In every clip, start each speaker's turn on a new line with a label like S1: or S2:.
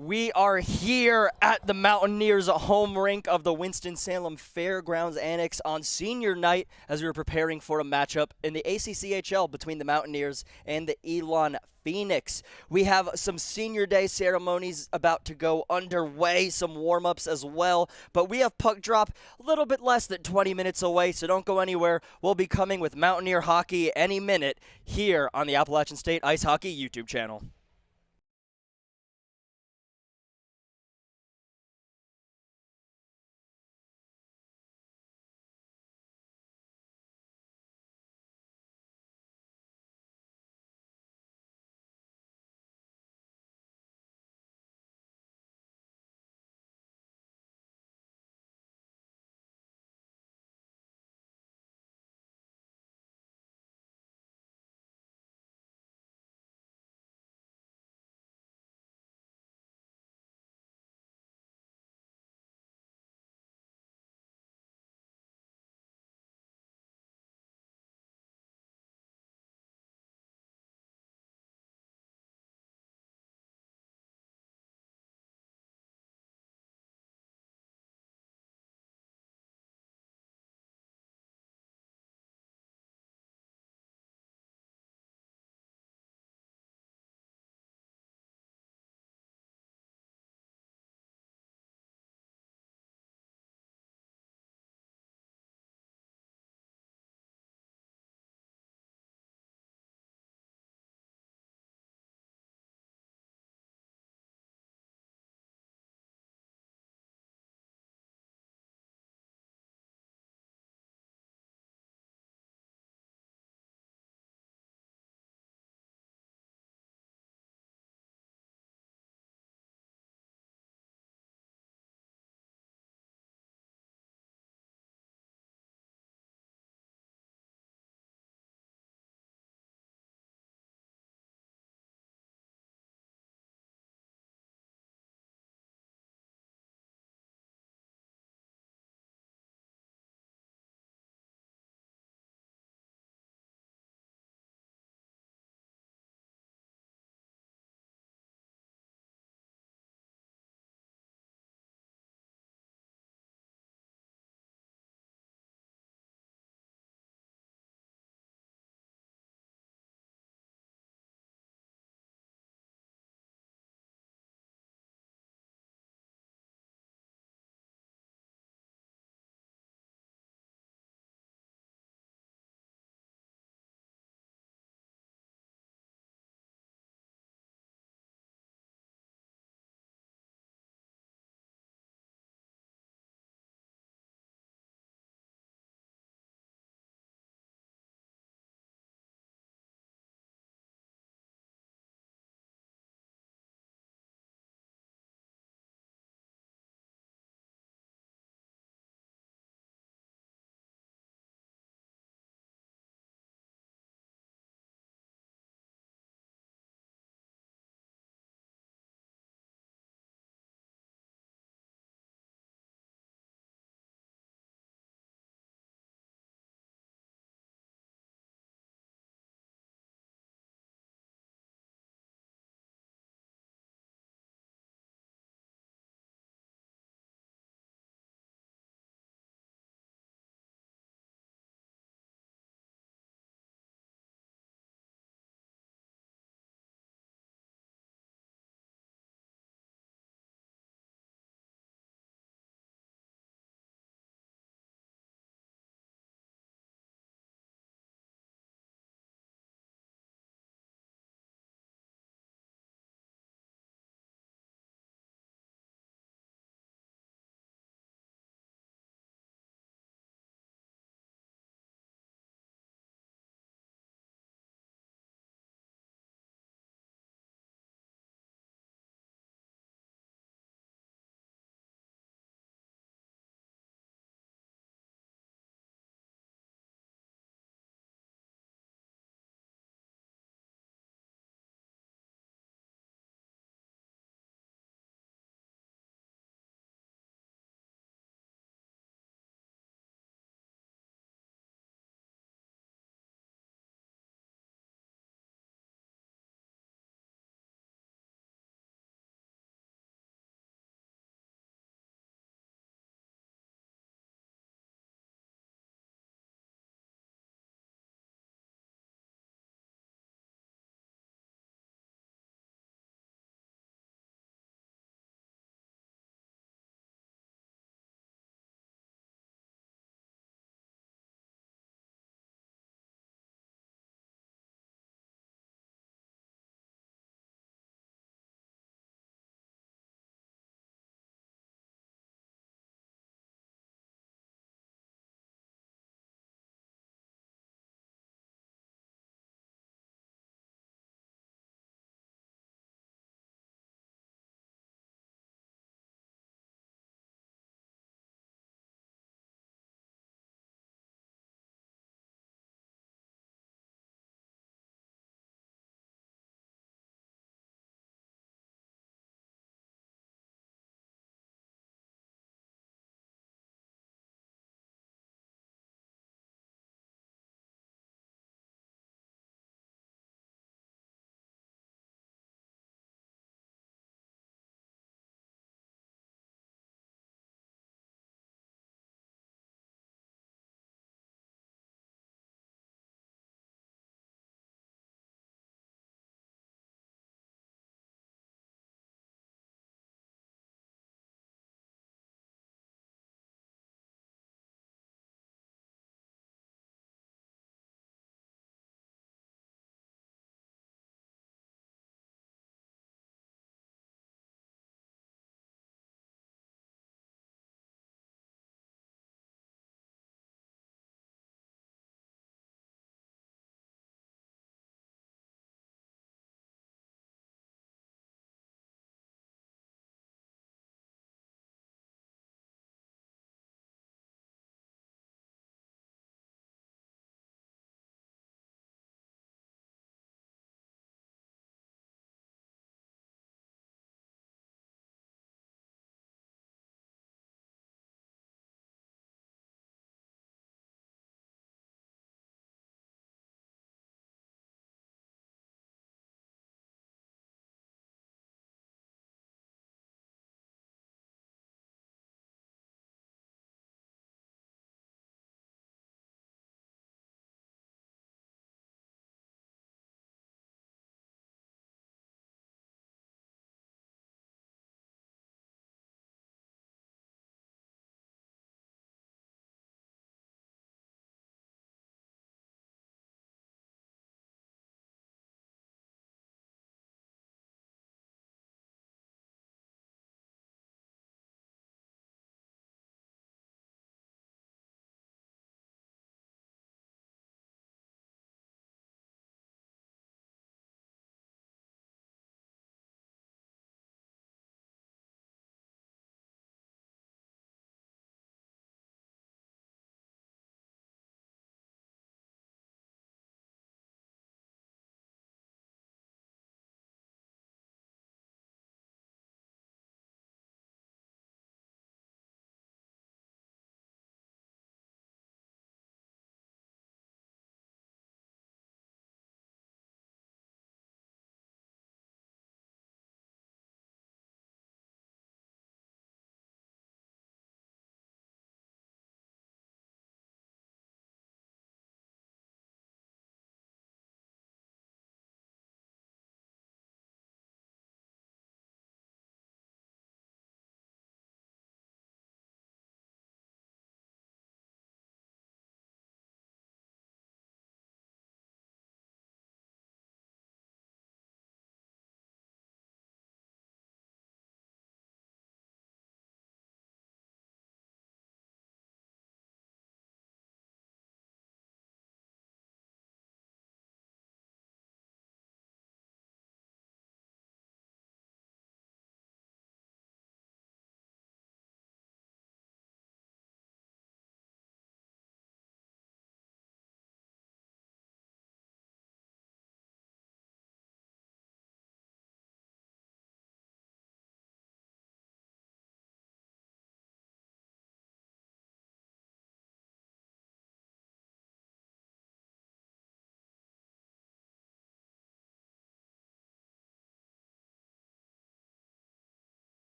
S1: We are here at the Mountaineers home rink of the Winston-Salem Fairgrounds Annex on senior night as we were preparing for a matchup in the ACCHL between the Mountaineers and the Elon Phoenix. We have some senior day ceremonies about to go underway, some warm-ups as well, but we have puck drop a little bit less than 20 minutes away, so don't go anywhere. We'll be coming with Mountaineer hockey any minute here on the Appalachian State Ice Hockey YouTube channel.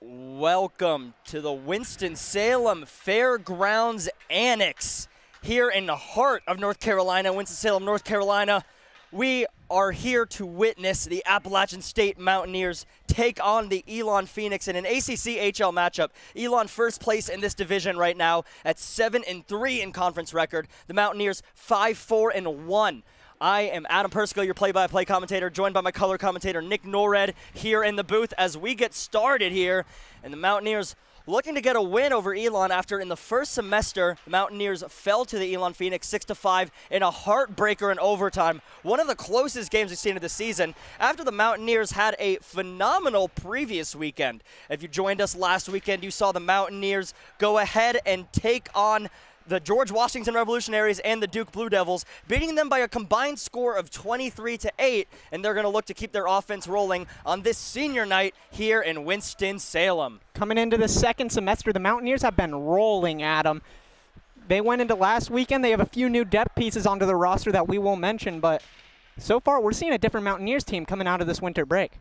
S1: Welcome to the Winston-Salem Fairgrounds Annex here in the heart of North Carolina, Winston-Salem, North Carolina. We are here to witness the Appalachian State Mountaineers take on the Elon Phoenix in an ACCHL matchup. Elon first place in this division right now at 7-3 in conference record. The Mountaineers 5-4-1. I am Adam Persico, your play-by-play commentator, joined by my color commentator, Nick Norred, here in the booth as we get started here. And the Mountaineers looking to get a win over Elon after in the first semester, the Mountaineers fell to the Elon Phoenix 6-5 in a heartbreaker in overtime. One of the closest games we've seen of the season after the Mountaineers had a phenomenal previous weekend. If you joined us last weekend, you saw the Mountaineers go ahead and take on the George Washington Revolutionaries and the Duke Blue Devils, beating them by a combined score of 23-8, and they're going to look to keep their offense rolling on this senior night here in Winston-Salem.
S2: Coming into the second semester, the Mountaineers have been rolling, Adam. They went into last weekend. They have a few new depth pieces onto the roster that we won't mention, but so far we're seeing a different Mountaineers team coming out of this winter break.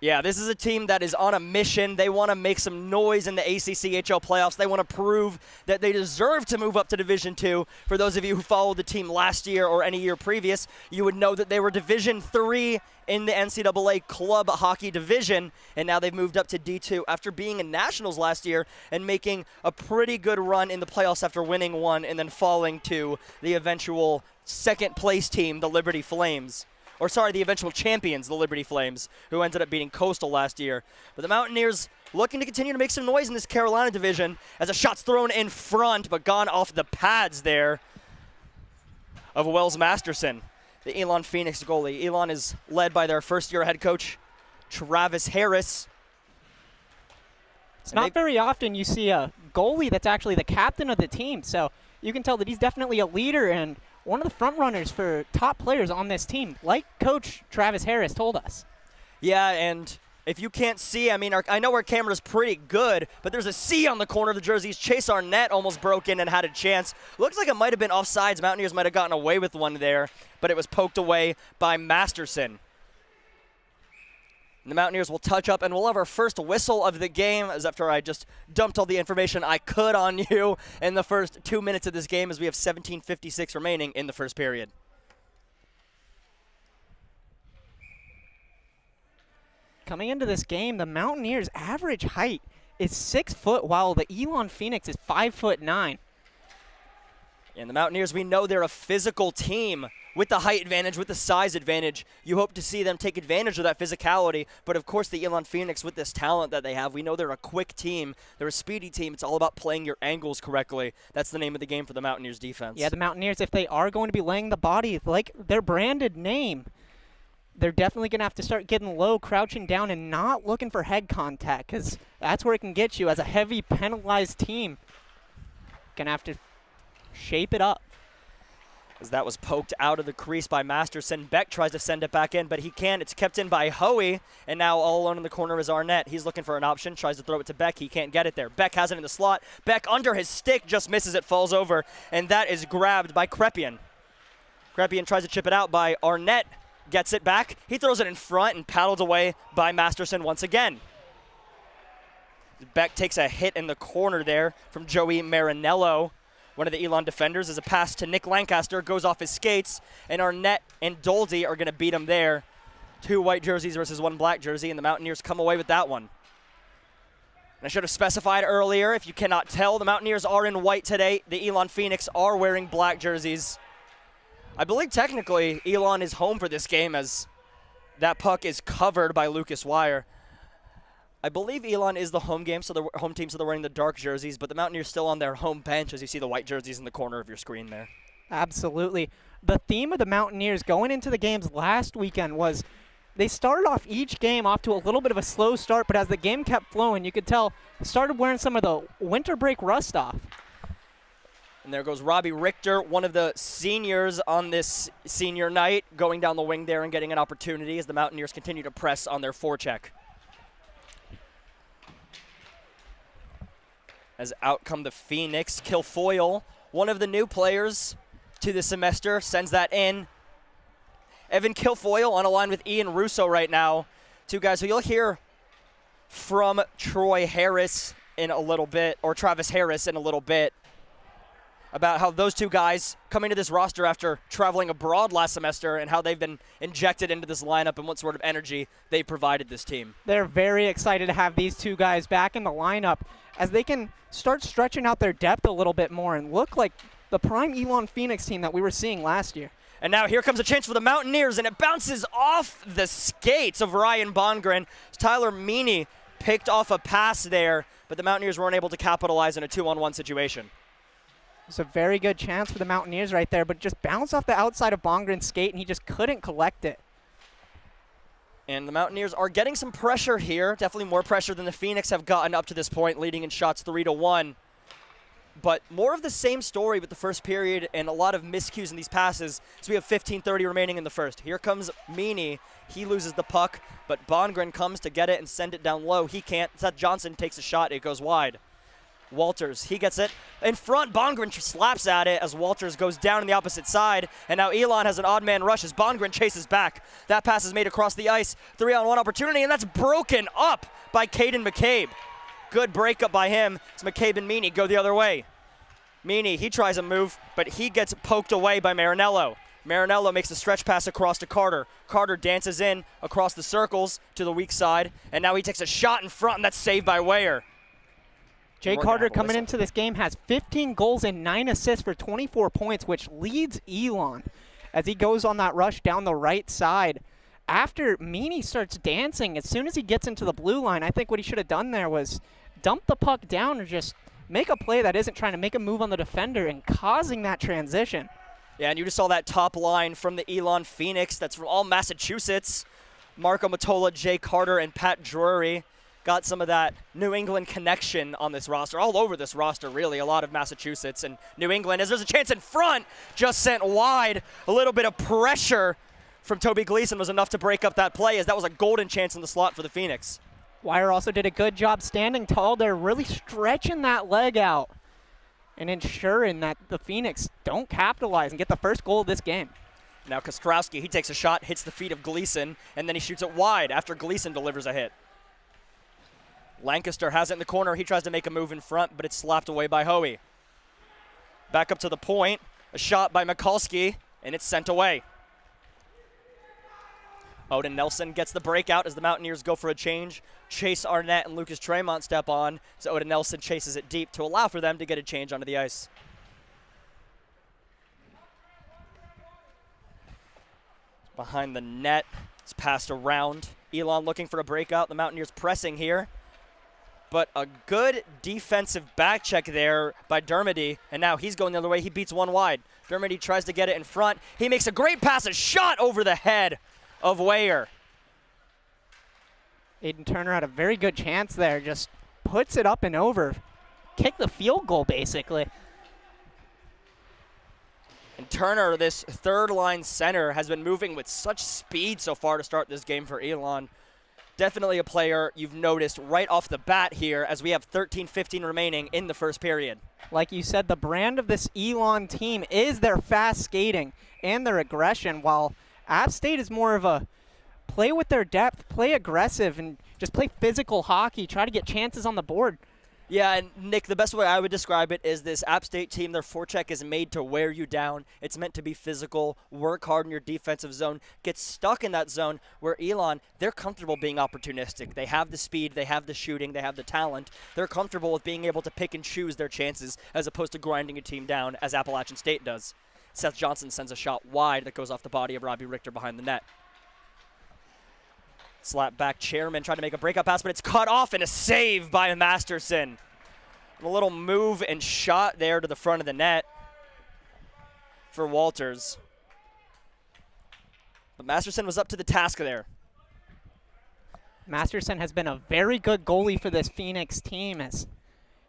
S1: Yeah, this is a team that is on a mission. They want to make some noise in the ACCHL playoffs. They want to prove that they deserve to move up to Division II. For those of you who followed the team last year or any year previous, you would know that they were Division III in the NCAA club hockey division, and now they've moved up to D2 after being in nationals last year and making a pretty good run in the playoffs after winning one and then falling to the eventual second place team, the Liberty Flames. Or sorry, the eventual champions, the Liberty Flames, who ended up beating Coastal last year. But the Mountaineers looking to continue to make some noise in this Carolina division as a shot's thrown in front, but gone off the pads there of Wells Masterson, the Elon Phoenix goalie. Elon is led by their first-year head coach, Travis Harris.
S2: It's not very often you see a goalie that's actually the captain of the team, so you can tell that he's definitely a leader and one of the front runners for top players on this team, like Coach Travis Harris told us.
S1: Yeah, and if you can't see, I mean, I know our camera's pretty good, but there's a C on the corner of the jerseys. Chase Arnett almost broke in and had a chance. Looks like it might have been offsides. Mountaineers might have gotten away with one there, but it was poked away by Masterson. And the Mountaineers will touch up, and we'll have our first whistle of the game, as after I just dumped all the information I could on you in the first 2 minutes of this game, as we have 17:56 remaining in the first period.
S2: Coming into this game, the Mountaineers' average height is 6 foot, while the Elon Phoenix is 5'9".
S1: And the Mountaineers, we know they're a physical team with the height advantage, with the size advantage. You hope to see them take advantage of that physicality. But, of course, the Elon Phoenix, with this talent that they have, we know they're a quick team. They're a speedy team. It's all about playing your angles correctly. That's the name of the game for the Mountaineers defense.
S2: Yeah, the Mountaineers, if they are going to be laying the body, like their branded name, they're definitely going to have to start getting low, crouching down, and not looking for head contact, because that's where it can get you as a heavy penalized team. Going to have to shape it up.
S1: As that was poked out of the crease by Masterson. Beck tries to send it back in, but he can't. It's kept in by Hoey, and now all alone in the corner is Arnett. He's looking for an option, tries to throw it to Beck. He can't get it there. Beck has it in the slot. Beck under his stick, just misses it, falls over, and that is grabbed by Crepian. Crepian tries to chip it out by Arnett. Gets it back. He throws it in front and paddled away by Masterson once again. Beck takes a hit in the corner there from Joey Marinello. One of the Elon defenders is a pass to Nick Lancaster, goes off his skates, and Arnett and Doldy are going to beat him there. 2 white jerseys versus 1 black jersey, and the Mountaineers come away with that one. And I should have specified earlier, if you cannot tell, the Mountaineers are in white today. The Elon Phoenix are wearing black jerseys. I believe technically Elon is home for this game as that puck is covered by Lucas Wire. I believe Elon is the home game, so the home team, so they're wearing the dark jerseys, but the Mountaineers still on their home bench as you see the white jerseys in the corner of your screen there.
S2: Absolutely. The theme of the Mountaineers going into the games last weekend was they started off each game off to a little bit of a slow start, but as the game kept flowing, you could tell they started wearing some of the winter break rust off.
S1: And there goes Robbie Richter, one of the seniors on this senior night, going down the wing there and getting an opportunity as the Mountaineers continue to press on their forecheck. As out come the Phoenix. Kilfoyle, one of the new players to the semester, sends that in. Evan Kilfoyle on a line with Ian Russo right now. 2 guys who you'll hear from Troy Harris in a little bit, or Travis Harris in a little bit, about how those two guys coming to this roster after traveling abroad last semester and how they've been injected into this lineup and what sort of energy they provided this team.
S2: They're very excited to have these two guys back in the lineup as they can start stretching out their depth a little bit more and look like the prime Elon Phoenix team that we were seeing last year.
S1: And now here comes a chance for the Mountaineers, and it bounces off the skates of Ryan Bongren. Tyler Meany picked off a pass there, but the Mountaineers weren't able to capitalize in a 2-on-1 situation.
S2: It's a very good chance for the Mountaineers right there, but just bounced off the outside of Bongren's skate, and he just couldn't collect it.
S1: And the Mountaineers are getting some pressure here, definitely more pressure than the Phoenix have gotten up to this point, leading in shots 3-1. But more of the same story with the first period and a lot of miscues in these passes. So we have 15:30 remaining in the first. Here comes Meany. He loses the puck, but Bongren comes to get it and send it down low. He can't. Seth Johnson takes a shot. It goes wide. Walters, he gets it in front. Bongren slaps at it as Walters goes down on the opposite side. And now Elon has an odd man rush as Bongren chases back. That pass is made across the ice. 3-on-1 opportunity, and that's broken up by Caden McCabe. Good breakup by him as McCabe and Meany go the other way. Meany, he tries a move, but he gets poked away by Marinello. Marinello makes a stretch pass across to Carter. Carter dances in across the circles to the weak side, and now he takes a shot in front, and that's saved by Weyer.
S2: Jay Carter coming into this game has 15 goals and 9 assists for 24 points, which leads Elon as he goes on that rush down the right side. After Meany starts dancing, as soon as he gets into the blue line, I think what he should have done there was dump the puck down or just make a play that isn't trying to make a move on the defender and causing that transition.
S1: Yeah, and you just saw that top line from the Elon Phoenix. That's from all Massachusetts. Marco Matola, Jay Carter, and Pat Drury got some of that New England connection on this roster. All over this roster, really. A lot of Massachusetts and New England. As there's a chance in front, just sent wide. A little bit of pressure from Toby Gleason was enough to break up that play, as that was a golden chance in the slot for the Phoenix.
S2: Weyer also did a good job standing tall there, really stretching that leg out and ensuring that the Phoenix don't capitalize and get the first goal of this game.
S1: Now Kostrowski, he takes a shot, hits the feet of Gleason, and then he shoots it wide after Gleason delivers a hit. Lancaster has it in the corner. He tries to make a move in front, but it's slapped away by Hoey. Back up to the point, a shot by Mikulski, and it's sent away. Odin Nelson gets the breakout as the Mountaineers go for a change. Chase Arnett and Lucas Tremont step on, so Odin Nelson chases it deep to allow for them to get a change onto the ice. Behind the net, it's passed around. Elon looking for a breakout. The Mountaineers pressing here. But a good defensive back check there by Dermody, and now he's going the other way. He beats one wide. Dermody tries to get it in front. He makes a great pass, a shot over the head of Weyer.
S2: Aiden Turner had a very good chance there, just puts it up and over. Kick the field goal, basically.
S1: And Turner, this third-line center, has been moving with such speed so far to start this game for Elon. Definitely a player you've noticed right off the bat here as we have 13-15 remaining in the first period.
S2: Like you said, the brand of this Elon team is their fast skating and their aggression, while App State is more of a play with their depth, play aggressive, and just play physical hockey, try to get chances on the board.
S1: Yeah, and Nick, the best way I would describe it is this App State team, their forecheck is made to wear you down. It's meant to be physical, work hard in your defensive zone, get stuck in that zone, where Elon, they're comfortable being opportunistic. They have the speed, they have the shooting, they have the talent. They're comfortable with being able to pick and choose their chances as opposed to grinding a team down as Appalachian State does. Seth Johnson sends a shot wide that goes off the body of Robbie Richter behind the net. Slap back Chairman trying to make a breakout pass, but it's cut off and a save by Masterson. A little move and shot there to the front of the net for Walters. But Masterson was up to the task there.
S2: Masterson has been a very good goalie for this Phoenix team. As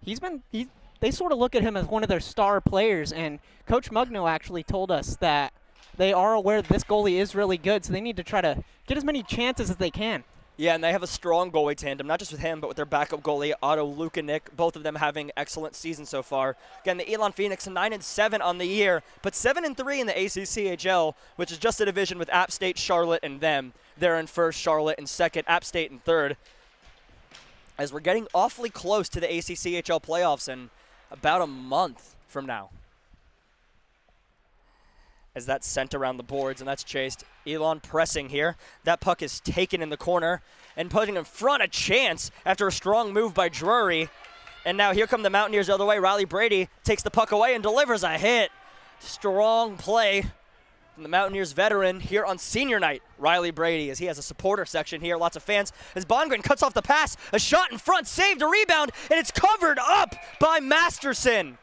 S2: they sort of look at him as one of their star players, and Coach Mugno actually told us that they are aware that this goalie is really good, so they need to try to get as many chances as they can.
S1: Yeah, and they have a strong goalie tandem, not just with him, but with their backup goalie, Otto Lukanik, both of them having excellent seasons so far. Again, the Elon Phoenix 9-7 on the year, but 7-3 in the ACCHL, which is just a division with App State, Charlotte, and them. They're in first, Charlotte in second, App State in third. as we're getting awfully close to the ACCHL playoffs in about a month from now. As that's sent around the boards, and that's chased. Elon pressing here. That puck is taken in the corner and putting in front a chance after a strong move by Drury. And now here come the Mountaineers the other way. Riley Brady takes the puck away and delivers a hit. Strong play from the Mountaineers veteran here on senior night, Riley Brady, as he has a supporter section here, lots of fans. As Bongren cuts off the pass, a shot in front, saved, a rebound, and it's covered up by Masterson.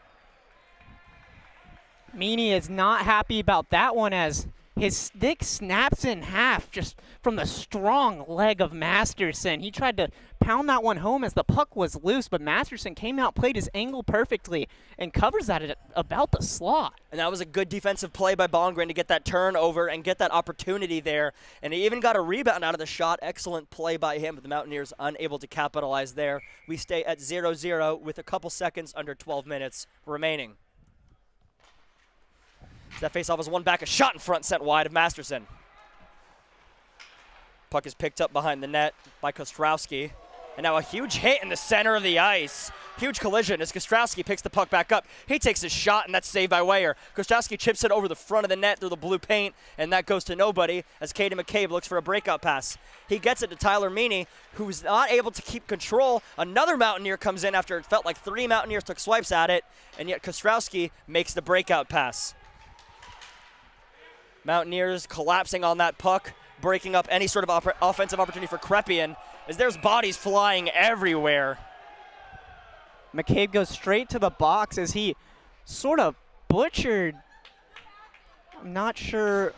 S2: Meany is not happy about that one as his stick snaps in half just from the strong leg of Masterson. He tried to pound that one home as the puck was loose, but Masterson came out, played his angle perfectly, and covers that at about the slot.
S1: And that was a good defensive play by Bongren to get that turnover and get that opportunity there. And he even got a rebound out of the shot. Excellent play by him, but the Mountaineers unable to capitalize there. We stay at 0-0 with a couple seconds under 12 minutes remaining. That faceoff was won back, a shot in front sent wide of Masterson. Puck is picked up behind the net by Kostrowski. And now a huge hit in the center of the ice. Huge collision as Kostrowski picks the puck back up. He takes a shot, and that's saved by Weyer. Kostrowski chips it over the front of the net through the blue paint, and that goes to nobody as Caden McCabe looks for a breakout pass. He gets it to Tyler Meany, who's not able to keep control. Another Mountaineer comes in after it felt like 3 Mountaineers took swipes at it, and yet Kostrowski makes the breakout pass. Mountaineers collapsing on that puck, breaking up any sort of offensive opportunity for Crepian, as there's bodies flying everywhere.
S2: McCabe goes straight to the box as he sort of butchered. I'm not sure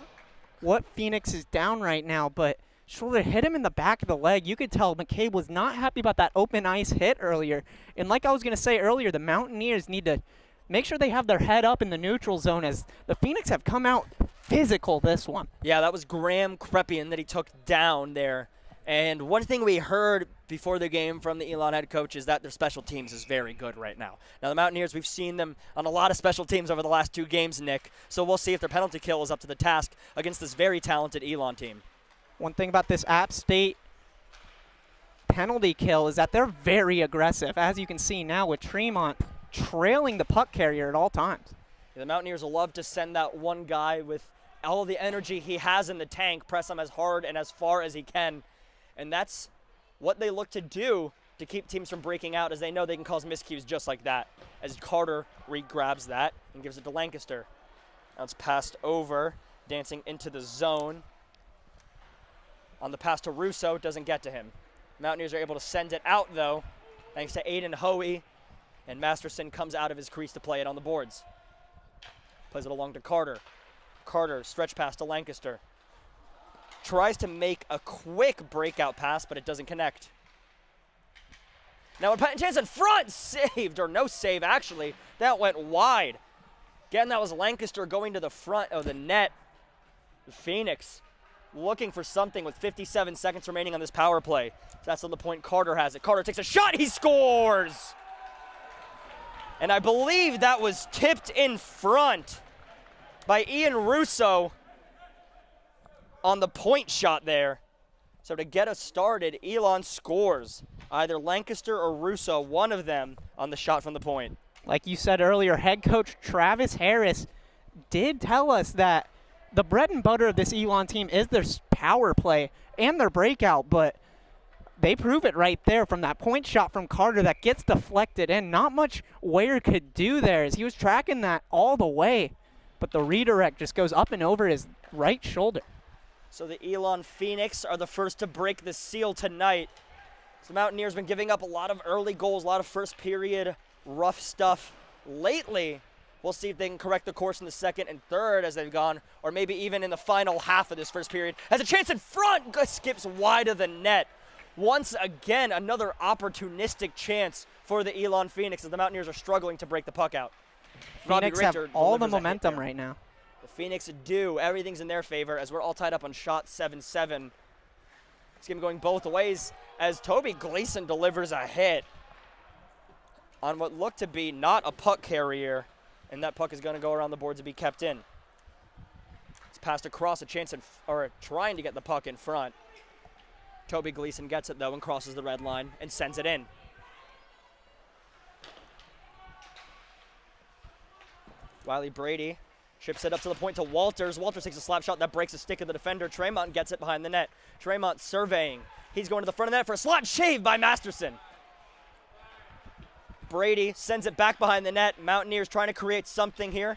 S2: what Phoenix is down right now, but sort of hit him in the back of the leg. You could tell McCabe was not happy about that open ice hit earlier. And like I was going to say earlier, the Mountaineers need to make sure they have their head up in the neutral zone as the Phoenix have come out physical this one.
S1: Yeah, that was Graham Crepian that he took down there. And one thing we heard before the game from the Elon head coach is that their special teams is very good right now. Now, the Mountaineers, we've seen them on a lot of special teams over the last 2 games, Nick. So we'll see if their penalty kill is up to the task against this very talented Elon team.
S2: One thing about this App State penalty kill is that they're very aggressive, as you can see now with Tremont trailing the puck carrier at all times.
S1: Yeah, the Mountaineers will love to send that one guy with all the energy he has in the tank, press him as hard and as far as he can. And that's what they look to do to keep teams from breaking out, as they know they can cause miscues just like that. As Carter re-grabs that and gives it to Lancaster. Now it's passed over, dancing into the zone. On the pass to Russo, it doesn't get to him. Mountaineers are able to send it out, though, thanks to Aiden Hoey. And Masterson comes out of his crease to play it on the boards. Plays it along to Carter. Carter, stretch pass to Lancaster. Tries to make a quick breakout pass, but it doesn't connect. Now a chance in front, saved, or no save actually. That went wide. Again, that was Lancaster going to the front of the net. The Phoenix looking for something with 57 seconds remaining on this power play. That's on the point Carter has it. Carter takes a shot, he scores! And I believe that was tipped in front by Ian Russo on the point shot there. So to get us started, Elon scores. Either Lancaster or Russo, one of them, on the shot from the point.
S2: Like you said earlier, head coach Travis Harris did tell us that the bread and butter of this Elon team is their power play and their breakout, but they prove it right there from that point shot from Carter that gets deflected in. Not much Weyer could do there as he was tracking that all the way, but the redirect just goes up and over his right shoulder.
S1: So the Elon Phoenix are the first to break the seal tonight. So the Mountaineers have been giving up a lot of early goals, a lot of first period rough stuff lately. We'll see if they can correct the course in the second and third as they've gone, or maybe even in the final half of this first period. Has a chance in front, skips wide of the net. Once again, another opportunistic chance for the Elon Phoenix as the Mountaineers are struggling to break the puck out.
S2: Phoenix have all the momentum right now.
S1: The Phoenix do. Everything's in their favor as we're all tied up on shot 7-7. This game going both ways as Toby Gleason delivers a hit on what looked to be not a puck carrier, and that puck is going to go around the boards and be kept in. It's passed across, a chance or trying to get the puck in front. Toby Gleason gets it, though, and crosses the red line and sends it in. Wiley Brady chips it up to the point to Walters. Walters takes a slap shot that breaks the stick of the defender. Tremont gets it behind the net. Tremont surveying. He's going to the front of the net for a slot shave by Masterson. Brady sends it back behind the net. Mountaineers trying to create something here,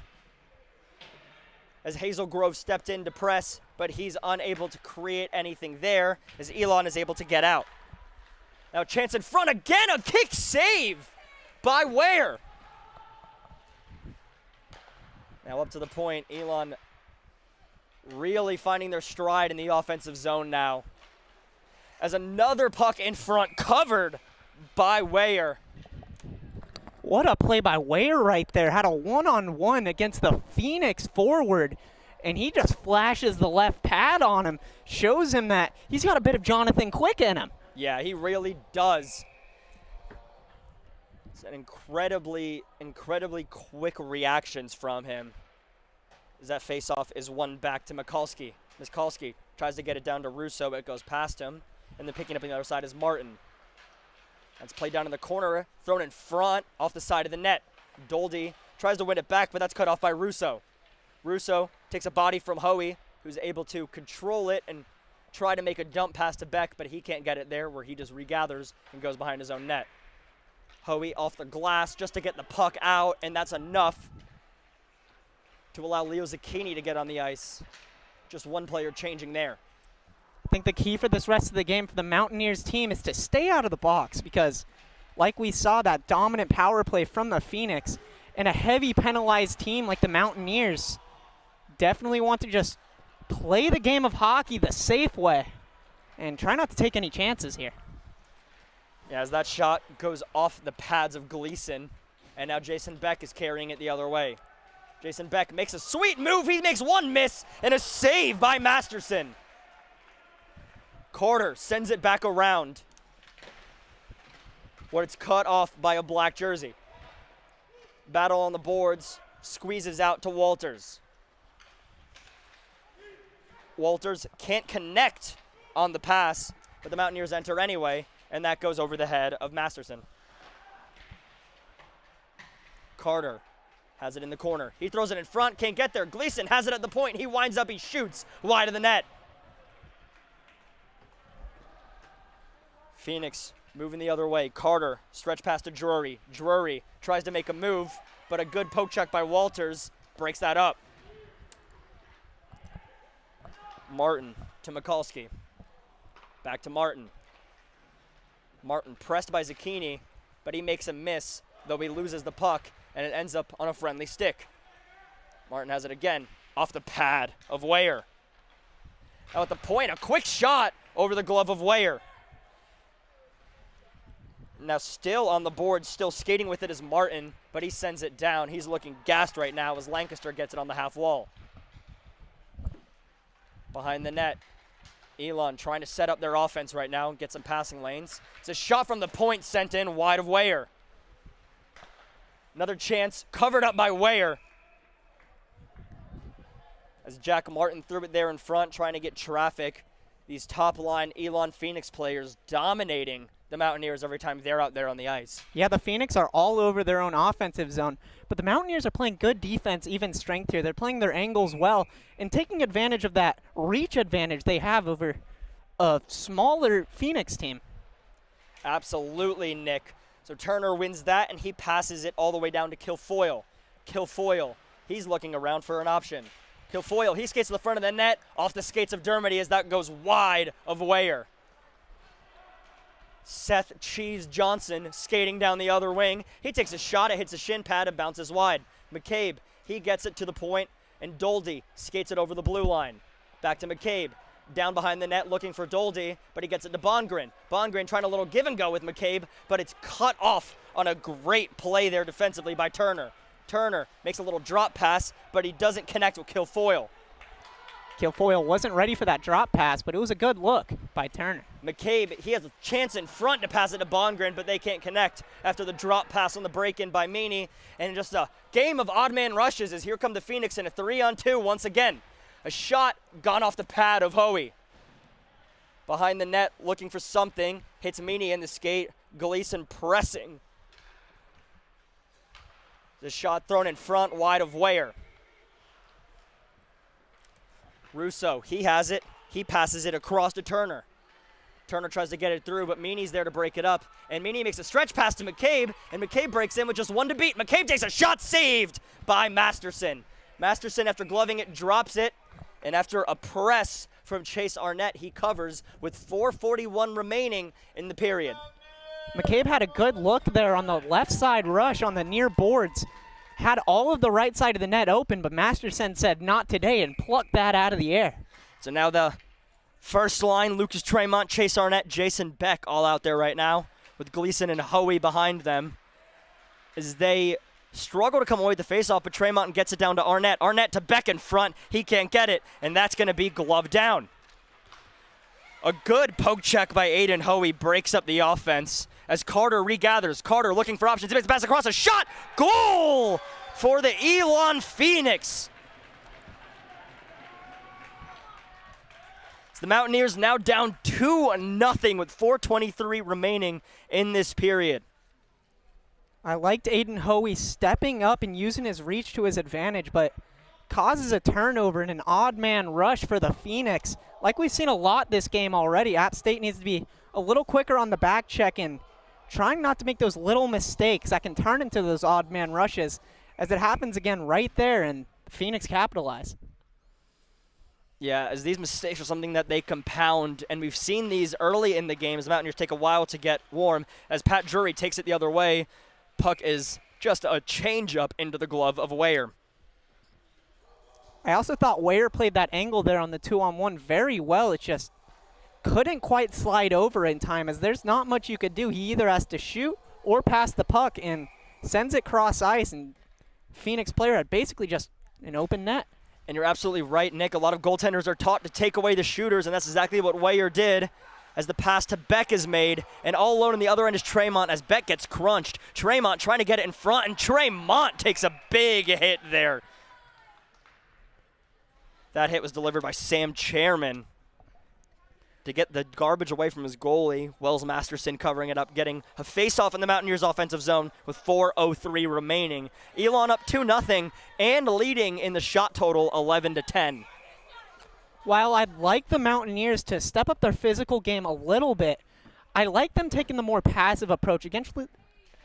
S1: as Hazel Grove stepped in to press, but he's unable to create anything there as Elon is able to get out. Now a chance in front again, a kick save by Ware. Now up to the point, Elon really finding their stride in the offensive zone now, as another puck in front covered by Ware.
S2: What a play by Ware right there. Had a one-on-one against the Phoenix forward, and he just flashes the left pad on him, shows him that he's got a bit of Jonathan Quick in him.
S1: Yeah, he really does. It's an incredibly quick reactions from him. As that faceoff is won back to Mikulski. Mikulski tries to get it down to Russo, but it goes past him. And then picking up on the other side is Martin. That's played down in the corner, thrown in front, off the side of the net. Doldy tries to win it back, but that's cut off by Russo. Russo takes a body from Hoey, who's able to control it and try to make a dump pass to Beck, but he can't get it there, where he just regathers and goes behind his own net. Hoey off the glass just to get the puck out, and that's enough to allow Leo Zucchini to get on the ice. Just one player changing there.
S2: I think the key for this rest of the game for the Mountaineers team is to stay out of the box, because like we saw, that dominant power play from the Phoenix, and a heavy penalized team like the Mountaineers definitely want to just play the game of hockey the safe way and try not to take any chances here.
S1: Yeah, as that shot goes off the pads of Gleason, and now Jason Beck is carrying it the other way. Jason Beck makes a sweet move. He makes one miss and a save by Masterson. Carter sends it back around, where it's cut off by a black jersey. Battle on the boards, squeezes out to Walters. Walters can't connect on the pass, but the Mountaineers enter anyway, and that goes over the head of Masterson. Carter has it in the corner. He throws it in front, can't get there. Gleason has it at the point. He winds up, he shoots wide of the net. Phoenix moving the other way. Carter, stretch pass to Drury. Drury tries to make a move, but a good poke check by Walters breaks that up. Martin to Mikulski. Back to Martin. Martin pressed by Zucchini, but he makes a miss, though he loses the puck, and it ends up on a friendly stick. Martin has it again, off the pad of Ware. Now at the point, a quick shot over the glove of Ware. Now still on the board, still skating with it is Martin, but he sends it down. He's looking gassed right now as Lancaster gets it on the half wall. Behind the net, Elon trying to set up their offense right now and get some passing lanes. It's a shot from the point sent in wide of Ware. Another chance covered up by Ware, as Jack Martin threw it there in front, trying to get traffic. These top line Elon Phoenix players dominating the Mountaineers every time they're out there on the ice.
S2: Yeah, the Phoenix are all over their own offensive zone, but the Mountaineers are playing good defense, even strength here. They're playing their angles well and taking advantage of that reach advantage they have over a smaller Phoenix team.
S1: Absolutely, Nick. So Turner wins that, and he passes it all the way down to Kilfoyle. Kilfoyle, he's looking around for an option. Kilfoyle, he skates to the front of the net, off the skates of Dermody as that goes wide of Ware. Seth Cheese Johnson skating down the other wing. He takes a shot, it hits a shin pad and bounces wide. McCabe, he gets it to the point, and Doldy skates it over the blue line. Back to McCabe, down behind the net looking for Doldy, but he gets it to Bongren. Bongren trying a little give and go with McCabe, but it's cut off on a great play there defensively by Turner. Turner makes a little drop pass, but he doesn't connect with Kilfoyle.
S2: Kilfoyle wasn't ready for that drop pass, but it was a good look by Turner.
S1: McCabe, he has a chance in front to pass it to Bongren, but they can't connect after the drop pass on the break-in by Meany. And just a game of odd man rushes as here come the Phoenix in a 3-on-2 once again. A shot gone off the pad of Hoey. Behind the net, looking for something. Hits Meany in the skate. Gleason pressing. The shot thrown in front, wide of Weyer. Russo, he has it. He passes it across to Turner. Turner tries to get it through, but Meany's there to break it up. And Meany makes a stretch pass to McCabe, and McCabe breaks in with just 1 to beat. McCabe takes a shot, saved by Masterson. Masterson, after gloving it, drops it. And after a press from Chase Arnett, he covers with 4:41 remaining in the period.
S2: McCabe had a good look there on the left side rush on the near boards. Had all of the right side of the net open, but Masterson said not today and plucked that out of the air.
S1: So now the first line, Lucas Tremont, Chase Arnett, Jason Beck all out there right now with Gleason and Hoey behind them as they struggle to come away with the faceoff, but Tremont gets it down to Arnett. Arnett to Beck in front. He can't get it, and that's going to be glove down. A good poke check by Aiden Hoey breaks up the offense as Carter regathers. Carter looking for options. He makes a pass across, a shot. Goal for the Elon Phoenix. The Mountaineers now down 2-0 with 4:23 remaining in this period.
S2: I liked Aiden Hoey stepping up and using his reach to his advantage, but causes a turnover and an odd man rush for the Phoenix. Like we've seen a lot this game already, App State needs to be a little quicker on the back check and trying not to make those little mistakes that can turn into those odd man rushes, as it happens again right there, and Phoenix capitalize.
S1: Yeah, as these mistakes are something that they compound, and we've seen these early in the game as the Mountaineers take a while to get warm. As Pat Drury takes it the other way, puck is just a change-up into the glove of Weyer.
S2: I also thought Weyer played that angle there on the 2-on-1 very well. It just couldn't quite slide over in time, as there's not much you could do. He either has to shoot or pass the puck and sends it cross ice, and Phoenix player had basically just an open net.
S1: And you're absolutely right, Nick. A lot of goaltenders are taught to take away the shooters, and that's exactly what Weyer did as the pass to Beck is made. And all alone on the other end is Tremont as Beck gets crunched. Tremont trying to get it in front, and Tremont takes a big hit there. That hit was delivered by Sam Chairman to get the garbage away from his goalie. Wells Masterson covering it up, getting a face-off in the Mountaineers' offensive zone with 4:03 remaining. Elon up 2-0 and leading in the shot total 11-10.
S2: While I'd like the Mountaineers to step up their physical game a little bit, I like them taking the more passive approach,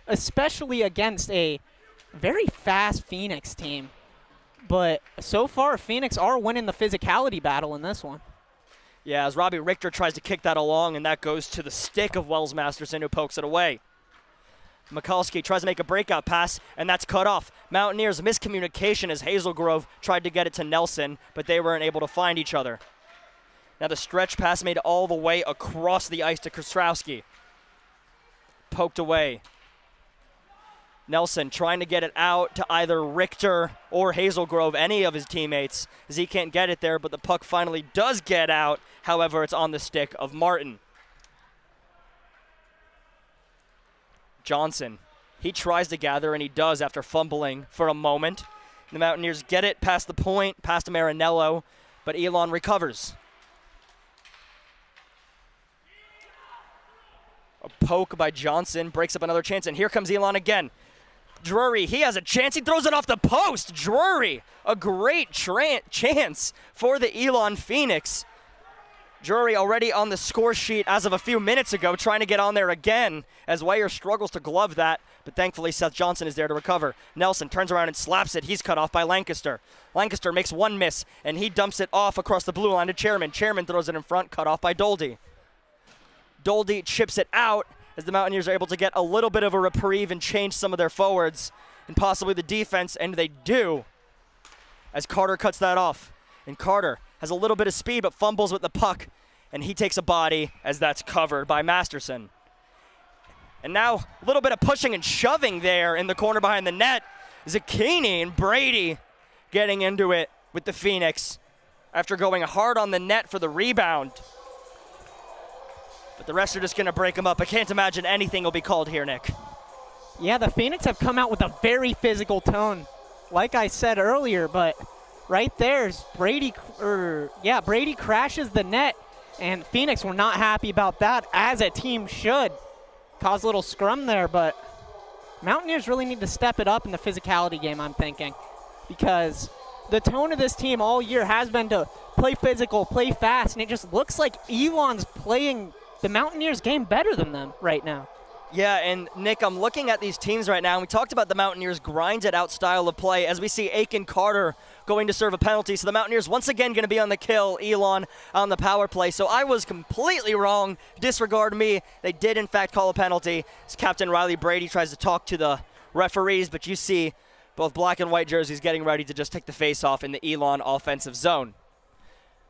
S2: especially against a very fast Phoenix team. But so far, Phoenix are winning the physicality battle in this one.
S1: Yeah, as Robbie Richter tries to kick that along, and that goes to the stick of Wells Masterson, who pokes it away. Mikulski tries to make a breakout pass, and that's cut off. Mountaineers miscommunication as Hazelgrove tried to get it to Nelson, but they weren't able to find each other. Now the stretch pass made all the way across the ice to Kostrowski. Poked away. Nelson trying to get it out to either Richter or Hazelgrove, any of his teammates, as he can't get it there, but the puck finally does get out. However, it's on the stick of Martin. Johnson, he tries to gather, and he does after fumbling for a moment. The Mountaineers get it past the point, past Marinello, but Elon recovers. A poke by Johnson breaks up another chance, and here comes Elon again. Drury, he has a chance. He throws it off the post. Drury, a great chance for the Elon Phoenix. Drury already on the score sheet as of a few minutes ago, trying to get on there again as Weyer struggles to glove that, but thankfully Seth Johnson is there to recover. Nelson turns around and slaps it. He's cut off by Lancaster. Lancaster makes one miss, and he dumps it off across the blue line to Chairman. Chairman throws it in front, cut off by Doldy. Doldy chips it out, as the Mountaineers are able to get a little bit of a reprieve and change some of their forwards and possibly the defense, and they do, as Carter cuts that off. And Carter has a little bit of speed but fumbles with the puck, and he takes a body as that's covered by Masterson. And now a little bit of pushing and shoving there in the corner behind the net. Zucchini and Brady getting into it with the Phoenix after going hard on the net for the rebound. But the rest are just going to break them up. I can't imagine anything will be called here, Nick.
S2: Yeah, the Phoenix have come out with a very physical tone, like I said earlier, but right there's Brady crashes the net, And Phoenix were not happy about that, as a team should. Cause a little scrum there, but Mountaineers really need to step it up in the physicality game, I'm thinking. Because the tone of this team all year has been to play physical, play fast, and it just looks like Elon's playing the Mountaineers game better than them right now.
S1: Yeah, and Nick, I'm looking at these teams right now, and we talked about the Mountaineers' grinded-out style of play as we see Aiken Carter going to serve a penalty. So the Mountaineers once again going to be on the kill, Elon on the power play. So I was completely wrong. Disregard me. They did, in fact, call a penalty. As Captain Riley Brady tries to talk to the referees, but you see both black and white jerseys getting ready to just take the face-off in the Elon offensive zone.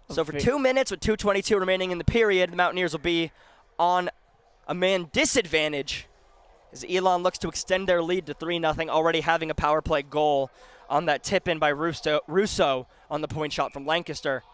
S1: So for 2 minutes with 2:22 remaining in the period, the Mountaineers will be on a man disadvantage as Elon looks to extend their lead to 3-0, already having a power play goal on that tip-in by Russo on the point shot from Lancaster.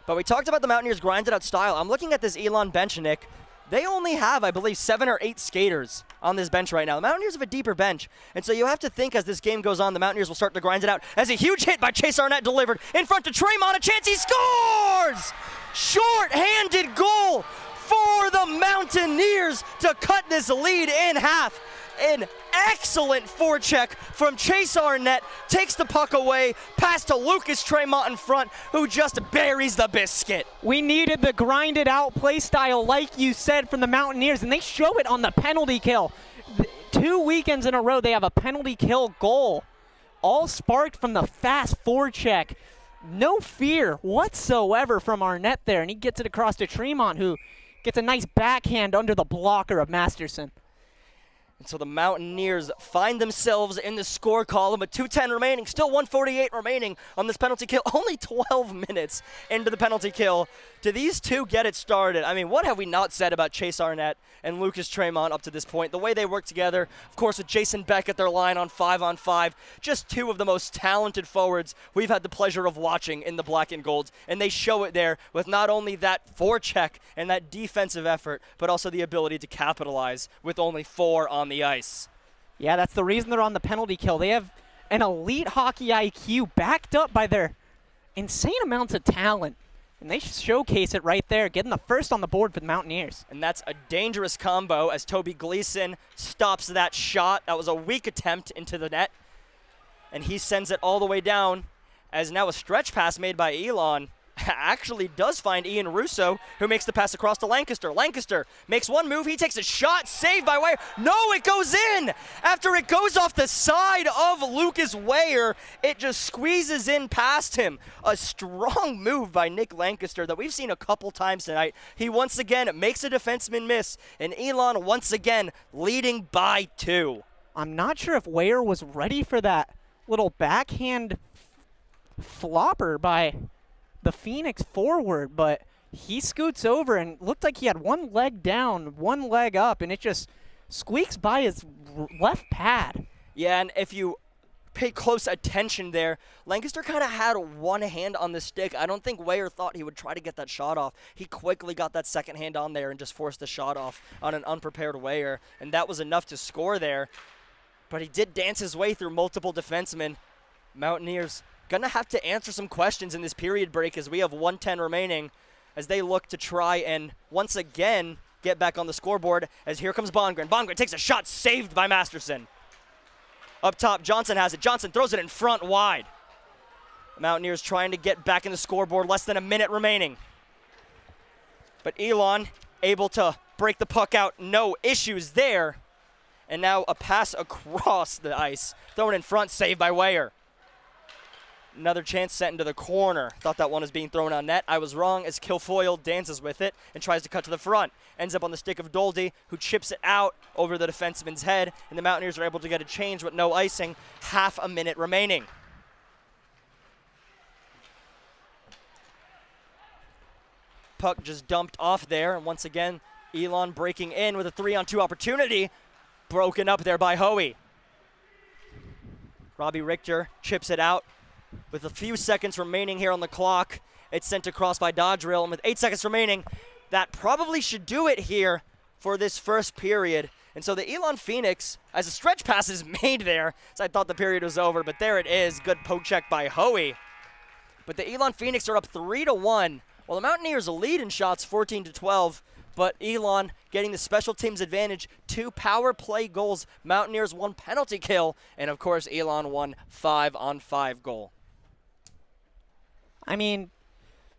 S1: But we talked about the Mountaineers' grinded-out style. I'm looking at this Elon bench, Nick. They only have, I believe, 7 or 8 skaters on this bench right now. The Mountaineers have a deeper bench. And so you have to think as this game goes on, the Mountaineers will start to grind it out as a huge hit by Chase Arnett delivered in front to Tremont. A chance, he scores! Short-handed goal for the Mountaineers to cut this lead in half. An excellent forecheck from Chase Arnett, takes the puck away, pass to Lucas Tremont in front, who just buries the biscuit.
S2: We needed the grinded out play style, like you said, from the Mountaineers, and they show it on the penalty kill. 2 weekends in a row, they have a penalty kill goal, all sparked from the fast forecheck. No fear whatsoever from Arnett there, and he gets it across to Tremont, who gets a nice backhand under the blocker of Masterson.
S1: And so the Mountaineers find themselves in the score column with 2:10 remaining, still 1:48 remaining on this penalty kill. Only 12 minutes into the penalty kill. Do these two get it started? I mean, what have we not said about Chase Arnett and Lucas Tremont up to this point? The way they work together, of course, with Jason Beck at their line on 5-on-5. Just two of the most talented forwards we've had the pleasure of watching in the black and golds. And they show it there with not only that forecheck and that defensive effort, but also the ability to capitalize with only 4 on the ice.
S2: Yeah, that's the reason they're on the penalty kill. They have an elite hockey IQ backed up by their insane amounts of talent. And they showcase it right there, getting the first on the board for the Mountaineers.
S1: And that's a dangerous combo as Toby Gleason stops that shot. That was a weak attempt into the net. And he sends it all the way down as now a stretch pass made by Elon actually does find Ian Russo, who makes the pass across to Lancaster. Lancaster makes one move. He takes a shot, saved by Weyer. No, it goes in! After it goes off the side of Lucas Weyer, it just squeezes in past him. A strong move by Nick Lancaster that we've seen a couple times tonight. He once again makes a defenseman miss, and Elon once again leading by 2.
S2: I'm not sure if Weyer was ready for that little backhand flopper by the Phoenix forward, but he scoots over and looked like he had one leg down, one leg up, and it just squeaks by his left pad.
S1: Yeah, and if you pay close attention there, Lancaster kind of had one hand on the stick. I don't think Weyer thought he would try to get that shot off. He quickly got that second hand on there and just forced the shot off on an unprepared Weyer, and that was enough to score there. But he did dance his way through multiple defensemen. Mountaineers gonna have to answer some questions in this period break as we have 1:10 remaining as they look to try and once again get back on the scoreboard as here comes Bongren. Bongren takes a shot, saved by Masterson. Up top, Johnson has it. Johnson throws it in front wide. The Mountaineers trying to get back in the scoreboard, less than a minute remaining. But Elon able to break the puck out, no issues there. And now a pass across the ice, thrown in front, saved by Weyer. Another chance sent into the corner. Thought that one was being thrown on net. I was wrong as Kilfoyle dances with it and tries to cut to the front. Ends up on the stick of Doldy, who chips it out over the defenseman's head, and the Mountaineers are able to get a change with no icing. Half a minute remaining. Puck just dumped off there, and once again, Elon breaking in with a 3-on-2 opportunity. Broken up there by Hoey. Robbie Richter chips it out. With a few seconds remaining here on the clock, it's sent across by Dodrill, and with 8 seconds remaining, that probably should do it here for this first period. And so the Elon Phoenix, as a stretch pass is made there, so I thought the period was over, but there it is. Good poke check by Hoey. But the Elon Phoenix are up 3-1 Well, the Mountaineers lead in shots 14-12, but Elon getting the special teams advantage, 2 power play goals. Mountaineers 1 penalty kill, and of course Elon won 5-on-5 goal.
S2: I mean,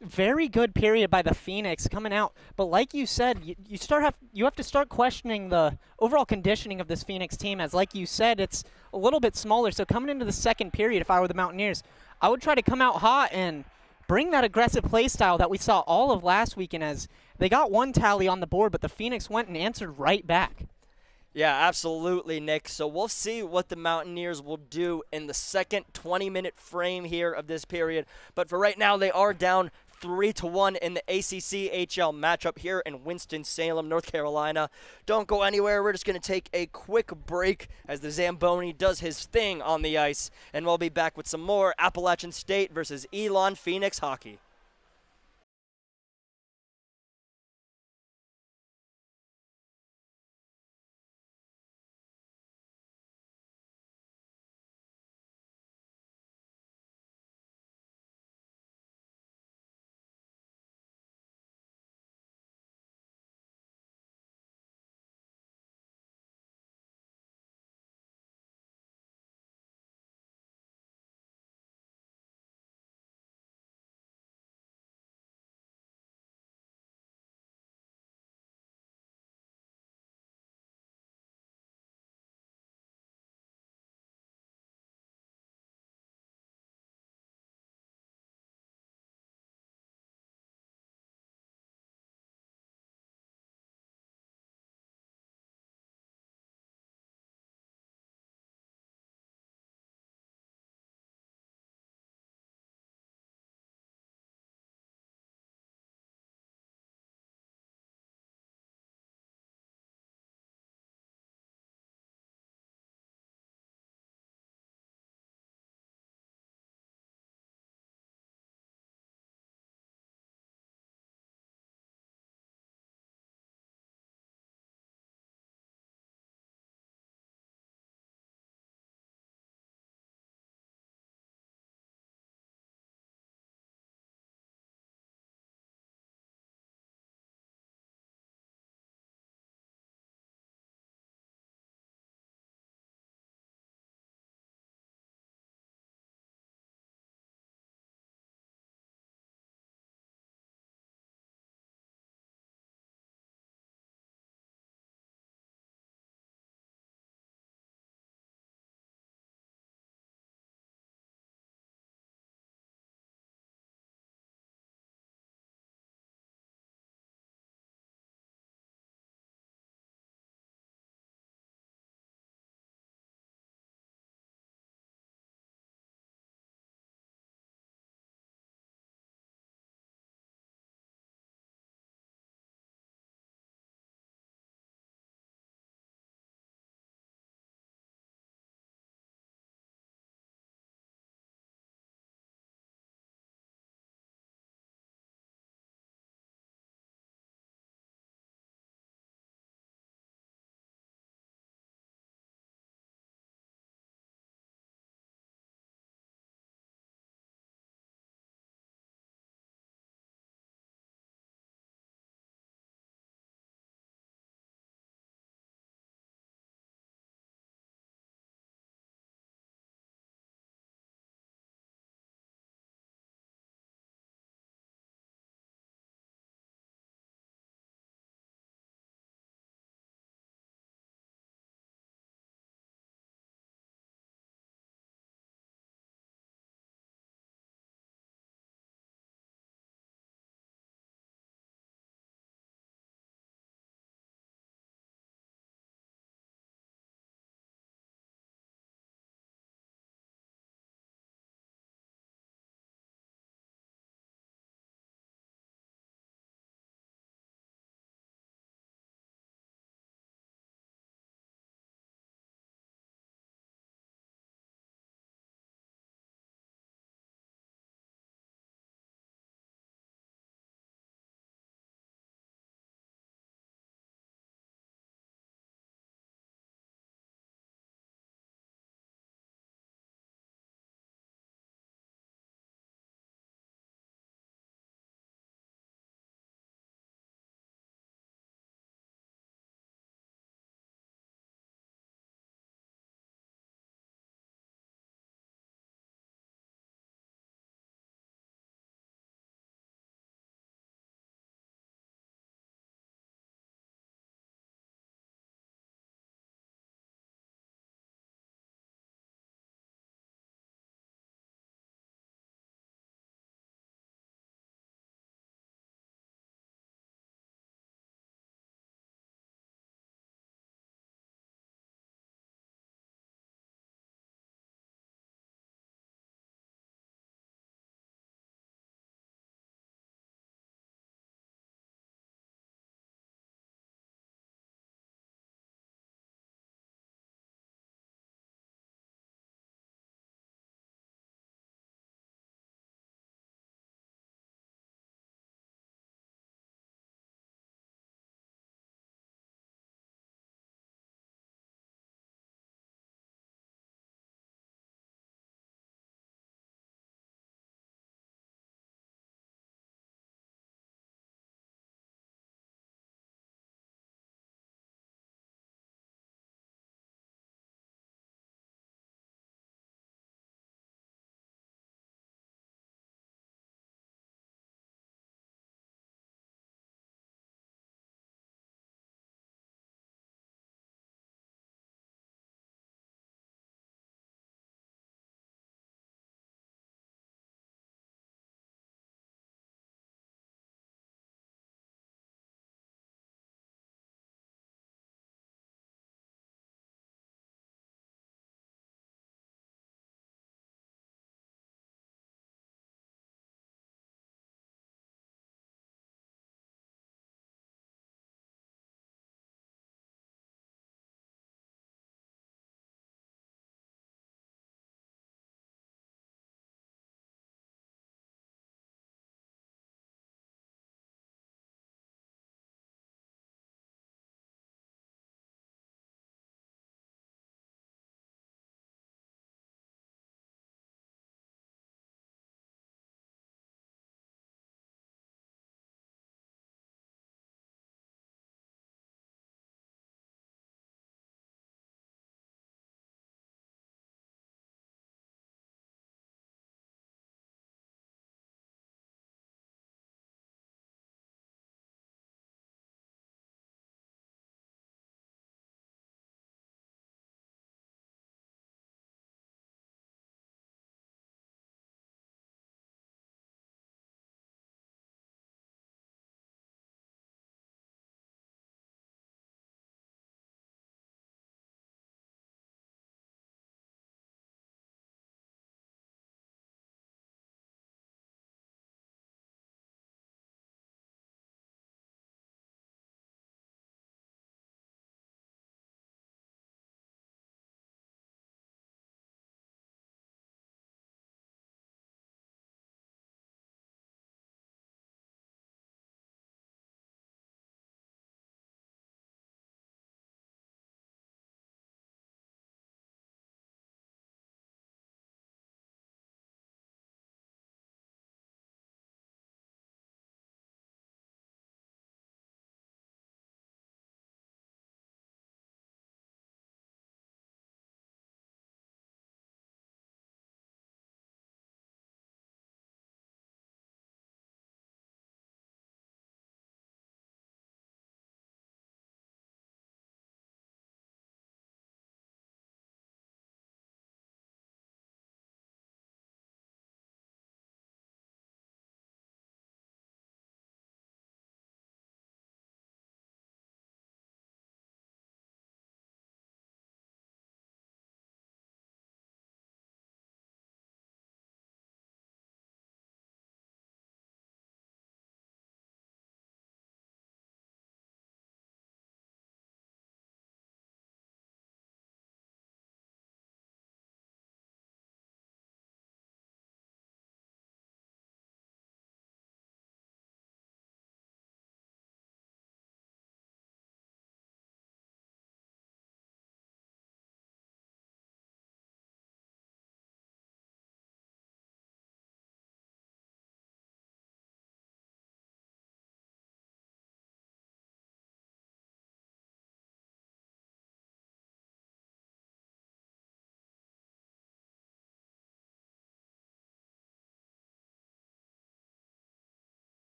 S2: very good period by the Phoenix coming out, but like you said, you have to start questioning the overall conditioning of this Phoenix team. As like you said, it's a little bit smaller. So coming into the second period, if I were the Mountaineers, I would try to come out hot and bring that aggressive play style that we saw all of last weekend. As they got 1 tally on the board, but the Phoenix went and answered right back.
S1: Yeah, absolutely, Nick. So we'll see what the Mountaineers will do in the second 20-minute frame here of this period. But for right now, they are down 3-1 in the ACCHL matchup here in Winston-Salem, North Carolina. Don't go anywhere. We're just going to take a quick break as the Zamboni does his thing on the ice. And we'll be back with some more Appalachian State versus Elon Phoenix hockey.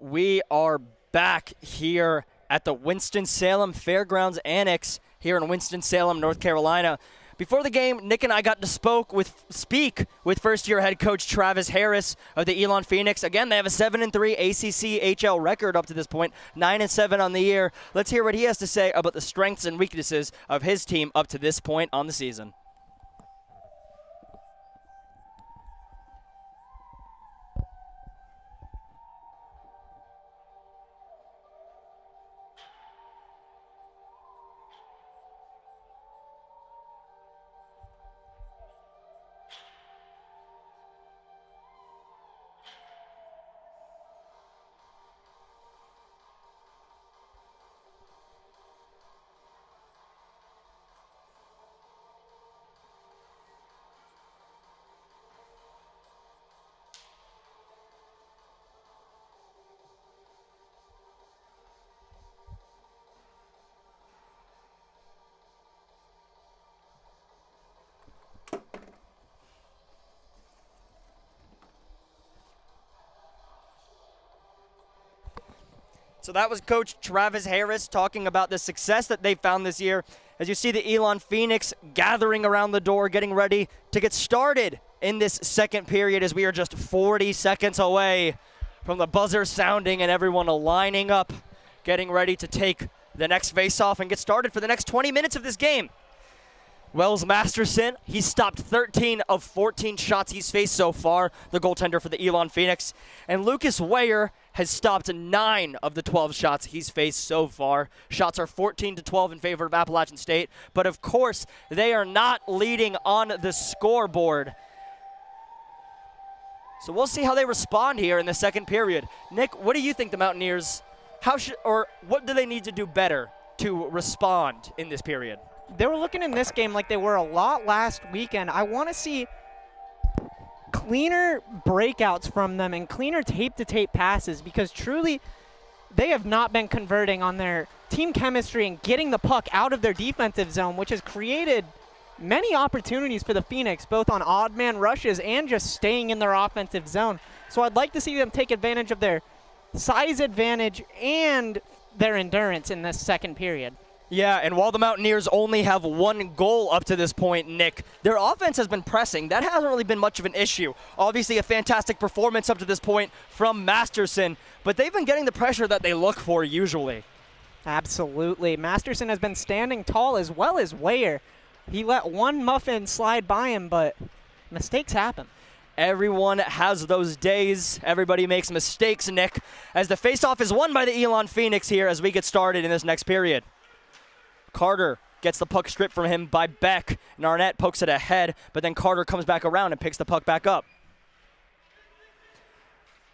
S1: We are back here at the Winston-Salem Fairgrounds Annex here in Winston-Salem, North Carolina. Before the game, Nick and I got to speak with first-year head coach Travis Harris of the Elon Phoenix. Again, they have a 7-3 ACCHL record up to this point, 9-7 on the year. Let's hear what he has to say about the strengths and weaknesses of his team up to this point on the season. So that was Coach Travis Harris talking about the success that they found this year. As you see the Elon Phoenix gathering around the door, getting ready to get started in this second period as we are just 40 seconds away from the buzzer sounding and everyone lining up, getting ready to take the next faceoff and get started for the next 20 minutes of this game. Wells Masterson, he's stopped 13 of 14 shots he's faced so far, the goaltender for the Elon Phoenix. And Lucas Weyer has stopped 9 of the 12 shots he's faced so far. Shots are 14-12 in favor of Appalachian State. But of course, they are not leading on the scoreboard. So we'll see how they respond here in the second period. Nick, what do you think the Mountaineers, what do they need to do better to respond in this period?
S2: They were looking in this game like they were a lot last weekend. I want to see cleaner breakouts from them and cleaner tape-to-tape passes, because truly they have not been converting on their team chemistry and getting the puck out of their defensive zone, which has created many opportunities for the Phoenix, both on odd man rushes and just staying in their offensive zone. So I'd like to see them take advantage of their size advantage and their endurance in this second period.
S1: Yeah, and while the Mountaineers only have 1 goal up to this point, Nick, their offense has been pressing. That hasn't really been much of an issue. Obviously, a fantastic performance up to this point from Masterson, but they've been getting the pressure that they look for usually.
S2: Absolutely. Masterson has been standing tall as well as Weyer. He let one muffin slide by him, but mistakes happen.
S1: Everyone has those days. Everybody makes mistakes, Nick, as the faceoff is won by the Elon Phoenix here as we get started in this next period. Carter gets the puck stripped from him by Beck, and Arnett pokes it ahead, but then Carter comes back around and picks the puck back up.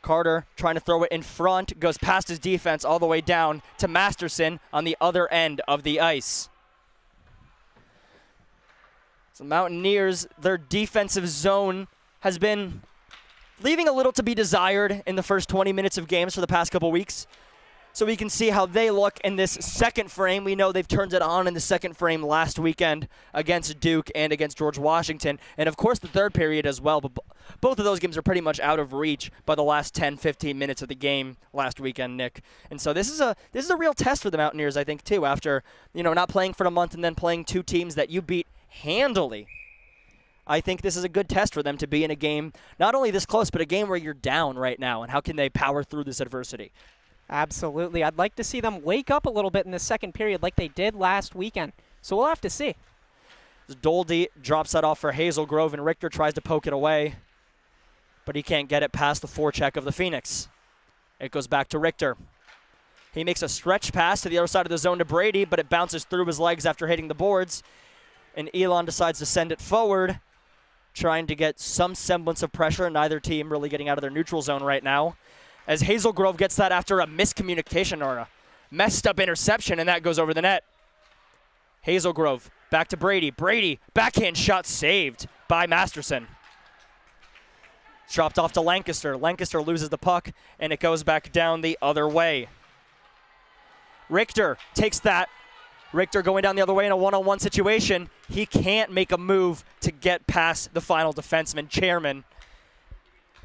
S1: Carter trying to throw it in front, goes past his defense all the way down to Masterson on the other end of the ice. So Mountaineers, their defensive zone has been leaving a little to be desired in the first 20 minutes of games for the past couple weeks. So we can see how they look in this second frame. We know they've turned it on in the second frame last weekend against Duke and against George Washington. And, of course, the third period as well. But both of those games are pretty much out of reach by the last 10, 15 minutes of the game last weekend, Nick. And so this is a real test for the Mountaineers, I think, too, after, not playing for a month and then playing 2 teams that you beat handily. I think this is a good test for them to be in a game not only this close, but a game where you're down right now. And how can they power through this adversity?
S2: Absolutely. I'd like to see them wake up a little bit in the second period like they did last weekend. So we'll have to see.
S1: Doldy drops that off for Hazelgrove, and Richter tries to poke it away, but he can't get it past the forecheck of the Phoenix. It goes back to Richter. He makes a stretch pass to the other side of the zone to Brady, but it bounces through his legs after hitting the boards, and Elon decides to send it forward, trying to get some semblance of pressure. Neither team really getting out of their neutral zone right now, as Hazelgrove gets that after a miscommunication or a messed up interception, and that goes over the net. Hazelgrove back to Brady. Brady, backhand shot saved by Masterson. Dropped off to Lancaster. Lancaster loses the puck, and it goes back down the other way. Richter takes that. Richter going down the other way in a one-on-one situation. He can't make a move to get past the final defenseman, Chairman,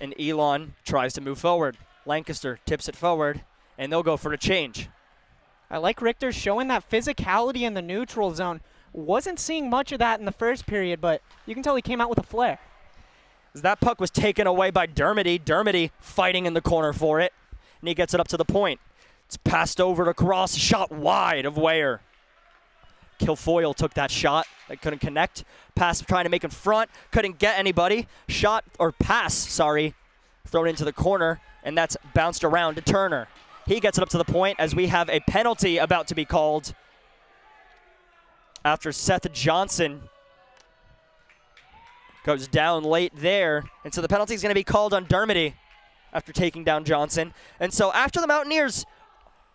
S1: and Elon tries to move forward. Lancaster tips it forward, and they'll go for a change.
S2: I like Richter showing that physicality in the neutral zone. Wasn't seeing much of that in the first period, but you can tell he came out with a flair.
S1: As that puck was taken away by Dermody. Dermody fighting in the corner for it, and he gets it up to the point. It's passed over across, shot wide of Weyer. Kilfoyle took that shot. They couldn't connect. Pass trying to make in front. Couldn't get anybody. Pass, thrown into the corner, and that's bounced around to Turner. He gets it up to the point as we have a penalty about to be called after Seth Johnson goes down late there. And so the penalty is going to be called on Dermody after taking down Johnson. And so after the Mountaineers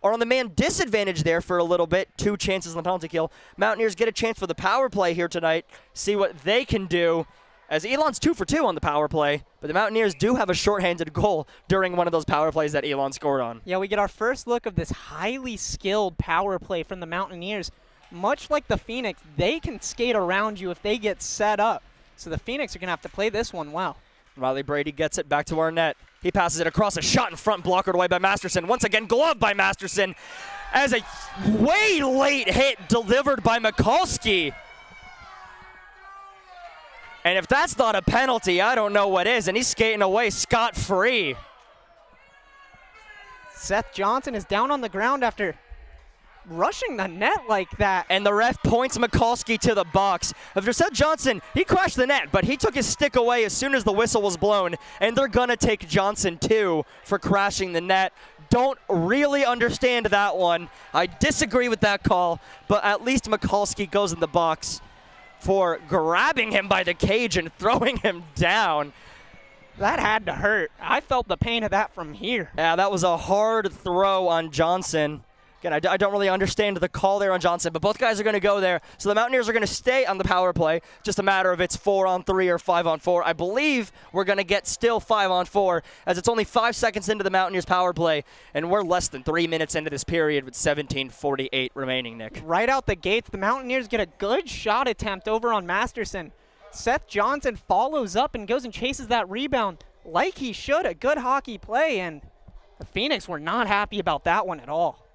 S1: are on the man disadvantage there for a little bit, 2 chances on the penalty kill, Mountaineers get a chance for the power play here tonight, see what they can do, as Elon's 2 for 2 on the power play, but the Mountaineers do have a shorthanded goal during one of those power plays that Elon scored on.
S2: Yeah, we get our first look of this highly skilled power play from the Mountaineers. Much like the Phoenix, they can skate around you if they get set up. So the Phoenix are going to have to play this one well.
S1: Riley Brady gets it back to Arnett. He passes it across, a shot in front, blockered away by Masterson. Once again, gloved by Masterson as a way late hit delivered by Mikulski. And if that's not a penalty, I don't know what is. And he's skating away scot-free.
S2: Seth Johnson is down on the ground after rushing the net like that.
S1: And the ref points Mikulski to the box. After Seth Johnson, he crashed the net, but he took his stick away as soon as the whistle was blown. And they're going to take Johnson, too, for crashing the net. Don't really understand that one. I disagree with that call, but at least Mikulski goes in the box for grabbing him by the cage and throwing him down.
S2: That had to hurt. I felt the pain of that from here.
S1: Yeah, that was a hard throw on Johnson. Again, I don't really understand the call there on Johnson, but both guys are going to go there. So the Mountaineers are going to stay on the power play. Just a matter of it's 4-on-3 or 5-on-4. I believe we're going to get still 5-on-4 as it's only 5 seconds into the Mountaineers power play, and we're less than 3 minutes into this period with 17:48 remaining, Nick.
S2: Right out the gates, the Mountaineers get a good shot attempt over on Masterson. Seth Johnson follows up and goes and chases that rebound like he should. A good hockey play, and the Phoenix were not happy about that one at all.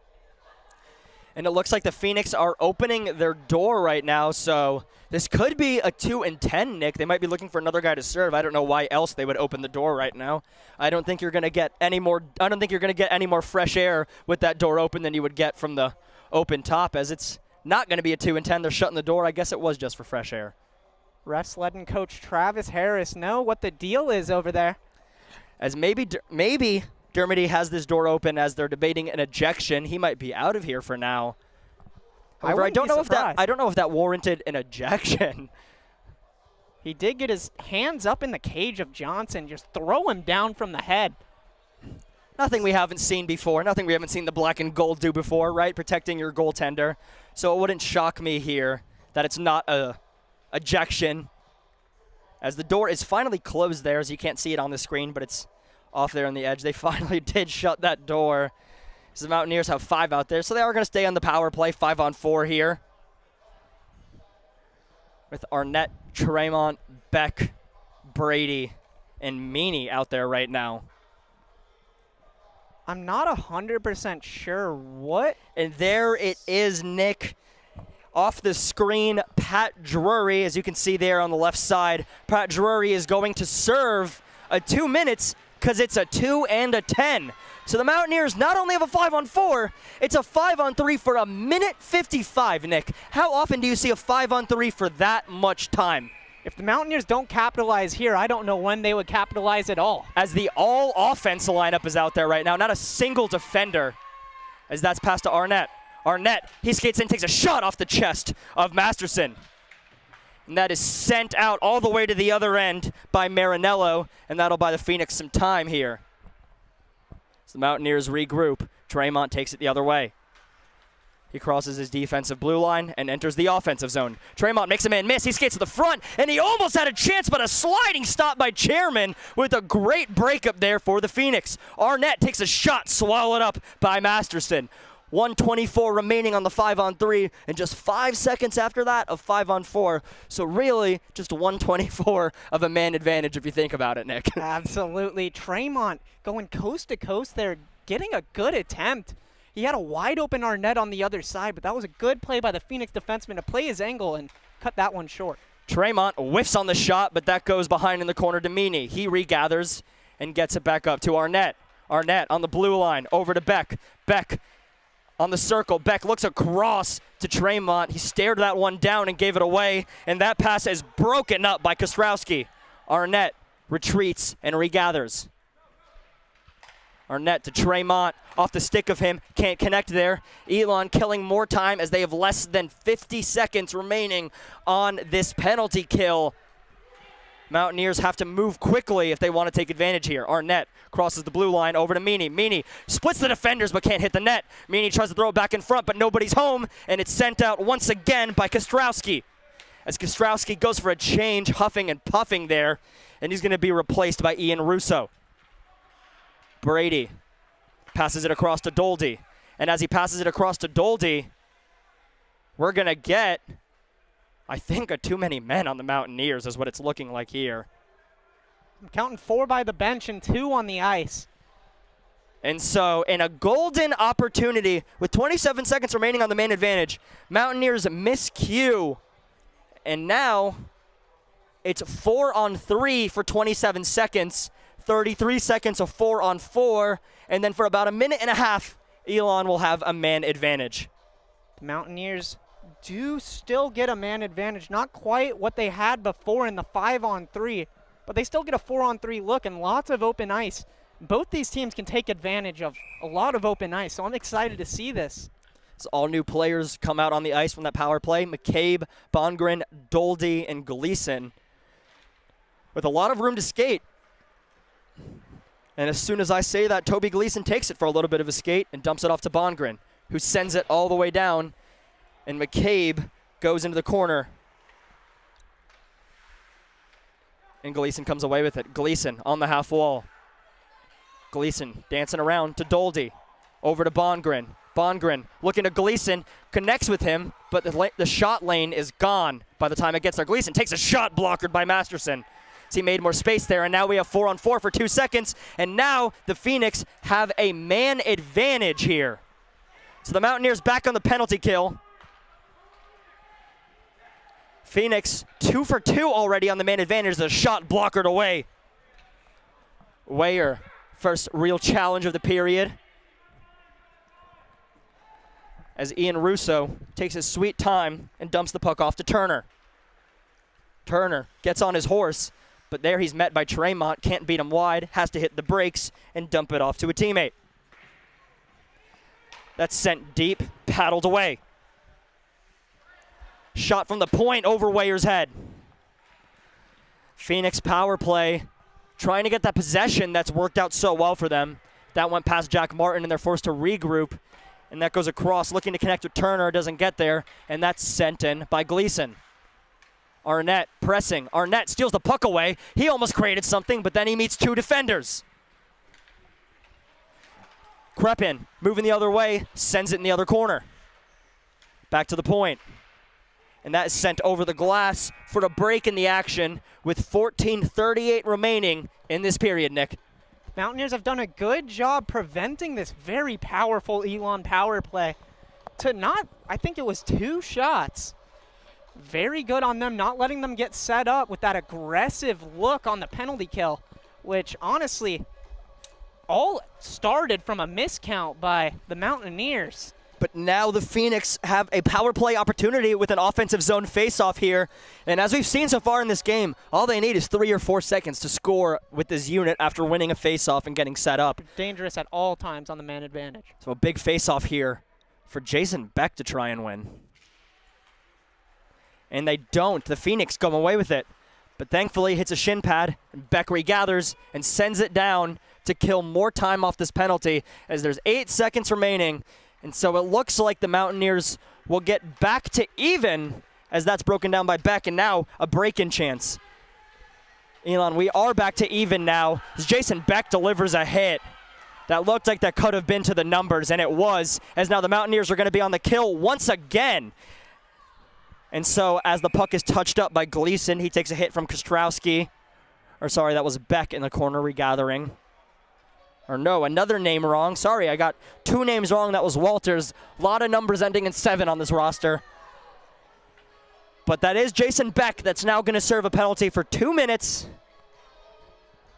S1: And it looks like the Phoenix are opening their door right now, so this could be a 2-10, Nick. They might be looking for another guy to serve. I don't know why else they would open the door right now. I don't think you're going to get any more fresh air with that door open than you would get from the open top, as it's not going to be a 2-10. They're shutting the door. I guess it was just for fresh air.
S2: Refs letting Coach Travis Harris know what the deal is over there.
S1: As maybe Dermody has this door open as they're debating an ejection. He might be out of here for now. However, I don't know if that warranted an ejection.
S2: He did get his hands up in the cage of Johnson, just throw him down from the head.
S1: Nothing we haven't seen before. Nothing we haven't seen the black and gold do before, right? Protecting your goaltender. So it wouldn't shock me here that it's not a ejection. As the door is finally closed there, as you can't see it on the screen, but it's off there on the edge. They finally did shut that door. So the Mountaineers have 5 out there, so they are going to stay on the power play, 5-on-4 here. With Arnett, Tremont, Beck, Brady, and Meany out there right now.
S2: I'm not 100% sure what.
S1: And there it is, Nick. Off the screen, Pat Drury, as you can see there on the left side. Pat Drury is going to serve a 2 minutes because it's a 2 and a 10. So the Mountaineers not only have a 5-on-4, it's a 5-on-3 for a minute 55, Nick. How often do you see a 5-on-3 for that much time?
S2: If the Mountaineers don't capitalize here, I don't know when they would capitalize at all.
S1: As the all-offense lineup is out there right now, not a single defender. As that's passed to Arnett. Arnett, he skates in, takes a shot off the chest of Masterson. And that is sent out all the way to the other end by Marinello, and that'll buy the Phoenix some time here. As the Mountaineers regroup, Tremont takes it the other way. He crosses his defensive blue line and enters the offensive zone. Tremont makes a man miss. He skates to the front, and he almost had a chance, but a sliding stop by Chairman with a great breakup there for the Phoenix. Arnett takes a shot, swallowed up by Masterson. 1:24 remaining on the 5-on-3, and just 5 seconds after that of 5-on-4. So really, just 1:24 of a man advantage if you think about it, Nick.
S2: Absolutely. Tremont going coast to coast there, getting a good attempt. He had a wide open Arnett on the other side, but that was a good play by the Phoenix defenseman to play his angle and cut that one short.
S1: Tremont whiffs on the shot, but that goes behind in the corner to Meany. He regathers and gets it back up to Arnett. Arnett on the blue line, over to Beck. Beck on the circle. Beck looks across to Tremont. He stared that one down and gave it away, and that pass is broken up by Kostrowski. Arnett retreats and regathers. Arnett to Tremont, off the stick of him, can't connect there. Elon killing more time as they have less than 50 seconds remaining on this penalty kill. Mountaineers have to move quickly if they want to take advantage here. Arnett crosses the blue line over to Meany. Meany splits the defenders but can't hit the net. Meany tries to throw it back in front, but nobody's home, and it's sent out once again by Kostrowski. As Kostrowski goes for a change, huffing and puffing there, and he's going to be replaced by Ian Russo. Brady passes it across to Doldy. And as he passes it across to Doldy, we're going to get, I think, a too many men on the Mountaineers is what it's looking like here.
S2: I'm counting 4 by the bench and 2 on the ice.
S1: And so in a golden opportunity with 27 seconds remaining on the man advantage, Mountaineers miscue. And now it's 4-on-3 for 27 seconds. 33 seconds of 4-on-4, and then for about a minute and a half, Elon will have a man advantage.
S2: The Mountaineers do still get a man advantage, not quite what they had before in the 5-on-3, but they still get a 4-on-3 look and lots of open ice. Both these teams can take advantage of a lot of open ice, so I'm excited to see this.
S1: So all new players come out on the ice from that power play. McCabe, Bongren, Doldy, and Gleason with a lot of room to skate. And as soon as I say that, Toby Gleason takes it for a little bit of a skate and dumps it off to Bongren, who sends it all the way down. And McCabe goes into the corner. And Gleason comes away with it. Gleason on the half wall. Gleason dancing around to Doldy. Over to Bongren. Bongren looking to Gleason, connects with him, but the shot lane is gone by the time it gets there. Gleason takes a shot blockered by Masterson. He made more space there, and now we have 4-on-4 for 2 seconds, and now the Phoenix have a man advantage here. So the Mountaineers back on the penalty kill. Phoenix 2 for 2 already on the man advantage. The shot blockered away. Weyer, first real challenge of the period. As Ian Russo takes his sweet time and dumps the puck off to Turner. Turner gets on his horse, but there he's met by Tremont, can't beat him wide, has to hit the brakes and dump it off to a teammate. That's sent deep, paddled away. Shot from the point over Weyer's head. Phoenix power play, trying to get that possession that's worked out so well for them. That went past Jack Martin, and they're forced to regroup, and that goes across, looking to connect with Turner, doesn't get there, and that's sent in by Gleason. Arnett pressing. Arnett steals the puck away. He almost created something, but then he meets 2 defenders. Krepin moving the other way, sends it in the other corner. Back to the point. And that is sent over the glass for the break in the action with 14:38 remaining in this period, Nick.
S2: Mountaineers have done a good job preventing this very powerful Elon power play to not, I think it was 2 shots. Very good on them, not letting them get set up with that aggressive look on the penalty kill, which honestly all started from a miscount by the Mountaineers.
S1: But now the Phoenix have a power play opportunity with an offensive zone faceoff here. And as we've seen so far in this game, all they need is 3 or 4 seconds to score with this unit after winning a faceoff and getting set up.
S2: Dangerous at all times on the man advantage.
S1: So a big faceoff here for Jason Beck to try and win. And they don't. The Phoenix come away with it. But thankfully hits a shin pad, and Beck regathers and sends it down to kill more time off this penalty as there's 8 seconds remaining. And so it looks like the Mountaineers will get back to even as that's broken down by Beck, and now a break-in chance. Elon, we are back to even now as Jason Beck delivers a hit. That looked like that could have been to the numbers, and it was, as now the Mountaineers are going to be on the kill once again. And so as the puck is touched up by Gleason, he takes a hit from Kostrowski. Or sorry, that was Beck in the corner regathering. Or no, another name wrong. Sorry, I got 2 names wrong. That was Walters. A lot of numbers ending in 7 on this roster. But that is Jason Beck that's now going to serve a penalty for 2 minutes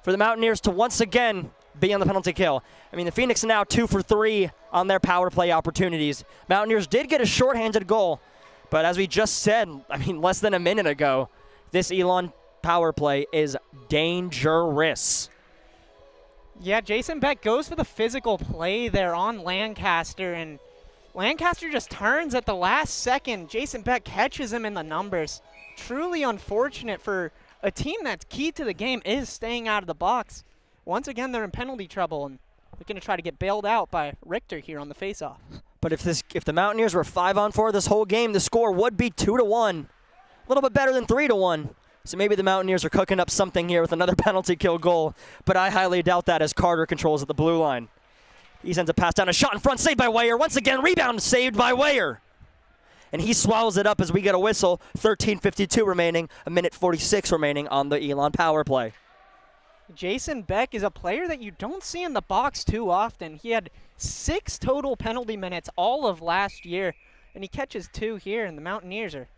S1: for the Mountaineers to once again be on the penalty kill. I mean, the Phoenix now 2 for 3 on their power play opportunities. Mountaineers did get a shorthanded goal, but as we just said, I mean, less than a minute ago, this Elon power play is dangerous.
S2: Yeah, Jason Beck goes for the physical play there on Lancaster, and Lancaster just turns at the last second. Jason Beck catches him in the numbers. Truly unfortunate for a team that's key to the game is staying out of the box. Once again, they're in penalty trouble, and they're going to try to get bailed out by Richter here on the faceoff.
S1: But if the Mountaineers were 5-on-4 this whole game, the score would be 2-1. A little bit better than 3-1. So maybe the Mountaineers are cooking up something here with another penalty kill goal. But I highly doubt that as Carter controls at the blue line. He sends a pass down, a shot in front, saved by Weyer. Once again, rebound saved by Weyer. And he swallows it up as we get a whistle. 13:52 remaining, a minute 46 remaining on the Elon power play.
S2: Jason Beck is a player that you don't see in the box too often. He had 6 total penalty minutes all of last year, and he catches 2 here, and the Mountaineers are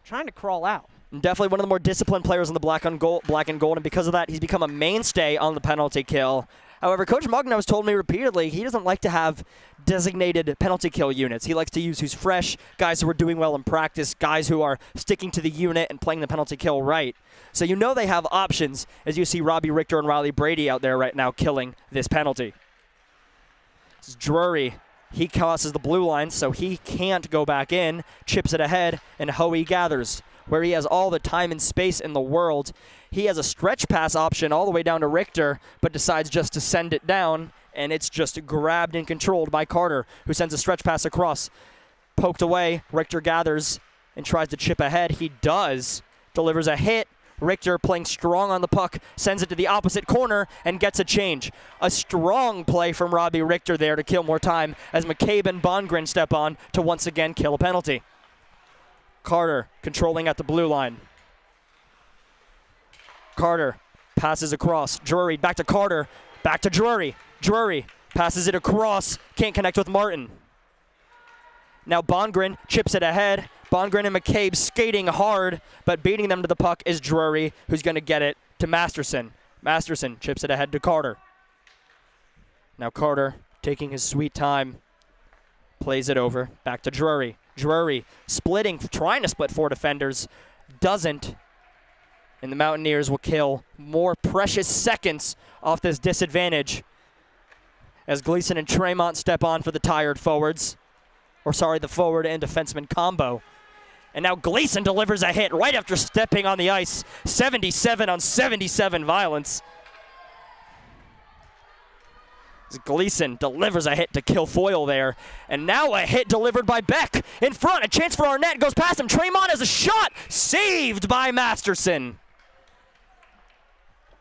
S2: trying to crawl out.
S1: Definitely one of the more disciplined players in the black and gold, and because of that, he's become a mainstay on the penalty kill. However, Coach Mugno has told me repeatedly he doesn't like to have designated penalty kill units. He likes to use who's fresh, guys who are doing well in practice, guys who are sticking to the unit and playing the penalty kill right. So you know they have options as you see Robbie Richter and Riley Brady out there right now killing this penalty. This is Drury. He crosses the blue line, so he can't go back in, chips it ahead, and Hoey gathers, where he has all the time and space in the world. He has a stretch pass option all the way down to Richter, but decides just to send it down, and it's just grabbed and controlled by Carter, who sends a stretch pass across. Poked away, Richter gathers and tries to chip ahead. He does, delivers a hit. Richter playing strong on the puck, sends it to the opposite corner and gets a change. A strong play from Robbie Richter there to kill more time as McCabe and Bongren step on to once again kill a penalty. Carter controlling at the blue line. Carter passes across. Drury back to Carter. Back to Drury. Drury passes it across. Can't connect with Martin. Now Bongren chips it ahead. Bongren and McCabe skating hard, but beating them to the puck is Drury, who's going to get it to Masterson. Masterson chips it ahead to Carter. Now Carter, taking his sweet time, plays it over. Back to Drury. Drury splitting, trying to split 4 defenders. Doesn't. And the Mountaineers will kill more precious seconds off this disadvantage as Gleason and Tremont step on for the tired forwards. Or sorry, the forward and defenseman combo. And now Gleason delivers a hit right after stepping on the ice. 77 on 77 violence. As Gleason delivers a hit to kill Foyle there. And now a hit delivered by Beck. In front, a chance for Arnett. Goes past him. Tremont has a shot. Saved by Masterson.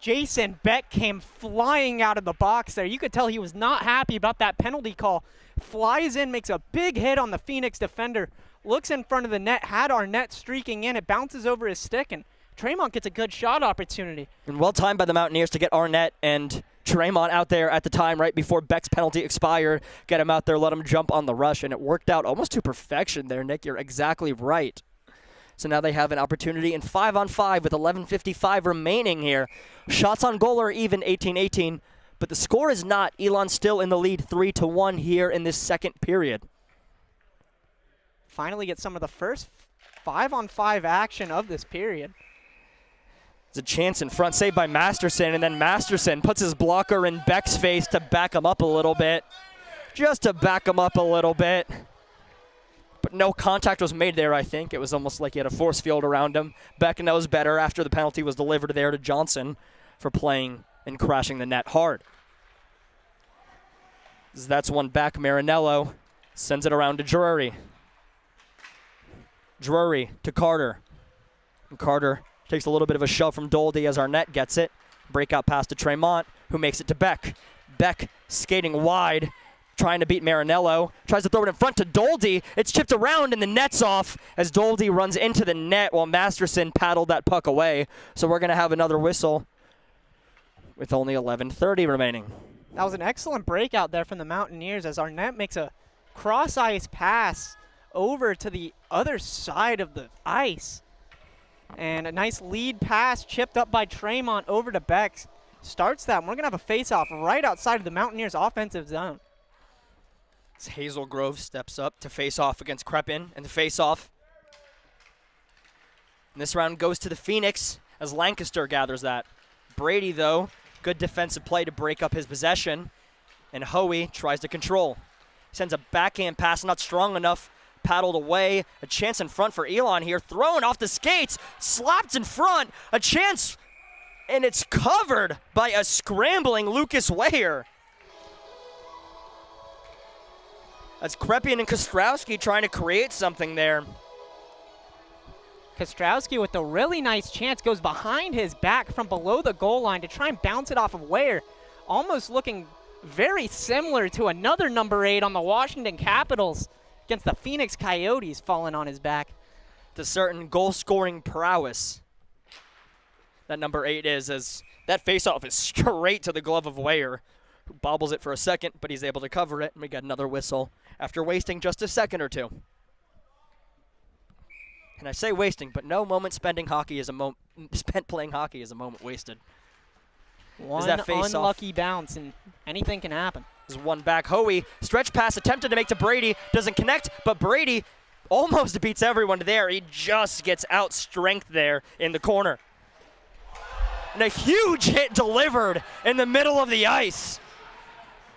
S2: Jason Beck came flying out of the box there. You could tell he was not happy about that penalty call. Flies in, makes a big hit on the Phoenix defender. Looks in front of the net, had Arnett streaking in. It bounces over his stick, and Tremont gets a good shot opportunity.
S1: And well timed by the Mountaineers to get Arnett and Tremont out there at the time right before Beck's penalty expired. Get him out there, let him jump on the rush, and it worked out almost to perfection there, Nick. You're exactly right. So now they have an opportunity in 5-on-5 with 11:55 remaining here. Shots on goal are even 18-18, but the score is not. Elon still in the lead 3-1 here in this second period.
S2: Finally get some of the first 5-on-5 action of this period.
S1: There's a chance in front, saved by Masterson, and then Masterson puts his blocker in Beck's face to back him up a little bit. Just to back him up a little bit. But no contact was made there, I think. It was almost like he had a force field around him. Beck knows better after the penalty was delivered there to Johnson for playing and crashing the net hard. That's one back. Marinello sends it around to Drury. Drury to Carter. And Carter takes a little bit of a shove from Doldy as Arnett gets it. Breakout pass to Tremont, who makes it to Beck. Beck skating wide, trying to beat Marinello. Tries to throw it in front to Doldy. It's chipped around and the net's off as Doldy runs into the net while Masterson paddled that puck away. So we're going to have another whistle with only 11:30 remaining.
S2: That was an excellent breakout there from the Mountaineers as Arnett makes a cross-ice pass over to the other side of the ice. And a nice lead pass chipped up by Tremont over to Beck. Starts that, and we're going to have a face-off right outside of the Mountaineers' offensive zone.
S1: As Hazel Grove steps up to face off against Crepin, and the face-off. And this round goes to the Phoenix as Lancaster gathers that. Brady, though, good defensive play to break up his possession, and Hoey tries to control. Sends a backhand pass, not strong enough, paddled away. A chance in front for Elon here, thrown off the skates, slapped in front, a chance, and it's covered by a scrambling Lucas Weyer. That's Krepien and Kostrowski trying to create something there.
S2: Kostrowski with a really nice chance goes behind his back from below the goal line to try and bounce it off of Weyer. Almost looking very similar to another number 8 on the Washington Capitals against the Phoenix Coyotes, falling on his back.
S1: The certain goal-scoring prowess that number 8 is, as that faceoff is straight to the glove of Weyer, who bobbles it for a second, but he's able to cover it, and we get another whistle after wasting just a second or two. And I say wasting, but no moment spent playing hockey is a moment wasted.
S2: One
S1: that face-off
S2: unlucky bounce, and anything can happen.
S1: There's one back. Hoey, stretch pass attempted to make to Brady. Doesn't connect, but Brady almost beats everyone there. He just gets out strength there in the corner. And a huge hit delivered in the middle of the ice.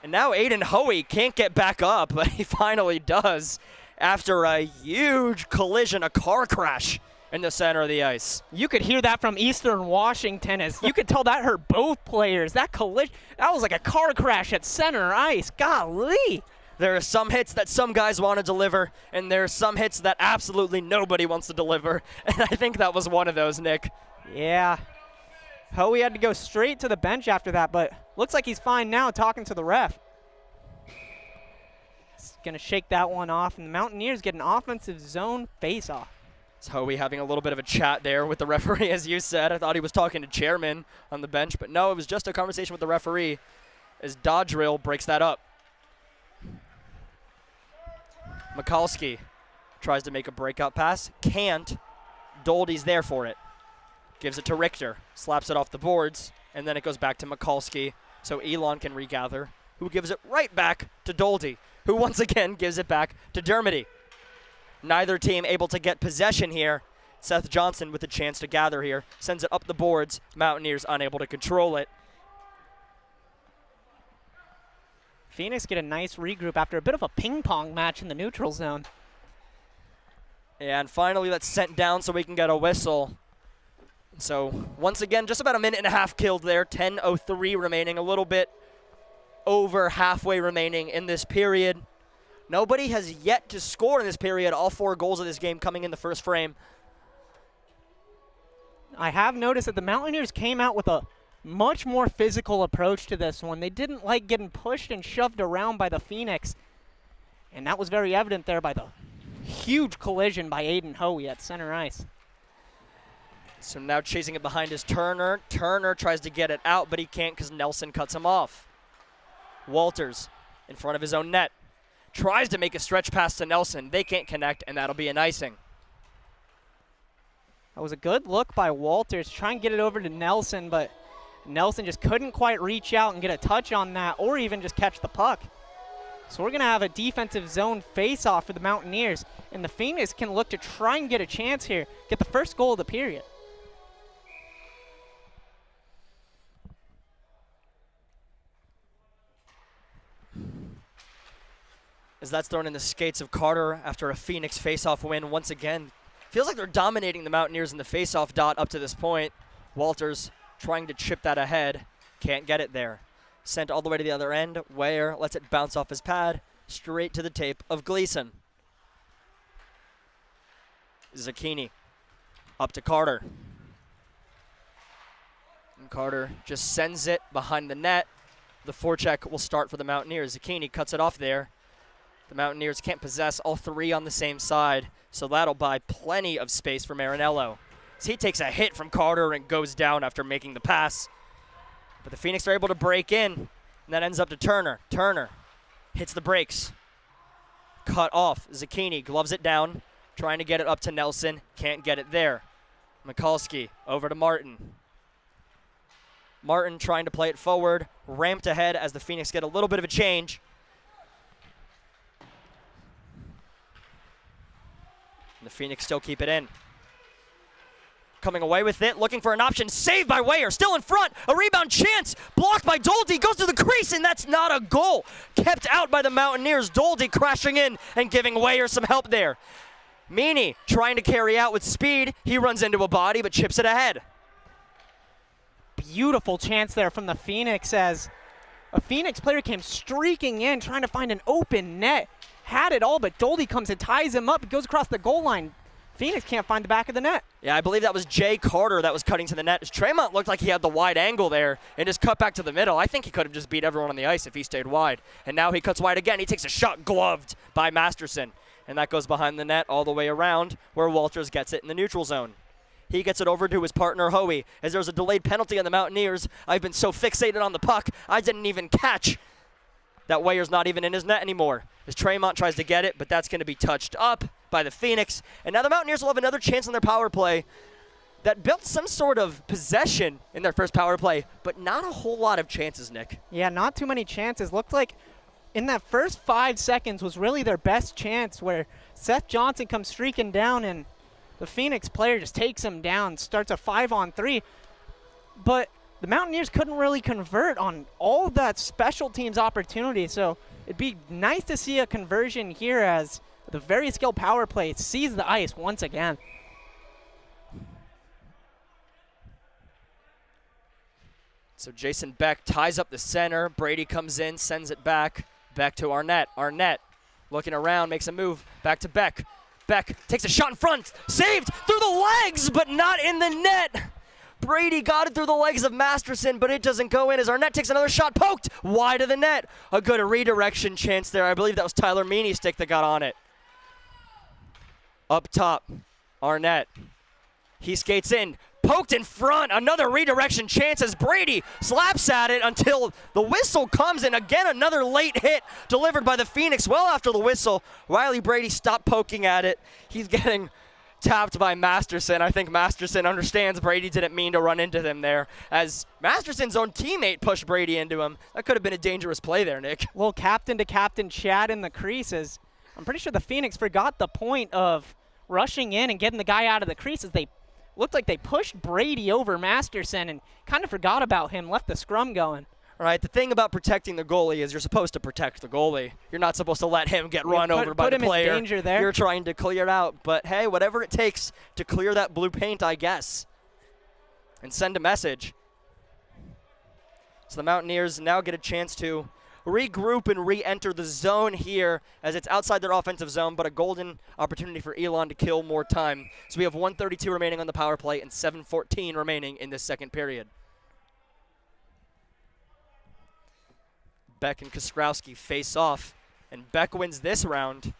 S1: And now Aiden Hoey can't get back up, but he finally does after a huge collision, a car crash in the center of the ice.
S2: You could hear that from Eastern Washington, as you could tell that hurt both players. That collision, that was like a car crash at center ice. Golly.
S1: There are some hits that some guys want to deliver, and there are some hits that absolutely nobody wants to deliver. And I think that was one of those, Nick.
S2: Yeah. Hoey had to go straight to the bench after that, but looks like he's fine now talking to the ref. He's going to shake that one off, and the Mountaineers get an offensive zone face-off.
S1: It's Hoey having a little bit of a chat there with the referee, as you said. I thought he was talking to Chairman on the bench, but no, it was just a conversation with the referee as Dodrill breaks that up. Mikulski tries to make a breakout pass. Can't. Doldy's there for it. Gives it to Richter. Slaps it off the boards, and then it goes back to Mikulski, so Elon can regather, who gives it right back to Doldy, who once again gives it back to Dermody. Neither team able to get possession here. Seth Johnson with a chance to gather here. Sends it up the boards. Mountaineers unable to control it.
S2: Phoenix get a nice regroup after a bit of a ping-pong match in the neutral zone.
S1: And finally that's sent down so we can get a whistle. So once again, just about a minute and a half killed there. 10:03 remaining, a little bit over halfway remaining in this period. Nobody has yet to score in this period. All 4 goals of this game coming in the first frame.
S2: I have noticed that the Mountaineers came out with a much more physical approach to this one. They didn't like getting pushed and shoved around by the Phoenix. And that was very evident there by the huge collision by Aiden Hoey at center ice.
S1: So now chasing it behind is Turner. Turner tries to get it out, but he can't because Nelson cuts him off. Walters in front of his own net. Tries to make a stretch pass to Nelson. They can't connect, and that'll be an icing.
S2: That was a good look by Walters. Try and get it over to Nelson, but Nelson just couldn't quite reach out and get a touch on that or even just catch the puck. So we're going to have a defensive zone face-off for the Mountaineers, and the Phoenix can look to try and get a chance here, get the first goal of the period.
S1: As that's thrown in the skates of Carter after a Phoenix face-off win once again. Feels like they're dominating the Mountaineers in the face-off dot up to this point. Walters trying to chip that ahead. Can't get it there. Sent all the way to the other end. Weyer lets it bounce off his pad. Straight to the tape of Gleason. Zucchini up to Carter. And Carter just sends it behind the net. The forecheck will start for the Mountaineers. Zucchini cuts it off there. The Mountaineers can't possess all three on the same side, so that'll buy plenty of space for Marinello. As he takes a hit from Carter and goes down after making the pass. But the Phoenix are able to break in, and that ends up to Turner. Turner hits the brakes. Cut off. Zucchini gloves it down, trying to get it up to Nelson. Can't get it there. Mikulski over to Martin. Martin trying to play it forward, ramped ahead as the Phoenix get a little bit of a change. And the Phoenix still keep it in. Coming away with it, looking for an option, saved by Weyer, still in front, a rebound chance, blocked by Doldie, goes to the crease, and that's not a goal. Kept out by the Mountaineers, Doldie crashing in and giving Weyer some help there. Meany trying to carry out with speed, he runs into a body but chips it ahead.
S2: Beautiful chance there from the Phoenix as a Phoenix player came streaking in trying to find an open net. Had it all, but Doldie comes and ties him up, goes across the goal line. Phoenix can't find the back of the net.
S1: Yeah, I believe that was Jay Carter that was cutting to the net. As Tremont looked like he had the wide angle there and just cut back to the middle. I think he could have just beat everyone on the ice if he stayed wide. And now he cuts wide again. He takes a shot gloved by Masterson. And that goes behind the net all the way around where Walters gets it in the neutral zone. He gets it over to his partner, Hoey. As there's a delayed penalty on the Mountaineers, I've been so fixated on the puck, I didn't even catch that Weyer's not even in his net anymore. As Tremont tries to get it, but that's going to be touched up by the Phoenix. And now the Mountaineers will have another chance on their power play that built some sort of possession in their first power play, but not a whole lot of chances, Nick.
S2: Yeah, not too many chances. Looked like in that first 5 seconds was really their best chance where Seth Johnson comes streaking down and the Phoenix player just takes him down, starts a 5-on-3. But the Mountaineers couldn't really convert on all that special teams opportunity, so it'd be nice to see a conversion here as the very skilled power play sees the ice once again.
S1: So Jason Beck ties up the center. Brady comes in, sends it back to Arnett. Arnett looking around, makes a move, back to Beck. Beck takes a shot in front, saved through the legs, but not in the net. Brady got it through the legs of Masterson, but it doesn't go in as Arnett takes another shot, poked wide of the net. A good redirection chance there. I believe that was Tyler Meany's stick that got on it. Up top, Arnett. He skates in, poked in front. Another redirection chance as Brady slaps at it until the whistle comes, and again another late hit delivered by the Phoenix well after the whistle. Riley Brady stopped poking at it. He's getting tapped by Masterson. I think Masterson understands Brady didn't mean to run into him there, as Masterson's own teammate pushed Brady into him. That could have been a dangerous play there, Nick.
S2: Little captain-to-captain chat in the creases. I'm pretty sure the Phoenix forgot the point of rushing in and getting the guy out of the creases. They looked like they pushed Brady over Masterson and kind of forgot about him, left the scrum going.
S1: All right, the thing about protecting the goalie is you're supposed to protect the goalie. You're not supposed to let him get run over by the player.
S2: Put him in danger there.
S1: You're trying to clear out, but hey, whatever it takes to clear that blue paint, I guess, and send a message. So the Mountaineers now get a chance to regroup and re-enter the zone here as it's outside their offensive zone, but a golden opportunity for Elon to kill more time. So we have 1:32 remaining on the power play and 7:14 remaining in this second period. Beck and Koskrowski face off, and Beck wins this round.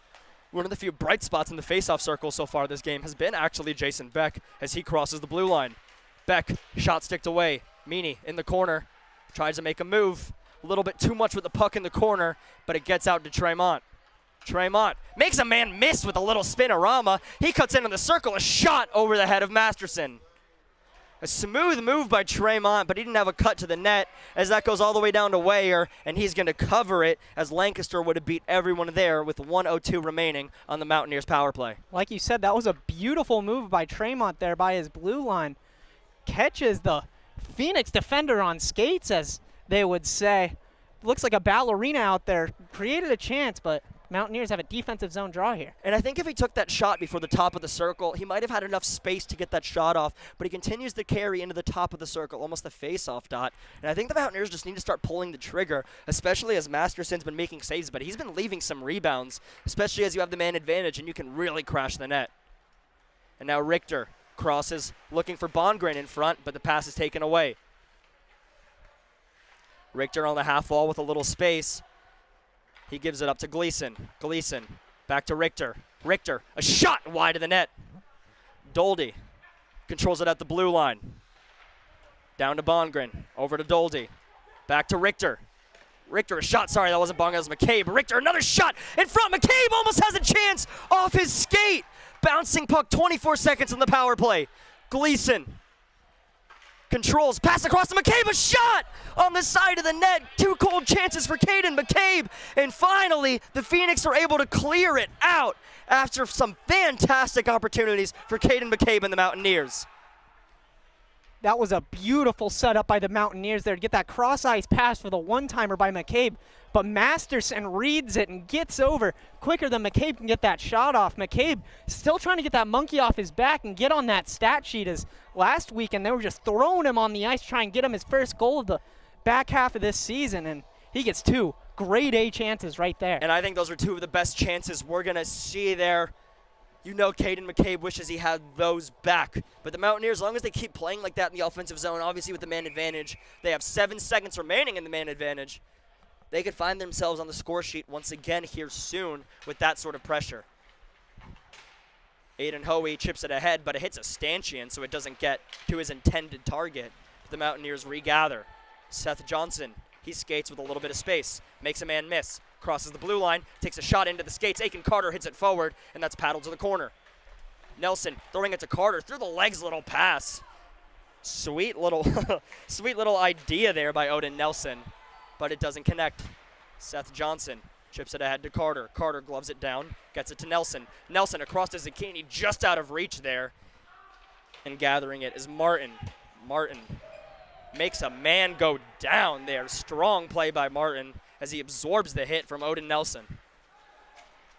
S1: One of the few bright spots in the face-off circle so far this game has been actually Jason Beck as he crosses the blue line. Beck, shot sticked away. Meany in the corner, tries to make a move. A little bit too much with the puck in the corner, but it gets out to Tremont. Tremont makes a man miss with a little spinorama. He cuts into the circle, a shot over the head of Masterson. A smooth move by Tremont, but he didn't have a cut to the net as that goes all the way down to Weyer, and he's going to cover it as Lancaster would have beat everyone there with 1:02 remaining on the Mountaineers power play.
S2: Like you said, that was a beautiful move by Tremont there by his blue line. Catches the Phoenix defender on skates, as they would say. Looks like a ballerina out there. Created a chance, but Mountaineers have a defensive zone draw here.
S1: And I think if he took that shot before the top of the circle, he might have had enough space to get that shot off, but he continues to carry into the top of the circle, almost the face-off dot. And I think the Mountaineers just need to start pulling the trigger, especially as Masterson's been making saves, but he's been leaving some rebounds, especially as you have the man advantage and you can really crash the net. And now Richter crosses, looking for Bongren in front, but the pass is taken away. Richter on the half wall with a little space. He gives it up to Gleason. Gleason back to Richter. Richter, a shot wide of the net. Doldy controls it at the blue line. Down to Bongren, over to Doldy. Back to Richter. Richter, a shot, sorry, that wasn't Bongren, that was McCabe. Richter, another shot in front. McCabe almost has a chance off his skate. Bouncing puck, 24 seconds on the power play. Gleason controls, pass across to McCabe, a shot on the side of the net. 2 cold chances for Caden McCabe. And finally, the Phoenix are able to clear it out after some fantastic opportunities for Caden McCabe and the Mountaineers.
S2: That was a beautiful setup by the Mountaineers there to get that cross-ice pass for the one-timer by McCabe. But Masterson reads it and gets over quicker than McCabe can get that shot off. McCabe still trying to get that monkey off his back and get on that stat sheet, as last weekend they were just throwing him on the ice trying to get him his first goal of the back half of this season, and he gets 2 grade A chances right there.
S1: And I think those are 2 of the best chances we're going to see there. You know Caden McCabe wishes he had those back. But the Mountaineers, as long as they keep playing like that in the offensive zone, obviously with the man advantage, they have 7 seconds remaining in the man advantage. They could find themselves on the score sheet once again here soon with that sort of pressure. Aiden Hoey chips it ahead, but it hits a stanchion, so it doesn't get to his intended target. The Mountaineers regather. Seth Johnson, he skates with a little bit of space, makes a man miss. Crosses the blue line, takes a shot into the skates. Aiken Carter hits it forward, and that's paddled to the corner. Nelson throwing it to Carter through the legs, little pass. Sweet little, sweet little idea there by Odin Nelson, but it doesn't connect. Seth Johnson chips it ahead to Carter. Carter gloves it down, gets it to Nelson. Nelson across to Zucchini, just out of reach there. And gathering it is Martin. Martin makes a man go down there. Strong play by Martin as he absorbs the hit from Odin Nelson.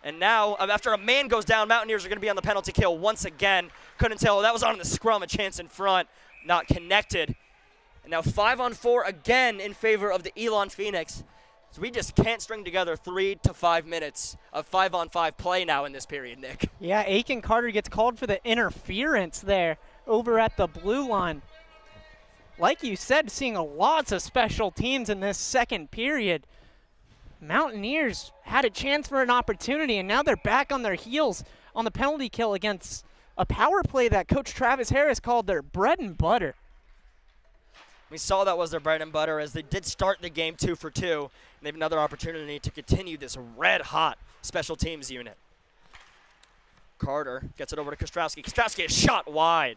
S1: And now, after a man goes down, Mountaineers are going to be on the penalty kill once again. Couldn't tell. That was on the scrum, a chance in front, not connected. And now 5-on-4 again in favor of the Elon Phoenix. So we just can't string together 3 to 5 minutes of 5-on-5 play now in this period, Nick.
S2: Yeah, Aiken Carter gets called for the interference there over at the blue line. Like you said, seeing lots of special teams in this second period. Mountaineers had a chance for an opportunity, and now they're back on their heels on the penalty kill against a power play that Coach Travis Harris called their bread and butter.
S1: We saw that was their bread and butter as they did start the game 2 for 2. And they have another opportunity to continue this red-hot special teams unit. Carter gets it over to Kostrowski. Kostrowski is shot wide.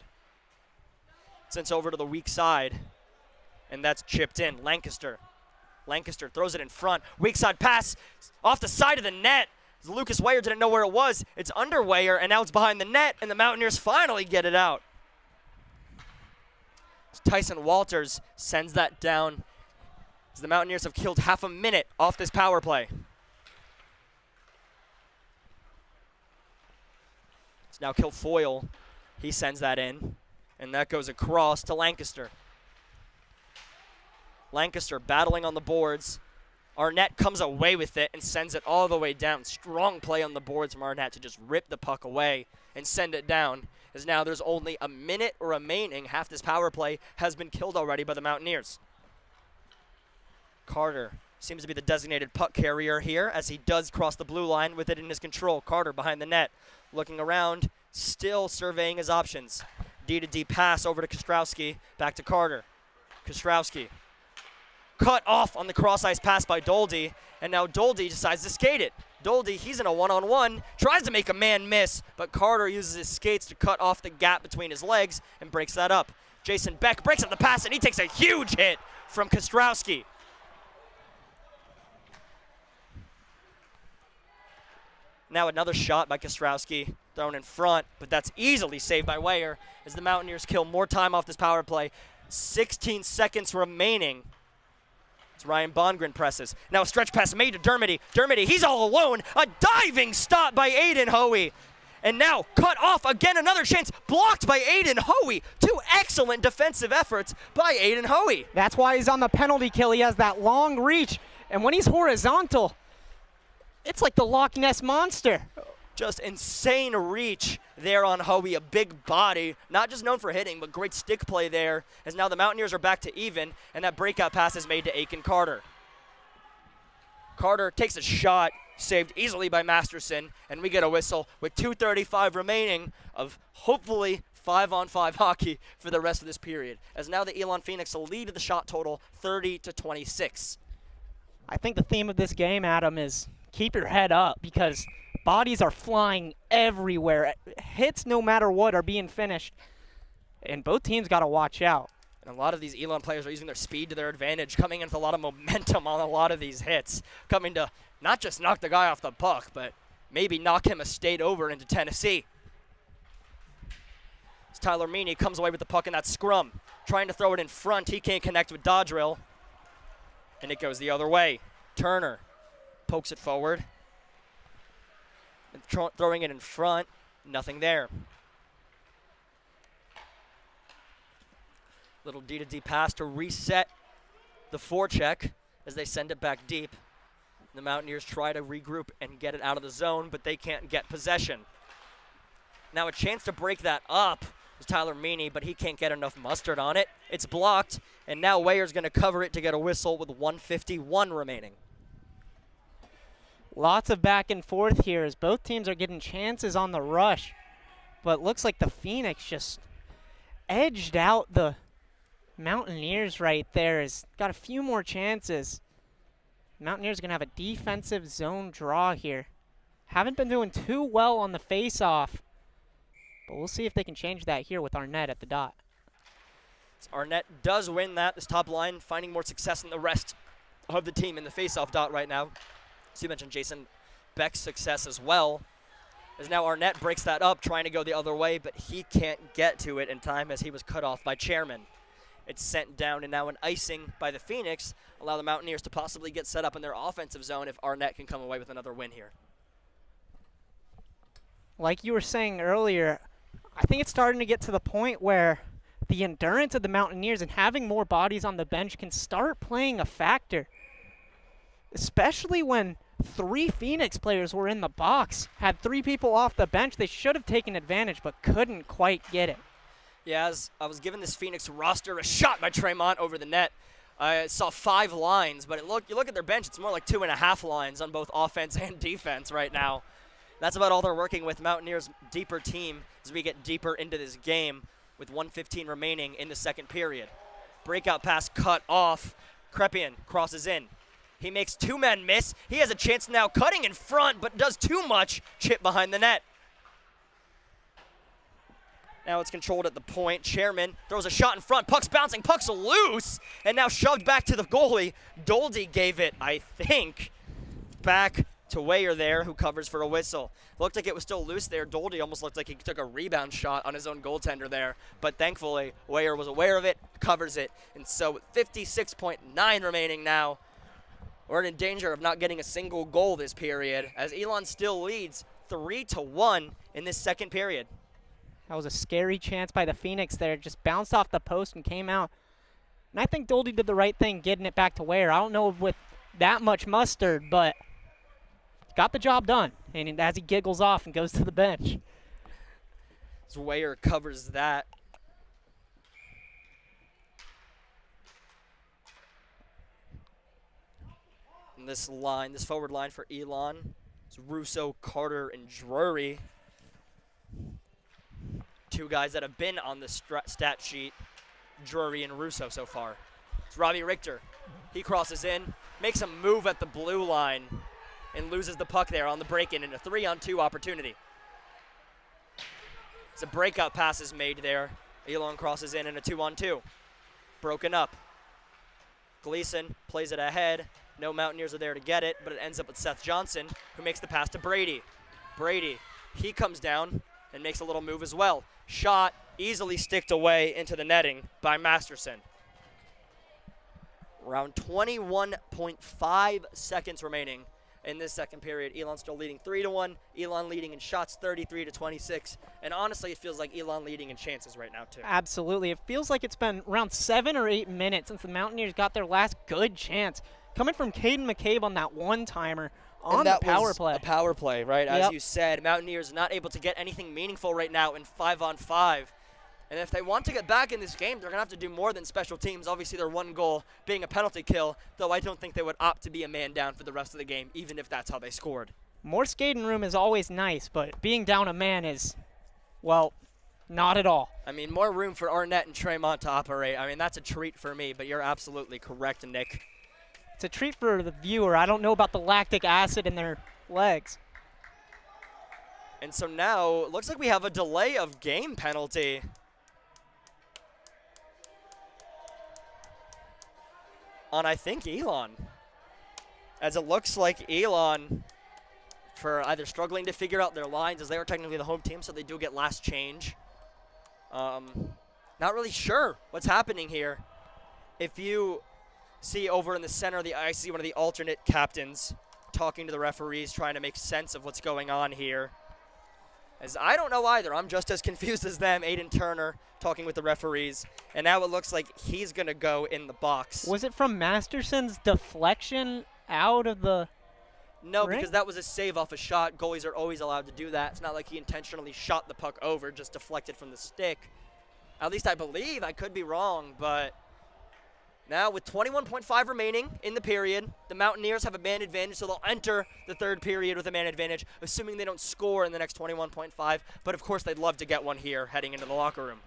S1: Sent over to the weak side, and that's chipped in. Lancaster throws it in front. Weak side pass off the side of the net. Lucas Weyer didn't know where it was. It's under Weyer, and now it's behind the net, and the Mountaineers finally get it out. Tyson Walters sends that down as the Mountaineers have killed half a minute off this power play. It's now Kilfoyle. He sends that in, and that goes across to Lancaster. Lancaster battling on the boards. Arnett comes away with it and sends it all the way down. Strong play on the boards from Arnett to just rip the puck away and send it down. As now there's only a minute remaining. Half this power play has been killed already by the Mountaineers. Carter seems to be the designated puck carrier here as he does cross the blue line with it in his control. Carter behind the net, looking around, still surveying his options. D-to-D pass over to Kostrowski, back to Carter. Kostrowski cut off on the cross-ice pass by Doldy, and now Doldy decides to skate it. Doldy, he's in a one-on-one, tries to make a man miss, but Carter uses his skates to cut off the gap between his legs and breaks that up. Jason Beck breaks up the pass, and he takes a huge hit from Kostrowski. Now another shot by Kostrowski, thrown in front, but that's easily saved by Weyer as the Mountaineers kill more time off this power play. 16 seconds remaining. It's Ryan Bongren presses. Now a stretch pass made to Dermody. Dermody, he's all alone. A diving stop by Aiden Hoey. And now cut off again, another chance blocked by Aiden Hoey. 2 excellent defensive efforts by Aiden Hoey.
S2: That's why he's on the penalty kill. He has that long reach. And when he's horizontal, it's like the Loch Ness Monster.
S1: Just insane reach there on Hoey, a big body, not just known for hitting, but great stick play there, as now the Mountaineers are back to even, and that breakout pass is made to Aiken Carter. Carter takes a shot, saved easily by Masterson, and we get a whistle with 2:35 remaining of hopefully 5-on-5 hockey for the rest of this period, as now the Elon Phoenix will lead the shot total 30-26.
S2: I think the theme of this game, Adam, is keep your head up, because bodies are flying everywhere. Hits, no matter what, are being finished, and both teams got to watch out.
S1: And a lot of these Elon players are using their speed to their advantage, coming in with a lot of momentum on a lot of these hits, coming to not just knock the guy off the puck, but maybe knock him a state over into Tennessee. As Tyler Meany comes away with the puck in that scrum, trying to throw it in front. He can't connect with Dodrill, and it goes the other way. Turner pokes it forward, and throwing it in front, nothing there. Little D-to-D pass to reset the forecheck as they send it back deep. The Mountaineers try to regroup and get it out of the zone, but they can't get possession. Now a chance to break that up is Tyler Meany, but he can't get enough mustard on it. It's blocked, and now Wayer's going to cover it to get a whistle with 1:51 remaining.
S2: Lots of back and forth here as both teams are getting chances on the rush, but looks like the Phoenix just edged out the Mountaineers right there. Has got a few more chances. Mountaineers are going to have a defensive zone draw here. Haven't been doing too well on the face-off, but we'll see if they can change that here with Arnett at the dot.
S1: Arnett does win that. This top line finding more success than the rest of the team in the face-off dot right now. So you mentioned Jason Beck's success as well. As now Arnett breaks that up, trying to go the other way, but he can't get to it in time as he was cut off by Chairman. It's sent down, and now an icing by the Phoenix allow the Mountaineers to possibly get set up in their offensive zone if Arnett can come away with another win here.
S2: Like you were saying earlier, I think it's starting to get to the point where the endurance of the Mountaineers and having more bodies on the bench can start playing a factor. Especially when 3 Phoenix players were in the box, had 3 people off the bench. They should have taken advantage, but couldn't quite get it.
S1: Yeah, as I was giving this Phoenix roster a shot by Tremont over the net, I saw 5 lines, but you look at their bench, it's more like 2.5 lines on both offense and defense right now. That's about all they're working with. Mountaineers' deeper team as we get deeper into this game with 1:15 remaining in the second period. Breakout pass cut off. Crepian crosses in. He makes 2 men miss. He has a chance now cutting in front, but does too much. Chip behind the net. Now it's controlled at the point. Chairman throws a shot in front. Puck's bouncing. Puck's loose. And now shoved back to the goalie. Doldy gave it, I think, back to Wayer there, who covers for a whistle. Looked like it was still loose there. Doldy almost looked like he took a rebound shot on his own goaltender there. But thankfully, Wayer was aware of it, covers it. And so with 56.9 remaining now, we're in danger of not getting a single goal this period, as Elon still leads 3-1 in this second period.
S2: That was a scary chance by the Phoenix there. Just bounced off the post and came out. And I think Doldy did the right thing getting it back to Wayer. I don't know with that much mustard, but got the job done. And as he giggles off and goes to the bench.
S1: As Wayer covers that. And this forward line for Elon is Russo, Carter, and Drury. 2 guys that have been on the stat sheet, Drury and Russo so far. It's Robbie Richter. He crosses in, makes a move at the blue line, and loses the puck there on the break-in in a 3-on-2 opportunity. As a breakout pass is made there, Elon crosses in a 2-on-2. Broken up. Gleason plays it ahead. No Mountaineers are there to get it, but it ends up with Seth Johnson, who makes the pass to Brady. Brady, he comes down and makes a little move as well. Shot easily sticked away into the netting by Masterson. Around 21.5 seconds remaining in this second period. Elon still leading 3-1. Elon leading in shots 33-26. And honestly, it feels like Elon leading in chances right now too.
S2: Absolutely. It feels like it's been around 7 or 8 minutes since the Mountaineers got their last good chance. Coming from Caden McCabe on that one-timer, on the power play.
S1: A power play, right? As
S2: Yep.
S1: you said, Mountaineers not able to get anything meaningful right now in 5-on-5. And if they want to get back in this game, they're going to have to do more than special teams. Obviously, their one goal being a penalty kill, though I don't think they would opt to be a man down for the rest of the game, even if that's how they scored.
S2: More skating room is always nice, but being down a man is, well, not at all.
S1: I mean, more room for Arnett and Tremont to operate. I mean, that's a treat for me, but you're absolutely correct, Nick.
S2: It's a treat for the viewer. I don't know about the lactic acid in their legs.
S1: And so now, it looks like we have a delay of game penalty. On, I think, Elon. As it looks like Elon, for either struggling to figure out their lines, as they are technically the home team, so they do get last change. Not really sure what's happening here. If you see over in the center of the ice, see one of the alternate captains talking to the referees, trying to make sense of what's going on here. As I don't know either. I'm just as confused as them. Aiden Turner talking with the referees. And now it looks like he's going to go in the box.
S2: Was it from Masterson's deflection out of the
S1: No,
S2: ring?
S1: because that was a save off a shot. Goalies are always allowed to do that. It's not like he intentionally shot the puck over, just deflected from the stick. At least I believe. I could be wrong, but now with 21.5 remaining in the period, the Mountaineers have a man advantage, so they'll enter the third period with a man advantage, assuming they don't score in the next 21.5. But, of course, they'd love to get one here heading into the locker room.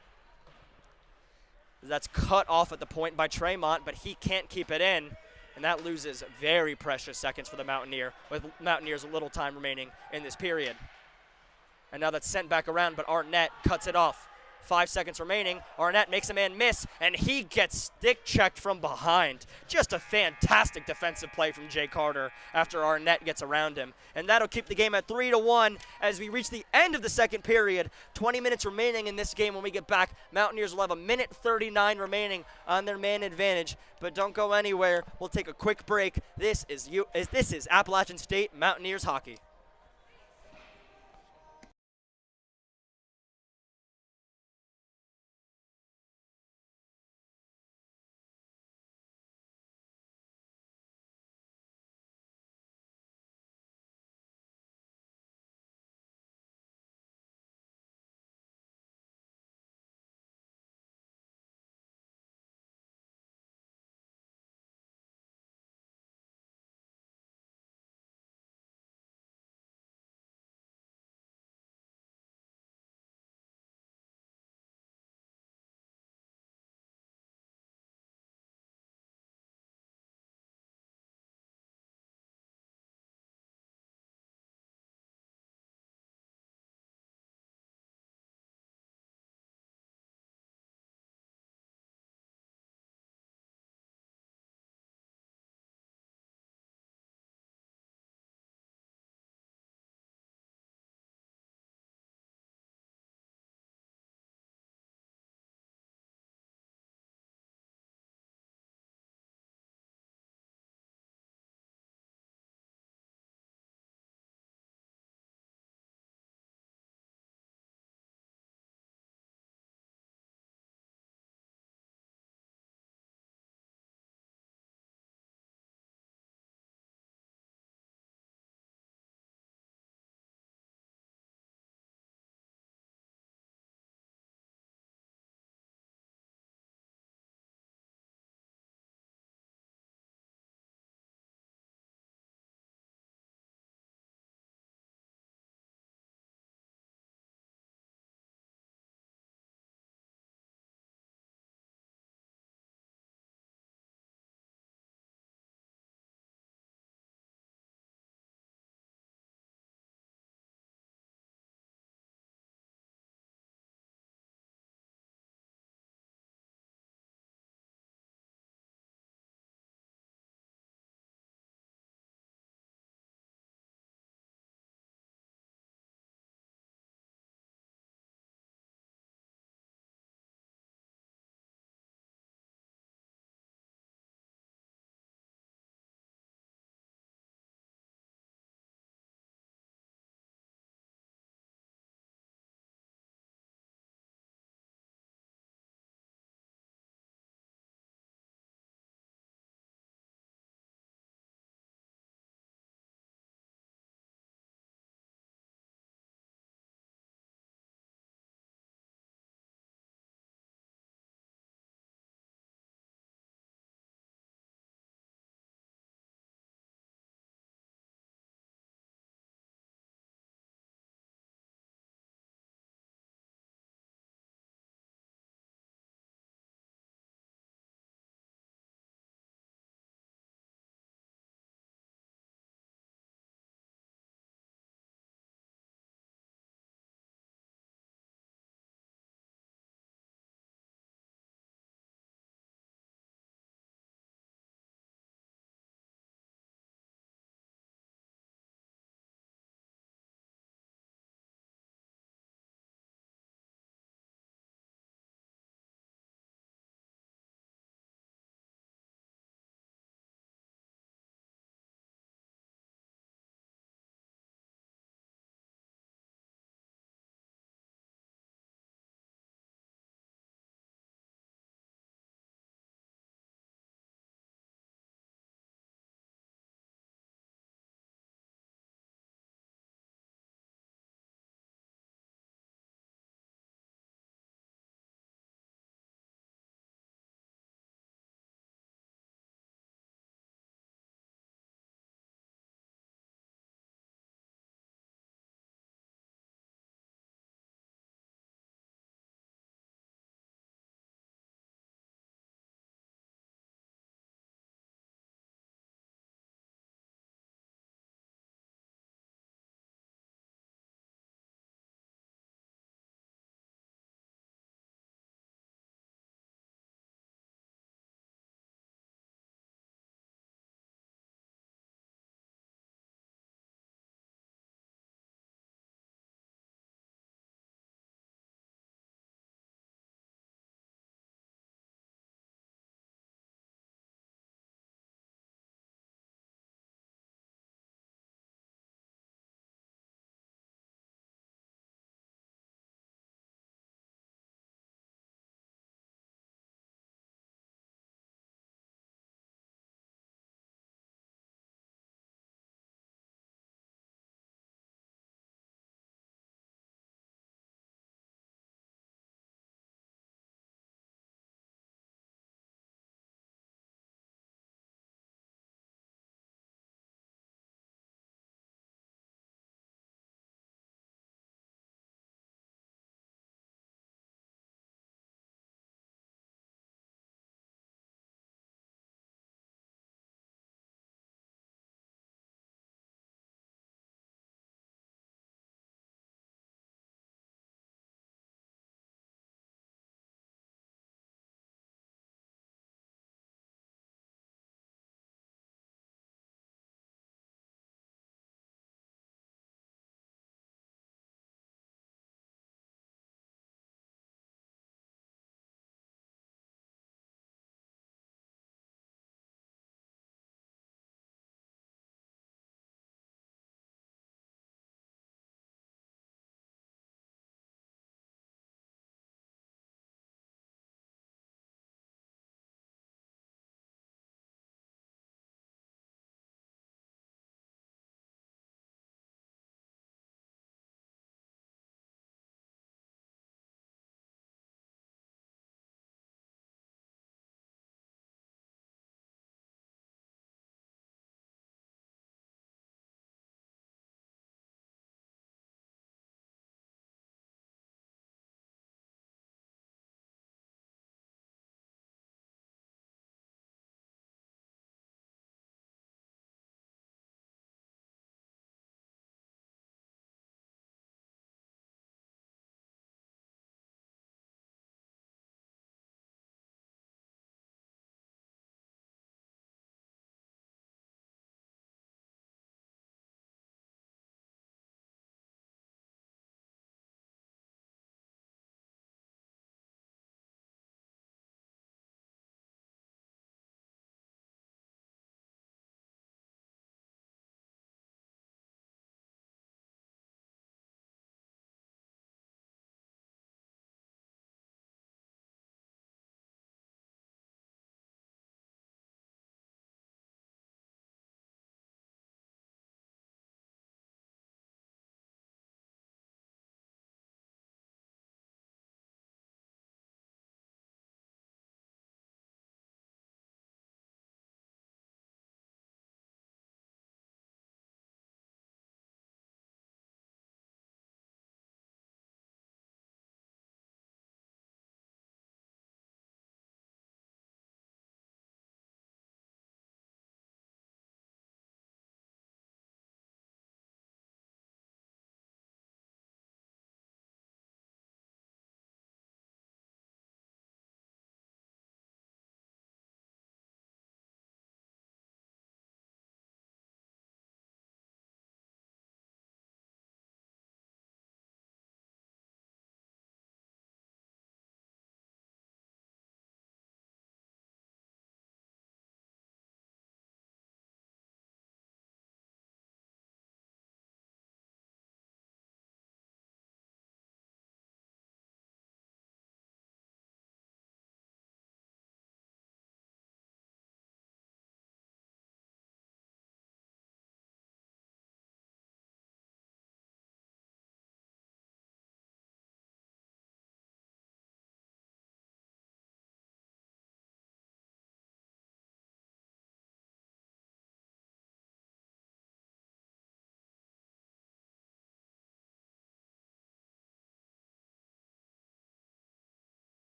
S1: That's cut off at the point by Tremont, but he can't keep it in, and that loses very precious seconds for the Mountaineer, with Mountaineers little time remaining in this period. And now that's sent back around, but Arnett cuts it off. 5 seconds remaining. Arnett makes a man miss, and he gets stick-checked from behind. Just a fantastic defensive play from Jay Carter after Arnett gets around him. And that'll keep the game at 3-1 as we reach the end of the second period. 20 minutes remaining in this game when we get back. Mountaineers will have 1:39 remaining on their man advantage. But don't go anywhere. We'll take a quick break. This is Appalachian State Mountaineers hockey.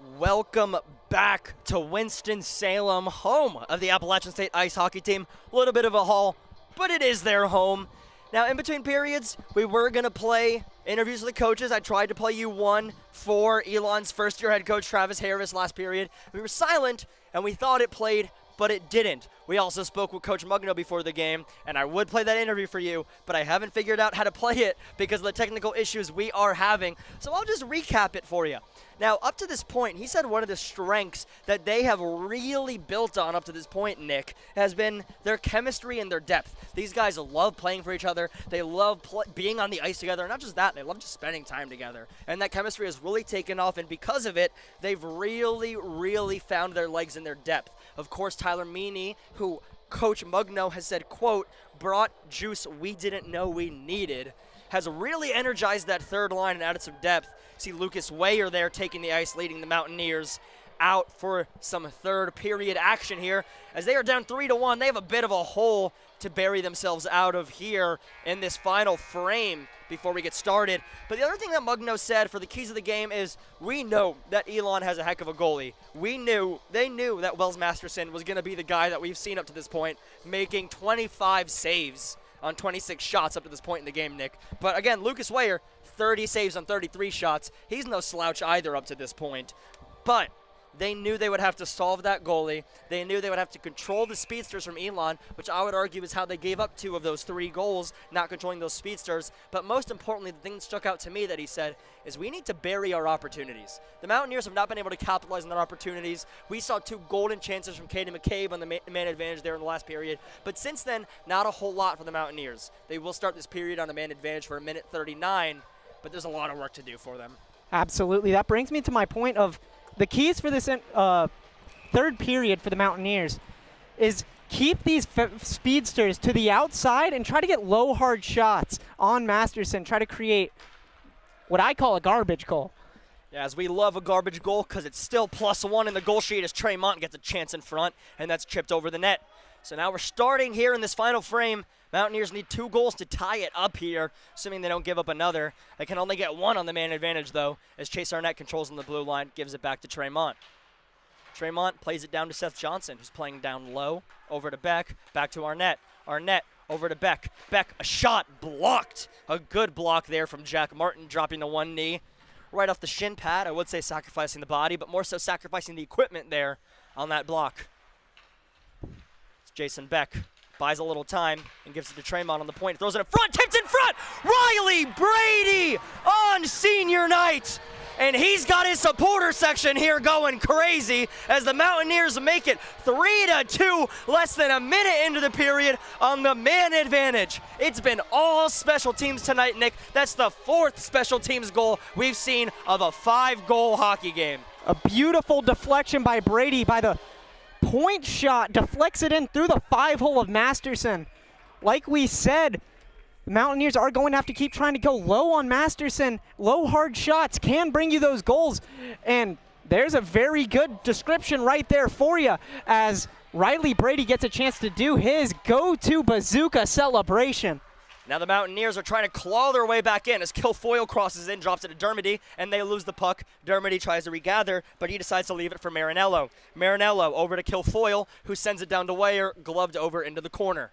S1: Welcome back to Winston-Salem, home of the Appalachian State ice hockey team. A little bit of a haul, but it is their home. Now, in between periods, we were going to play interviews with the coaches. I tried to play you one for Elon's first-year head coach, Travis Harris, last period. We were silent, and we thought it played, but it didn't. We also spoke with Coach Mugno before the game, and I would play that interview for you, but I haven't figured out how to play it because of the technical issues we are having. So I'll just recap it for you. Now, up to this point, he said one of the strengths that they have really built on up to this point, Nick, has been their chemistry and their depth. These guys love playing for each other. They love being on the ice together. Not just that, they love just spending time together. And that chemistry has really taken off, and because of it, they've really found their legs in their depth. Of course, Tyler Meany, who Coach Mugno has said, quote, brought juice we didn't know we needed, has really energized that third line and added some depth. See Lucas Weyer there taking the ice, leading the Mountaineers out for some third period action here. As they are down 3-1, they have a bit of a hole to bury themselves out of here in this final frame before we get started. But the other thing that Mugno said for the keys of the game is we know that Elon has a heck of a goalie. They knew that Wells Masterson was going to be the guy that we've seen up to this point, making 25 saves on 26 shots up to this point in the game, Nick. But again, Lucas Weyer, 30 saves on 33 shots. He's no slouch either up to this point. But they knew they would have to solve that goalie. They knew they would have to control the speedsters from Elon, which I would argue is how they gave up 2 of those 3 goals, not controlling those speedsters. But most importantly, the thing that stuck out to me that he said is we need to bury our opportunities. The Mountaineers have not been able to capitalize on their opportunities. We saw 2 golden chances from Caden McCabe on the man advantage there in the last period. But since then, not a whole lot for the Mountaineers. They will start this period on a man advantage for a minute 39, but there's a lot of work to do for them.
S2: Absolutely. That brings me to my point of the keys for this third period for the Mountaineers is keep these speedsters to the outside and try to get low, hard shots on Masterson. Try to create what I call a garbage goal.
S1: Yeah, as we love a garbage goal because it's still +1 in the goal sheet as Tremont gets a chance in front, and that's chipped over the net. So now we're starting here in this final frame. Mountaineers need 2 goals to tie it up here, assuming they don't give up another. They can only get 1 on the man advantage, though, as Chase Arnett controls on the blue line, gives it back to Tremont. Tremont plays it down to Seth Johnson, who's playing down low, over to Beck, back to Arnett. Arnett over to Beck. Beck, a shot blocked. A good block there from Jack Martin, dropping the one knee right off the shin pad. I would say sacrificing the body, but more so sacrificing the equipment there on that block. It's Jason Beck. Buys a little time and gives it to Tremont on the point. Throws it in front, tipped in front! Riley Brady on senior night! And he's got his supporter section here going crazy as the Mountaineers make it 3-2, less than a minute into the period on the man advantage. It's been all special teams tonight, Nick. That's the 4th special teams goal we've seen of a 5-goal hockey game.
S2: A beautiful deflection by Brady by the point shot, deflects it in through the 5-hole of Masterson. Like we said, the Mountaineers are going to have to keep trying to go low on Masterson. Low, hard shots can bring you those goals. And there's a very good description right there for you as Riley Brady gets a chance to do his go-to bazooka celebration.
S1: Now the Mountaineers are trying to claw their way back in as Kilfoyle crosses in, drops it to Dermody, and they lose the puck. Dermody tries to regather, but he decides to leave it for Marinello. Marinello over to Kilfoyle, who sends it down to Weyer, gloved over into the corner.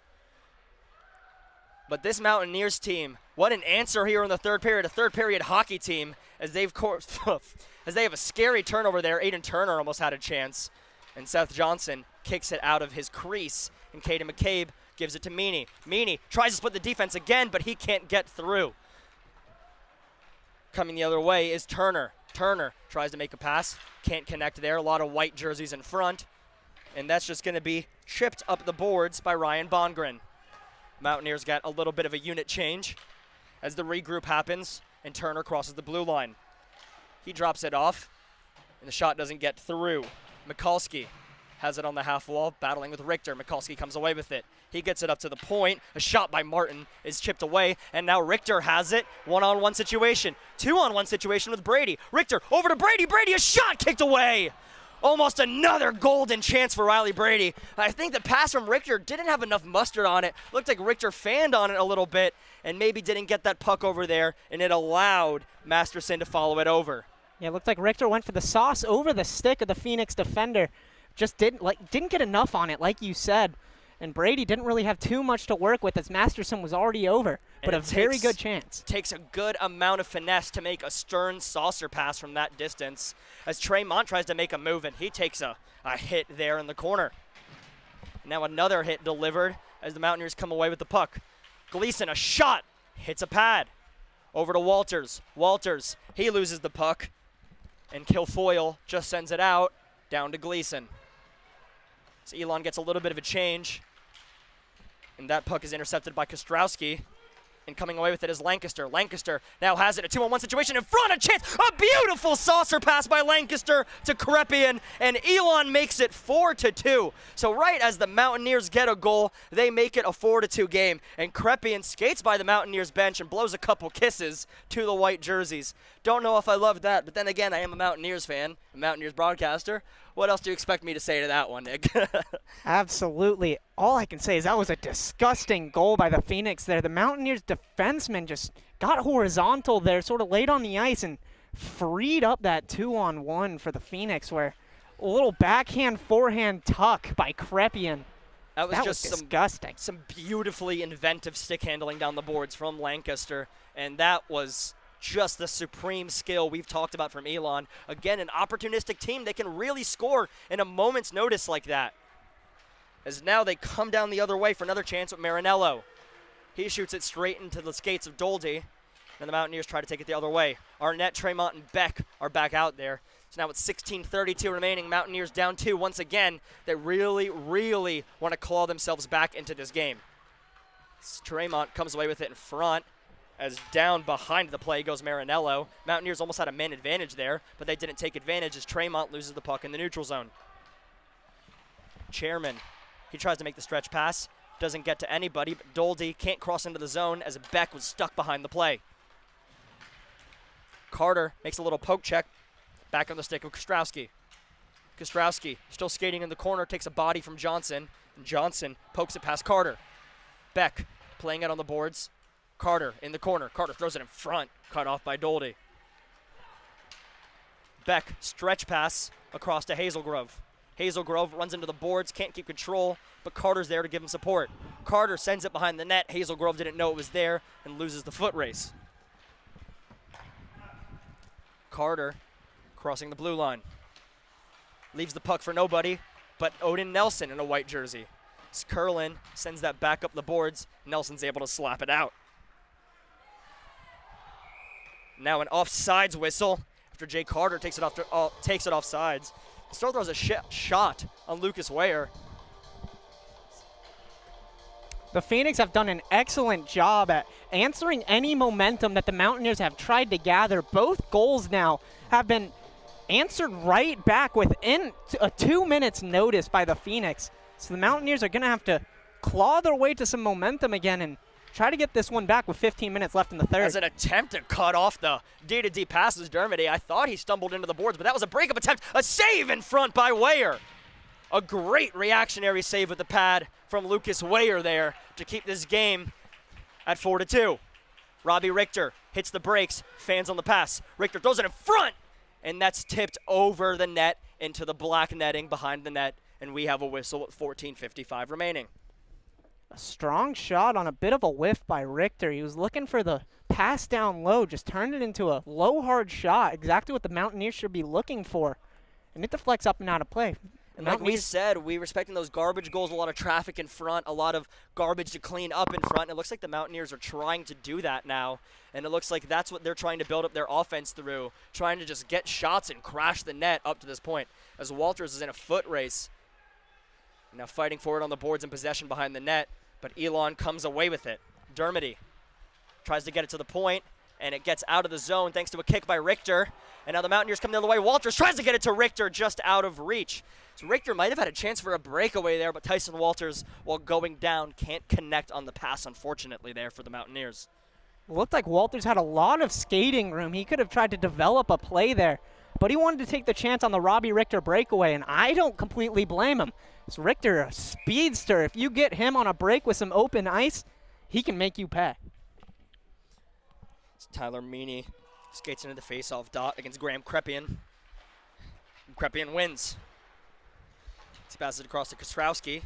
S1: But this Mountaineers team, what an answer here in the third period, a third period hockey team, as they have a scary turnover there. Aiden Turner almost had a chance, and Seth Johnson kicks it out of his crease, and Caden McCabe gives it to Meany. Meany tries to split the defense again, but he can't get through. Coming the other way is Turner. Turner tries to make a pass, can't connect there. A lot of white jerseys in front, and that's just going to be chipped up the boards by Ryan Bongren. Mountaineers got a little bit of a unit change as the regroup happens, and Turner crosses the blue line. He drops it off, and the shot doesn't get through. Mikulski has it on the half wall, battling with Richter. Mikulski comes away with it. He gets it up to the point. A shot by Martin is chipped away, and now Richter has it. 1-on-1 situation. 2-on-1 situation with Brady. Richter over to Brady. Brady, a shot kicked away. Almost another golden chance for Riley Brady. I think the pass from Richter didn't have enough mustard on it. Looked like Richter fanned on it a little bit and maybe didn't get that puck over there, and it allowed Masterson to follow it over.
S2: Yeah, it looked like Richter went for the sauce over the stick of the Phoenix defender. Just didn't get enough on it, like you said. And Brady didn't really have too much to work with as Masterson was already over, but a very good chance.
S1: Takes a good amount of finesse to make a stern saucer pass from that distance as Tremont tries to make a move, and he takes a hit there in the corner. Now another hit delivered as the Mountaineers come away with the puck. Gleason, a shot, hits a pad. Over to Walters. Walters, he loses the puck, and Kilfoyle just sends it out down to Gleason. So Elon gets a little bit of a change. And that puck is intercepted by Kostrowski. And coming away with it is Lancaster. Lancaster now has it, a 2-on-1 situation in front, a chance, a beautiful saucer pass by Lancaster to Crepian, and Elon makes it 4-2. So right as the Mountaineers get a goal, they make it a 4-2 game, and Crepian skates by the Mountaineers bench and blows a couple kisses to the white jerseys. Don't know if I love that, but then again, I am a Mountaineers fan, a Mountaineers broadcaster. What else do you expect me to say to that one, Nick?
S2: Absolutely. All I can say is that was a disgusting goal by the Phoenix there. The Mountaineers defenseman just got horizontal there, sort of laid on the ice and freed up that 2-on-1 for the Phoenix, where a little backhand, forehand tuck by Crepian.
S1: That was just
S2: disgusting.
S1: Some beautifully inventive stick handling down the boards from Lancaster, and that was just the supreme skill we've talked about from Elon. Again, an opportunistic team. They can really score in a moment's notice like that. As now they come down the other way for another chance with Marinello. He shoots it straight into the skates of Doldy, and the Mountaineers try to take it the other way. Arnett, Tremont, and Beck are back out there. So now with 16:32 remaining, Mountaineers down 2 once again. They really, really want to claw themselves back into this game. Tremont comes away with it in front. As down behind the play goes Marinello. Mountaineers almost had a man advantage there, but they didn't take advantage as Tremont loses the puck in the neutral zone. Chairman, he tries to make the stretch pass. Doesn't get to anybody, but Doldy can't cross into the zone as Beck was stuck behind the play. Carter makes a little poke check. Back on the stick of Kostrowski. Kostrowski still skating in the corner, takes a body from Johnson, and Johnson pokes it past Carter. Beck playing it on the boards. Carter in the corner. Carter throws it in front, cut off by Doldy. Beck, stretch pass across to Hazelgrove. Hazelgrove runs into the boards, can't keep control, but Carter's there to give him support. Carter sends it behind the net. Hazelgrove didn't know it was there and loses the foot race. Carter crossing the blue line. Leaves the puck for nobody, but Odin Nelson in a white jersey. Curlin sends that back up the boards. Nelson's able to slap it out. Now an offsides whistle after Jay Carter takes it off sides. Still throws a shot on Lucas Weyer.
S2: The Phoenix have done an excellent job at answering any momentum that the Mountaineers have tried to gather. Both goals now have been answered right back within a 2 minutes notice by the Phoenix. So the Mountaineers are going to have to claw their way to some momentum again and try to get this one back with 15 minutes left in the third.
S1: As an attempt to cut off the D-to-D passes, Dermody, I thought he stumbled into the boards, but that was a breakup attempt. A save in front by Weyer. A great reactionary save with the pad from Lucas Weyer there to keep this game at 4-2. Robbie Richter hits the brakes, fans on the pass. Richter throws it in front, and that's tipped over the net into the black netting behind the net, and we have a whistle with 14:55 remaining.
S2: A strong shot on a bit of a whiff by Richter. He was looking for the pass down low, just turned it into a low, hard shot, exactly what the Mountaineers should be looking for. And it deflects up and out of play.
S1: And like we said, we respecting those garbage goals, a lot of traffic in front, a lot of garbage to clean up in front. And it looks like the Mountaineers are trying to do that now. And it looks like that's what they're trying to build up their offense through, trying to just get shots and crash the net up to this point. As Walters is in a foot race. Now fighting forward on the boards and possession behind the net. But Elon comes away with it. Dermody tries to get it to the point, and it gets out of the zone thanks to a kick by Richter. And now the Mountaineers come the other way. Walters tries to get it to Richter just out of reach. So Richter might have had a chance for a breakaway there, but Tyson Walters, while going down, can't connect on the pass, unfortunately, there for the Mountaineers.
S2: Looked like Walters had a lot of skating room. He could have tried to develop a play there, but he wanted to take the chance on the Robbie Richter breakaway, and I don't completely blame him. So Richter, a speedster. If you get him on a break with some open ice, he can make you pay.
S1: It's Tyler Meany Skates into the face-off dot against Graham Krepian. Krepian wins. He passes it across to Kostrowski,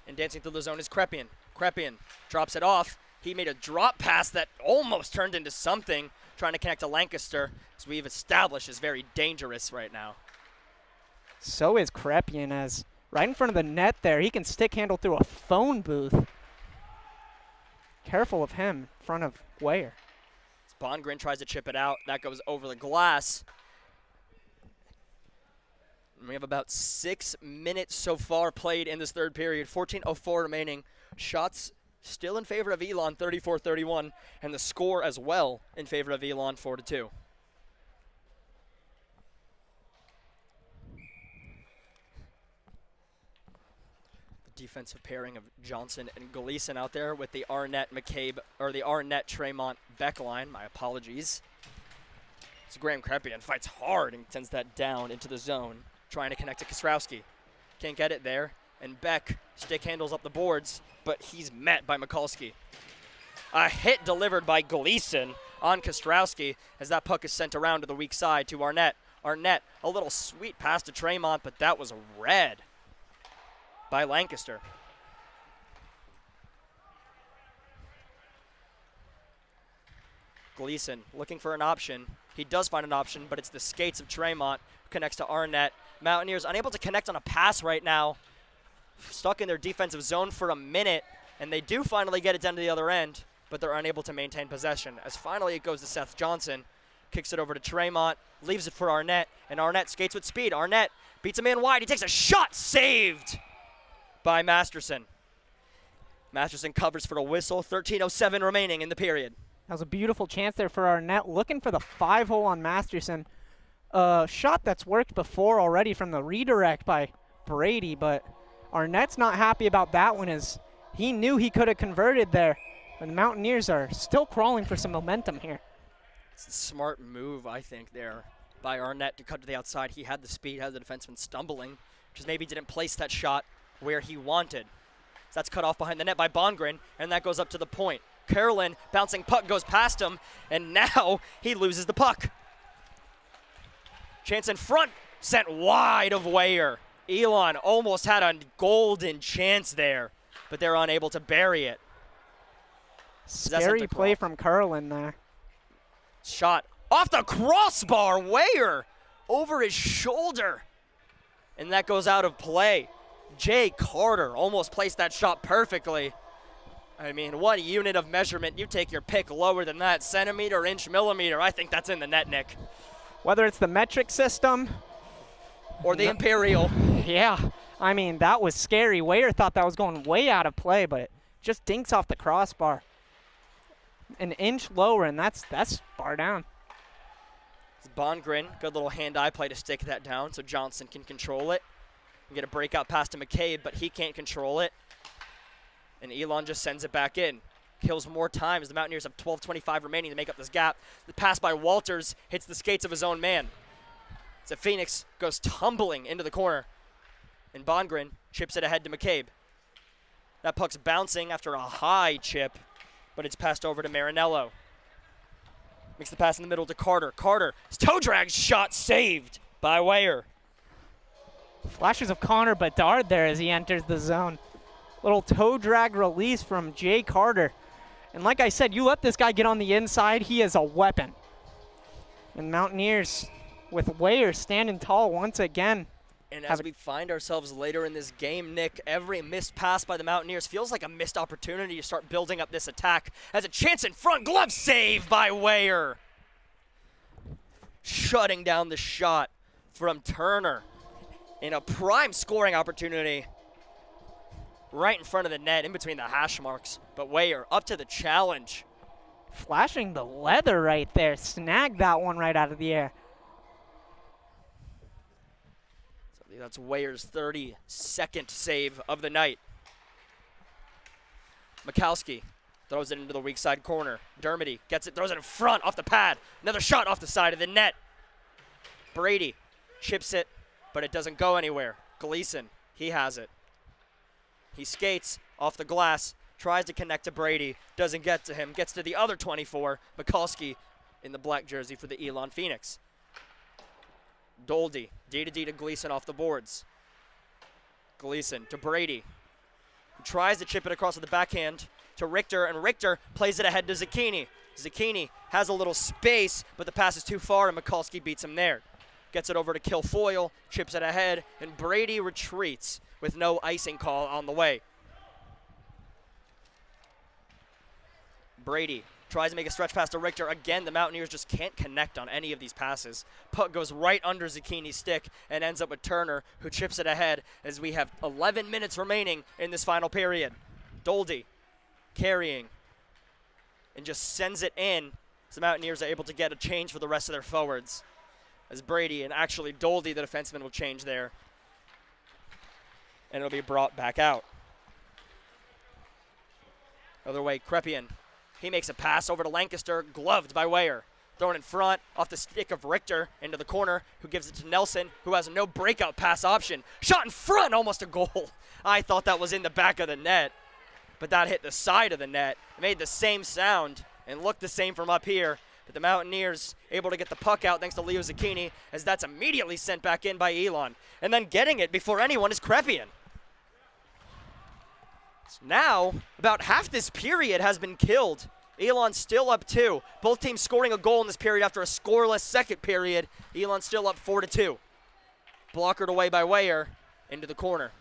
S1: and dancing through the zone is Krepian. Krepian drops it off. He made a drop pass that almost turned into something, trying to connect to Lancaster, as we've established is very dangerous right now.
S2: So is Krepian, as right in front of the net there, he can stick handle through a phone booth. Careful of him in front of Weyer.
S1: Bongren tries to chip it out. That goes over the glass. And we have about 6 minutes so far played in this third period. 14:04 remaining. Shots still in favor of Elon, 34-31, and the score as well in favor of Elon, 4-2. Defensive pairing of Johnson and Gleason out there with the Arnett McCabe, or the Arnett Tremont Beck line. My apologies. So Graham Krepian fights hard and sends that down into the zone, trying to connect to Kostrowski. Can't get it there, and Beck stick handles up the boards, but he's met by Mikulski. A hit delivered by Gleason on Kostrowski as that puck is sent around to the weak side to Arnett. Arnett, a little sweet pass to Tremont, but that was red by Lancaster. Gleason looking for an option. He does find an option, but it's the skates of Tremont who connects to Arnett. Mountaineers unable to connect on a pass right now. Stuck in their defensive zone for a minute, and they do finally get it down to the other end, but they're unable to maintain possession. As finally it goes to Seth Johnson. Kicks it over to Tremont, leaves it for Arnett, and Arnett skates with speed. Arnett beats a man wide. He takes a shot, saved by Masterson. Masterson covers for a whistle. 13:07 remaining in the period.
S2: That was a beautiful chance there for Arnett, looking for the 5-hole on Masterson. A shot that's worked before already from the redirect by Brady, but Arnett's not happy about that one, as he knew he could have converted there. And the Mountaineers are still crawling for some momentum here.
S1: It's a smart move, I think, there by Arnett to cut to the outside. He had the speed, had the defenseman stumbling, just maybe didn't place that shot where he wanted. So that's cut off behind the net by Bongren, and that goes up to the point. Carolyn, bouncing puck, goes past him, and now he loses the puck. Chance in front, sent wide of Weyer. Elon almost had a golden chance there, but they're unable to bury it.
S2: Scary play from Carolyn there.
S1: Shot off the crossbar, Weyer over his shoulder, and that goes out of play. Jay Carter almost placed that shot perfectly. I mean, what unit of measurement? You take your pick lower than that, centimeter, inch, millimeter. I think that's in the net, Nick.
S2: Whether it's the metric system
S1: or the Imperial.
S2: Yeah, I mean, that was scary. Weyer thought that was going way out of play, but it just dinks off the crossbar. An inch lower, and that's far down.
S1: Bongren, good little hand-eye play to stick that down so Johnson can control it. And get a breakout pass to McCabe, but he can't control it. And Elon just sends it back in. Kills more time as the Mountaineers have 12:25 remaining to make up this gap. The pass by Walters hits the skates of his own man. So Phoenix goes tumbling into the corner. And Bongren chips it ahead to McCabe. That puck's bouncing after a high chip, but it's passed over to Marinello. Makes the pass in the middle to Carter. Carter, his toe drag shot saved by Weyer.
S2: Flashes of Connor Bedard there as he enters the zone. Little toe drag release from Jay Carter. And like I said, you let this guy get on the inside, he is a weapon. And Mountaineers with Weyer standing tall once again.
S1: And as we find ourselves later in this game, Nick, every missed pass by the Mountaineers feels like a missed opportunity to start building up this attack. As a chance in front, glove save by Weyer. Shutting down the shot from Turner in a prime scoring opportunity right in front of the net, in between the hash marks. But Weyer up to the challenge.
S2: Flashing the leather right there. Snagged that one right out of the air.
S1: That's Weyer's 32nd save of the night. Mikulski throws it into the weak side corner. Dermody gets it, throws it in front, off the pad. Another shot off the side of the net. Brady chips it, but it doesn't go anywhere. Gleason, he has it. He skates off the glass, tries to connect to Brady, doesn't get to him, gets to the other 24. Mikulski in the black jersey for the Elon Phoenix. Doldy, D to Gleason off the boards. Gleason to Brady, who tries to chip it across with the backhand to Richter, and Richter plays it ahead to Zucchini. Zucchini has a little space, but the pass is too far, and Mikulski beats him there. Gets it over to Kilfoyle, chips it ahead, and Brady retreats with no icing call on the way. Brady tries to make a stretch pass to Richter. Again, the Mountaineers just can't connect on any of these passes. Puck goes right under Zucchini's stick and ends up with Turner, who chips it ahead as we have 11 minutes remaining in this final period. Doldy carrying and just sends it in, so the Mountaineers are able to get a change for the rest of their forwards. As Brady and actually Doldy, the defenseman, will change there. And it'll be brought back out. Other way, Crepian. He makes a pass over to Lancaster, gloved by Weyer. Thrown in front, off the stick of Richter, into the corner, who gives it to Nelson, who has no breakout pass option. Shot in front, almost a goal. I thought that was in the back of the net, but that hit the side of the net. It made the same sound and looked the same from up here. But the Mountaineers able to get the puck out thanks to Leo Zucchini, as that's immediately sent back in by Elon. And then getting it before anyone is Crepian. So now, about half this period has been killed. Elon's still up 2. Both teams scoring a goal in this period after a scoreless second period. Elon's still up 4-2. Blockered away by Weyer into the corner.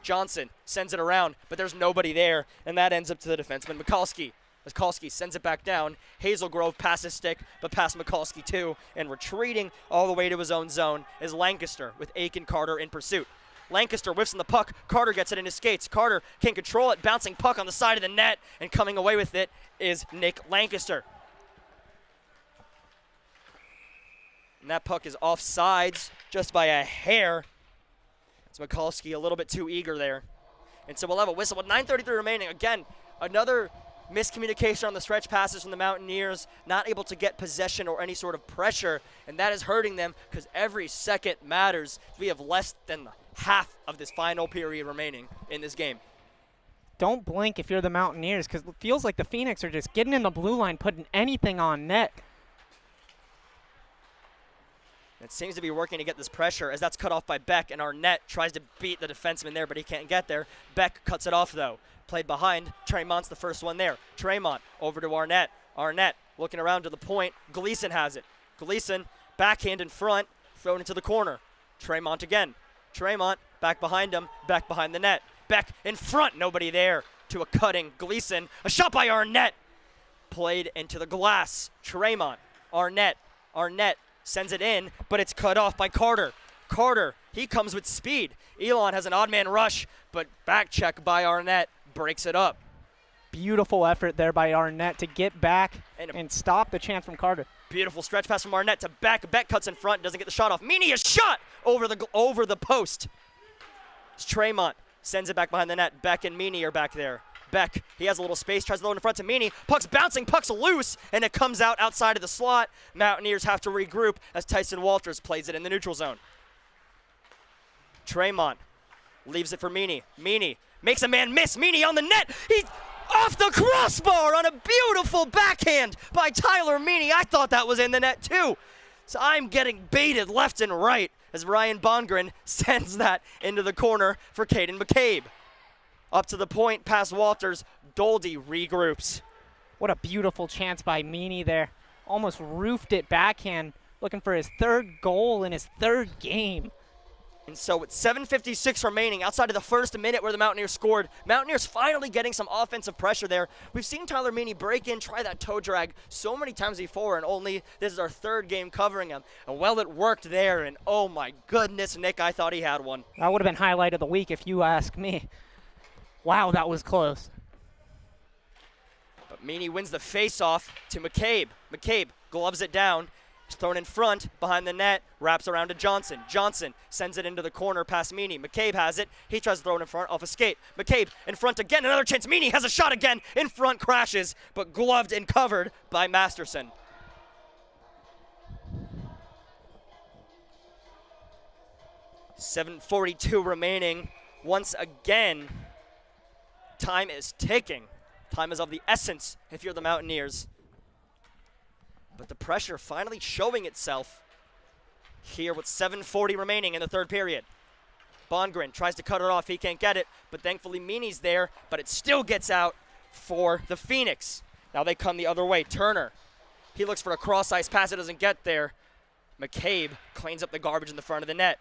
S1: Johnson sends it around, but there's nobody there, and that ends up to the defenseman, Mikulski. Mikulski sends it back down. Hazelgrove passes stick, but past Mikulski too, and retreating all the way to his own zone is Lancaster with Aiken Carter in pursuit. Lancaster whiffs on the puck. Carter gets it in his skates. Carter can control it, bouncing puck on the side of the net, and coming away with it is Nick Lancaster. And that puck is offsides just by a hair. It's Mikulski a little bit too eager there. And so we'll have a whistle with 9:33 remaining. Again, another miscommunication on the stretch passes from the Mountaineers, not able to get possession or any sort of pressure, and that is hurting them because every second matters. We have less than half of this final period remaining in this game.
S2: Don't blink if you're the Mountaineers, because it feels like the Phoenix are just getting in the blue line, putting anything on net.
S1: It seems to be working to get this pressure as that's cut off by Beck, and Arnett tries to beat the defenseman there, but he can't get there. Beck cuts it off, though. Played behind. Tremont's the first one there. Tremont over to Arnett. Arnett looking around to the point. Gleason has it. Gleason, backhand in front, thrown into the corner. Tremont again. Tremont back behind him, back behind the net. Beck in front, nobody there. To a cutting Gleason. A shot by Arnett. Played into the glass. Tremont. Arnett. Arnett sends it in, but it's cut off by Carter. Carter, he comes with speed. Elon has an odd man rush, but back check by Arnett breaks it up.
S2: Beautiful effort there by Arnett to get back and stop the chance from Carter.
S1: Beautiful stretch pass from Arnett to Beck. Beck cuts in front, doesn't get the shot off. Meany, a shot over the post. It's Tremont sends it back behind the net. Beck and Meany are back there. Beck, he has a little space, tries to throw it in front to Meany. Puck's bouncing, puck's loose, and it comes out outside of the slot. Mountaineers have to regroup as Tyson Walters plays it in the neutral zone. Tremont leaves it for Meany. Meany makes a man miss. Meany on the net. He's off the crossbar on a beautiful backhand by Tyler Meany. I thought that was in the net too. So I'm getting baited left and right as Ryan Bongren sends that into the corner for Caden McCabe. Up to the point, past Walters. Doldy regroups.
S2: What a beautiful chance by Meany there. Almost roofed it backhand, looking for his third goal in his third game.
S1: And so with 7:56 remaining, outside of the first minute where the Mountaineers scored, Mountaineers finally getting some offensive pressure there. We've seen Tyler Meany break in, try that toe drag so many times before, and only this is our third game covering him. And well, it worked there, and oh my goodness, Nick, I thought he had one.
S2: That would have been highlight of the week if you ask me. Wow, that was close.
S1: But Meany wins the face-off to McCabe. McCabe gloves it down. He's thrown in front, behind the net, wraps around to Johnson. Johnson sends it into the corner past Meany. McCabe has it. He tries to throw it in front off a skate. McCabe in front again, another chance. Meany has a shot again. In front, crashes, but gloved and covered by Masterson. .742 remaining. Once again, time is ticking. Time is of the essence if you're the Mountaineers. But the pressure finally showing itself here with 7:40 remaining in the third period. Bongren tries to cut it off. He can't get it, but thankfully Meany's there, but it still gets out for the Phoenix. Now they come the other way. Turner, he looks for a cross-ice pass. It doesn't get there. McCabe cleans up the garbage in the front of the net.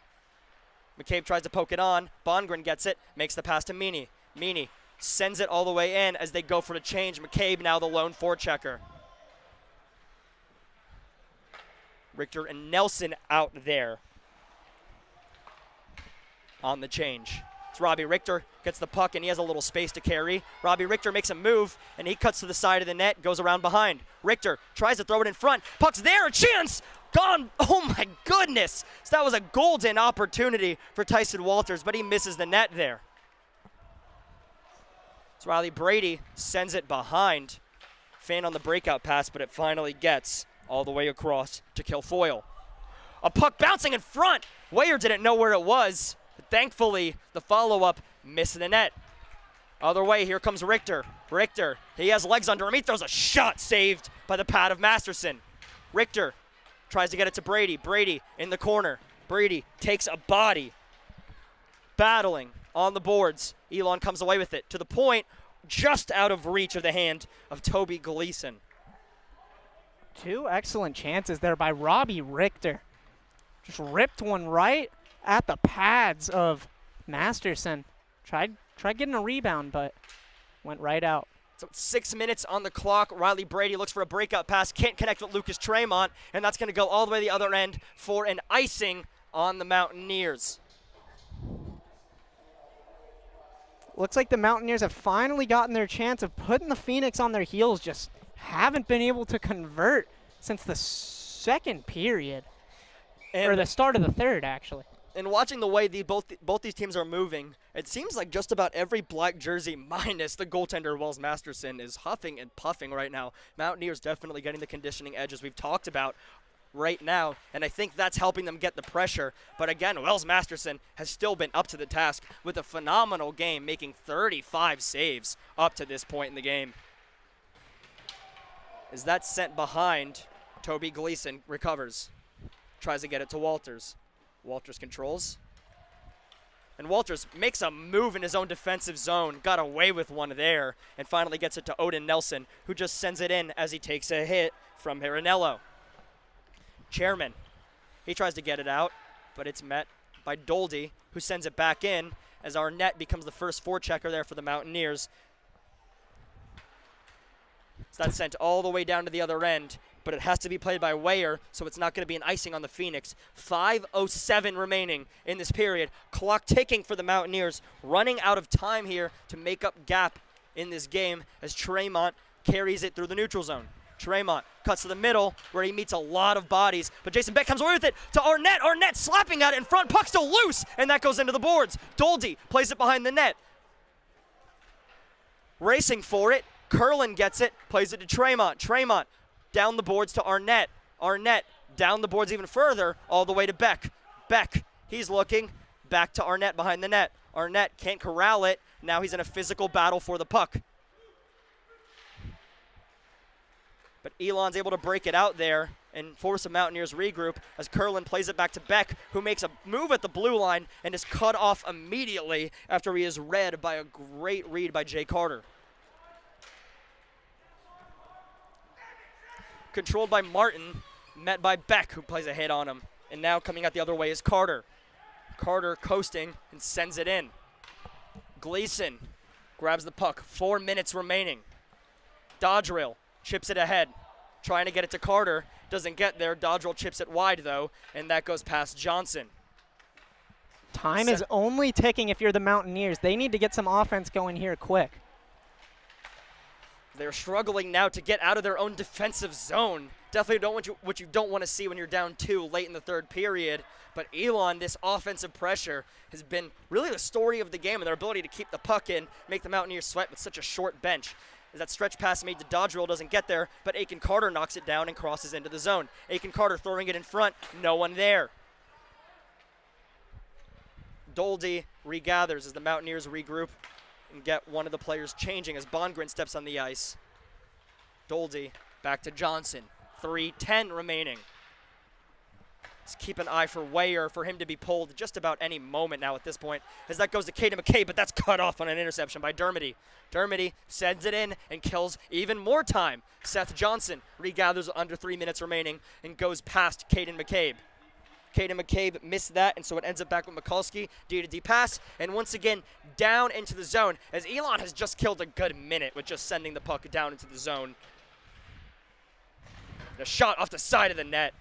S1: McCabe tries to poke it on. Bongren gets it, makes the pass to Meany. Meany sends it all the way in as they go for the change. McCabe now the lone forechecker. Richter and Nelson out there on the change. It's Robbie Richter, gets the puck, and he has a little space to carry. Robbie Richter makes a move, and he cuts to the side of the net, goes around behind. Richter tries to throw it in front. Puck's there, a chance! Gone! Oh my goodness! So that was a golden opportunity for Tyson Walters, but he misses the net there. So Riley Brady sends it behind. Fan on the breakout pass, but it finally gets all the way across to Kilfoyle. A puck bouncing in front. Weyer didn't know where it was, but thankfully the follow-up missed the net. Other way, here comes Richter. Richter, he has legs under him. He throws a shot saved by the pad of Masterson. Richter tries to get it to Brady. Brady in the corner. Brady takes a body. Battling on the boards. Elon comes away with it to the point just out of reach of the hand of Toby Gleason.
S2: Two excellent chances there by Robbie Richter. Just ripped one right at the pads of Masterson. Tried getting a rebound, but went right out.
S1: So 6 minutes on the clock. Riley Brady looks for a breakout pass. Can't connect with Lucas Tremont, and that's going to go all the way to the other end for an icing on the Mountaineers.
S2: Looks like the Mountaineers have finally gotten their chance of putting the Phoenix on their heels. Just haven't been able to convert since the second period. Or the start of the third, actually.
S1: And watching the way both these teams are moving, it seems like just about every black jersey minus the goaltender Wells Masterson is huffing and puffing right now. Mountaineers definitely getting the conditioning edge as we've talked about right now, and I think that's helping them get the pressure. But again, Wells Masterson has still been up to the task with a phenomenal game, making 35 saves up to this point in the game. As that's sent behind, Toby Gleason recovers. Tries to get it to Walters. Walters controls. And Walters makes a move in his own defensive zone. Got away with one there. And finally gets it to Odin Nelson, who just sends it in as he takes a hit from Marinello. Chairman. He tries to get it out, but it's met by Doldy, who sends it back in as Arnett becomes the first forechecker there for the Mountaineers. So that's sent all the way down to the other end, but it has to be played by Weyer, so it's not going to be an icing on the Phoenix. 5:07 remaining in this period. Clock ticking for the Mountaineers, running out of time here to make up gap in this game as Tremont carries it through the neutral zone. Tremont cuts to the middle where he meets a lot of bodies, but Jason Beck comes away with it to Arnett. Arnett slapping at it in front. Puck still loose, and that goes into the boards. Doldy plays it behind the net. Racing for it. Curlin gets it, plays it to Tremont. Tremont down the boards to Arnett. Arnett down the boards even further, all the way to Beck. Beck, he's looking back to Arnett behind the net. Arnett can't corral it. Now he's in a physical battle for the puck. But Elon's able to break it out there and force the Mountaineers regroup as Curlin plays it back to Beck, who makes a move at the blue line and is cut off immediately after he is read by a great read by Jay Carter. Controlled by Martin, met by Beck, who plays a hit on him. And now coming out the other way is Carter. Carter coasting and sends it in. Gleason grabs the puck. 4 minutes remaining. Dodgerill chips it ahead, trying to get it to Carter. Doesn't get there. Dodgerill chips it wide, though, and that goes past Johnson.
S2: Time is only ticking if you're the Mountaineers. They need to get some offense going here quick.
S1: They're struggling now to get out of their own defensive zone. Definitely don't want what you don't want to see when you're down 2 late in the third period. But Elon, this offensive pressure has been really the story of the game, and their ability to keep the puck in, make the Mountaineers sweat with such a short bench. As that stretch pass made to Dodgerill doesn't get there, but Aiken Carter knocks it down and crosses into the zone. Aiken Carter throwing it in front, no one there. Doldy regathers as the Mountaineers regroup and get one of the players changing as Bongren steps on the ice. Doldy back to Johnson. 3:10 remaining. Let's keep an eye for Weyer for him to be pulled just about any moment now at this point, as that goes to Caden McCabe, but that's cut off on an interception by Dermody. Dermody sends it in and kills even more time. Seth Johnson regathers under 3 minutes remaining and goes past Caden McCabe. Caden McCabe missed that, and so it ends up back with Mikulski. D-to-D pass, and once again down into the zone, as Elon has just killed a good minute with just sending the puck down into the zone. And a shot off the side of the net.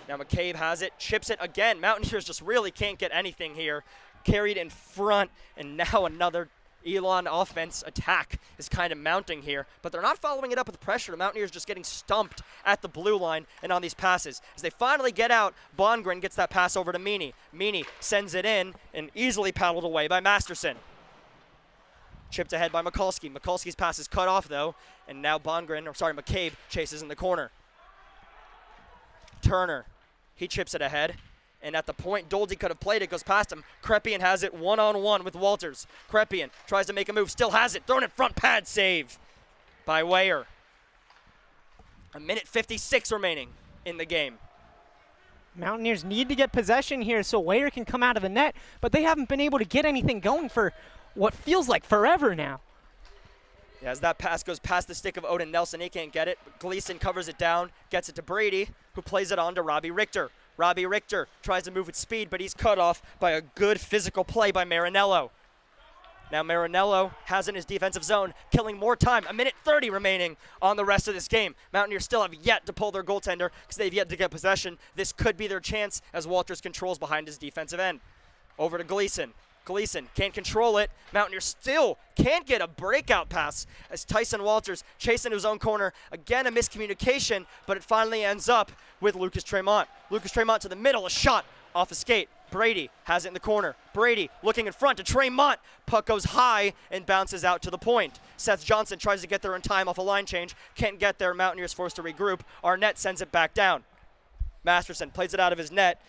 S1: Now McCabe has it, chips it again. Mountaineers just really can't get anything here. Carried in front, and now another Elon offense attack is kind of mounting here, but they're not following it up with pressure. The Mountaineers just getting stumped at the blue line and on these passes. As they finally get out, Bongren gets that pass over to Meany. Meany sends it in and easily paddled away by Masterson. Chipped ahead by Mikulski. Mikulski's pass is cut off though, and now McCabe chases in the corner. Turner, he chips it ahead. And at the point Doldy could have played it, goes past him. Crepian has it one-on-one with Walters. Crepian tries to make a move, still has it. Thrown in front, pad save by Weyer. 1:56 remaining in the game.
S2: Mountaineers need to get possession here so Weyer can come out of the net, but they haven't been able to get anything going for what feels like forever now.
S1: Yeah, as that pass goes past the stick of Odin Nelson, he can't get it. But Gleason covers it down, gets it to Brady, who plays it on to Robbie Richter. Robbie Richter tries to move with speed, but he's cut off by a good physical play by Marinello. Now Marinello has it in his defensive zone, killing more time. 1:30 remaining on the rest of this game. Mountaineers still have yet to pull their goaltender because they've yet to get possession. This could be their chance as Walters controls behind his defensive end. Over to Gleason. Gleason can't control it. Mountaineers still can't get a breakout pass as Tyson Walters chasing to his own corner. Again, a miscommunication, but it finally ends up with Lucas Tremont. Lucas Tremont to the middle, a shot off a skate. Brady has it in the corner. Brady looking in front to Tremont. Puck goes high and bounces out to the point. Seth Johnson tries to get there in time off a line change. Can't get there. Mountaineers forced to regroup. Arnett sends it back down. Masterson plays it out of his net.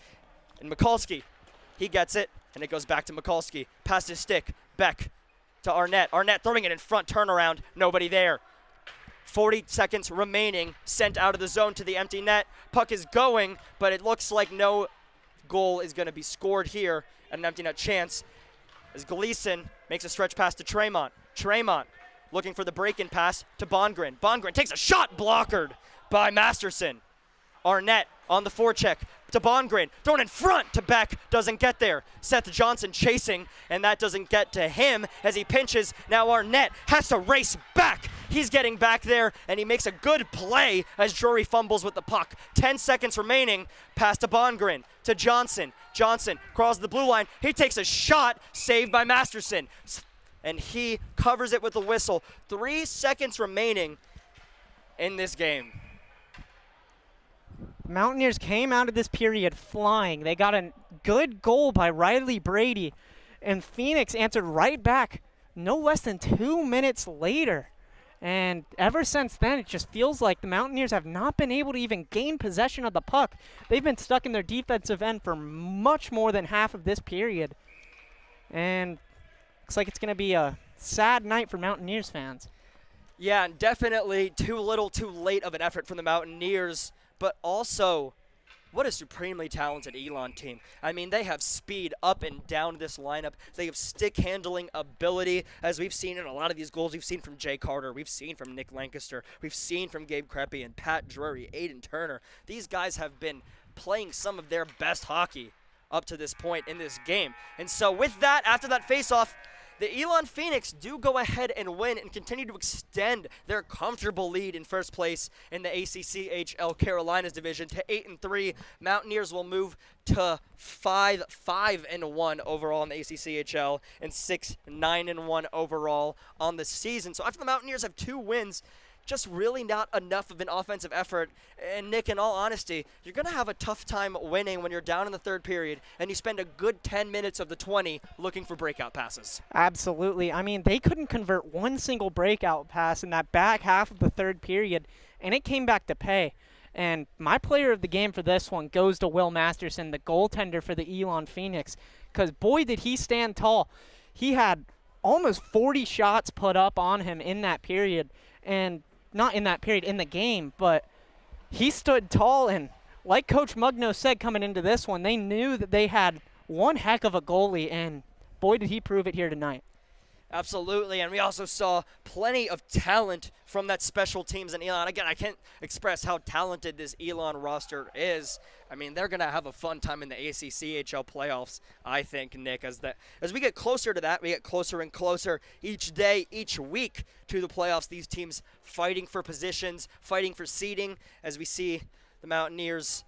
S1: And Mikulski, he gets it. And it goes back to Mikulski. Past his stick. Beck to Arnett. Arnett throwing it in front. Turnaround. Nobody there. 40 seconds remaining. Sent out of the zone to the empty net. Puck is going, but it looks like no goal is going to be scored here at an empty net chance. As Gleason makes a stretch pass to Tremont. Tremont looking for the break-in pass to Bongren. Bongren takes a shot blockered by Masterson. Arnett on the forecheck to Bongren. Thrown in front to Beck. Doesn't get there. Seth Johnson chasing, and that doesn't get to him as he pinches. Now Arnett has to race back. He's getting back there, and he makes a good play as Drury fumbles with the puck. 10 seconds remaining. Pass to Bongren. To Johnson. Johnson crosses the blue line. He takes a shot. Saved by Masterson. And he covers it with a whistle. 3 seconds remaining in this game.
S2: Mountaineers came out of this period flying. They got a good goal by Riley Brady, and Phoenix answered right back no less than 2 minutes later. And ever since then, it just feels like the Mountaineers have not been able to even gain possession of the puck. They've been stuck in their defensive end for much more than half of this period. And looks like it's going to be a sad night for Mountaineers fans.
S1: Yeah, and definitely too little, too late of an effort from the Mountaineers. But also, what a supremely talented Elon team. I mean, they have speed up and down this lineup. They have stick handling ability, as we've seen in a lot of these goals. We've seen from Jay Carter. We've seen from Nick Lancaster. We've seen from Gabe Crepian, Pat Drury, Aiden Turner. These guys have been playing some of their best hockey up to this point in this game. And so with that, after that face-off, the Elon Phoenix do go ahead and win and continue to extend their comfortable lead in first place in the ACCHL Carolinas division to 8-3. Mountaineers will move to 5-5-1 overall in the ACCHL and 6-9-1 overall on the season. So after the Mountaineers have 2 wins, just really not enough of an offensive effort. And Nick, in all honesty, you're going to have a tough time winning when you're down in the third period and you spend a good 10 minutes of the 20 looking for breakout passes.
S2: Absolutely. I mean, they couldn't convert one single breakout pass in that back half of the third period, and it came back to pay. And my player of the game for this one goes to Will Masterson, the goaltender for the Elon Phoenix, because boy, did he stand tall. He had almost 40 shots put up on him in that period, and not in that period, in the game, but he stood tall. And like Coach Mugno said coming into this one, they knew that they had one heck of a goalie, and boy, did he prove it here tonight.
S1: Absolutely, and we also saw plenty of talent from that special teams in Elon. Again, I can't express how talented this Elon roster is. I mean, they're going to have a fun time in the ACCHL playoffs, I think, Nick. As we get closer to that, we get closer and closer each day, each week to the playoffs. These teams fighting for positions, fighting for seeding, as we see the Mountaineers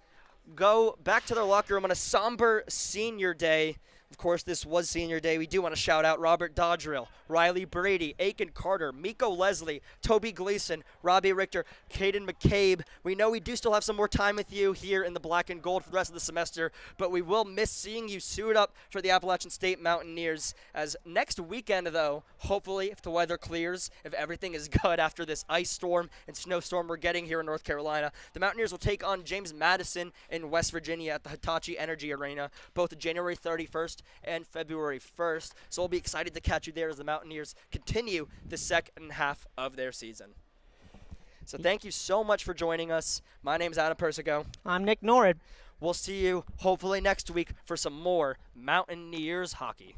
S1: go back to their locker room on a somber senior day. Of course, this was senior day. We do want to shout out Robert Dodrill, Riley Brady, Aiken Carter, Miko Leslie, Toby Gleason, Robbie Richter, Caden McCabe. We know we do still have some more time with you here in the black and gold for the rest of the semester, but we will miss seeing you suit up for the Appalachian State Mountaineers. As next weekend, though, hopefully, if the weather clears, if everything is good after this ice storm and snowstorm we're getting here in North Carolina, the Mountaineers will take on James Madison in West Virginia at the Hitachi Energy Arena, both January 31st and February 1st. So we'll be excited to catch you there as the Mountaineers continue the second half of their season. So thank you so much for joining us. My name's Adam Persico.
S2: I'm Nick Norrid.
S1: We'll see you hopefully next week for some more Mountaineers hockey.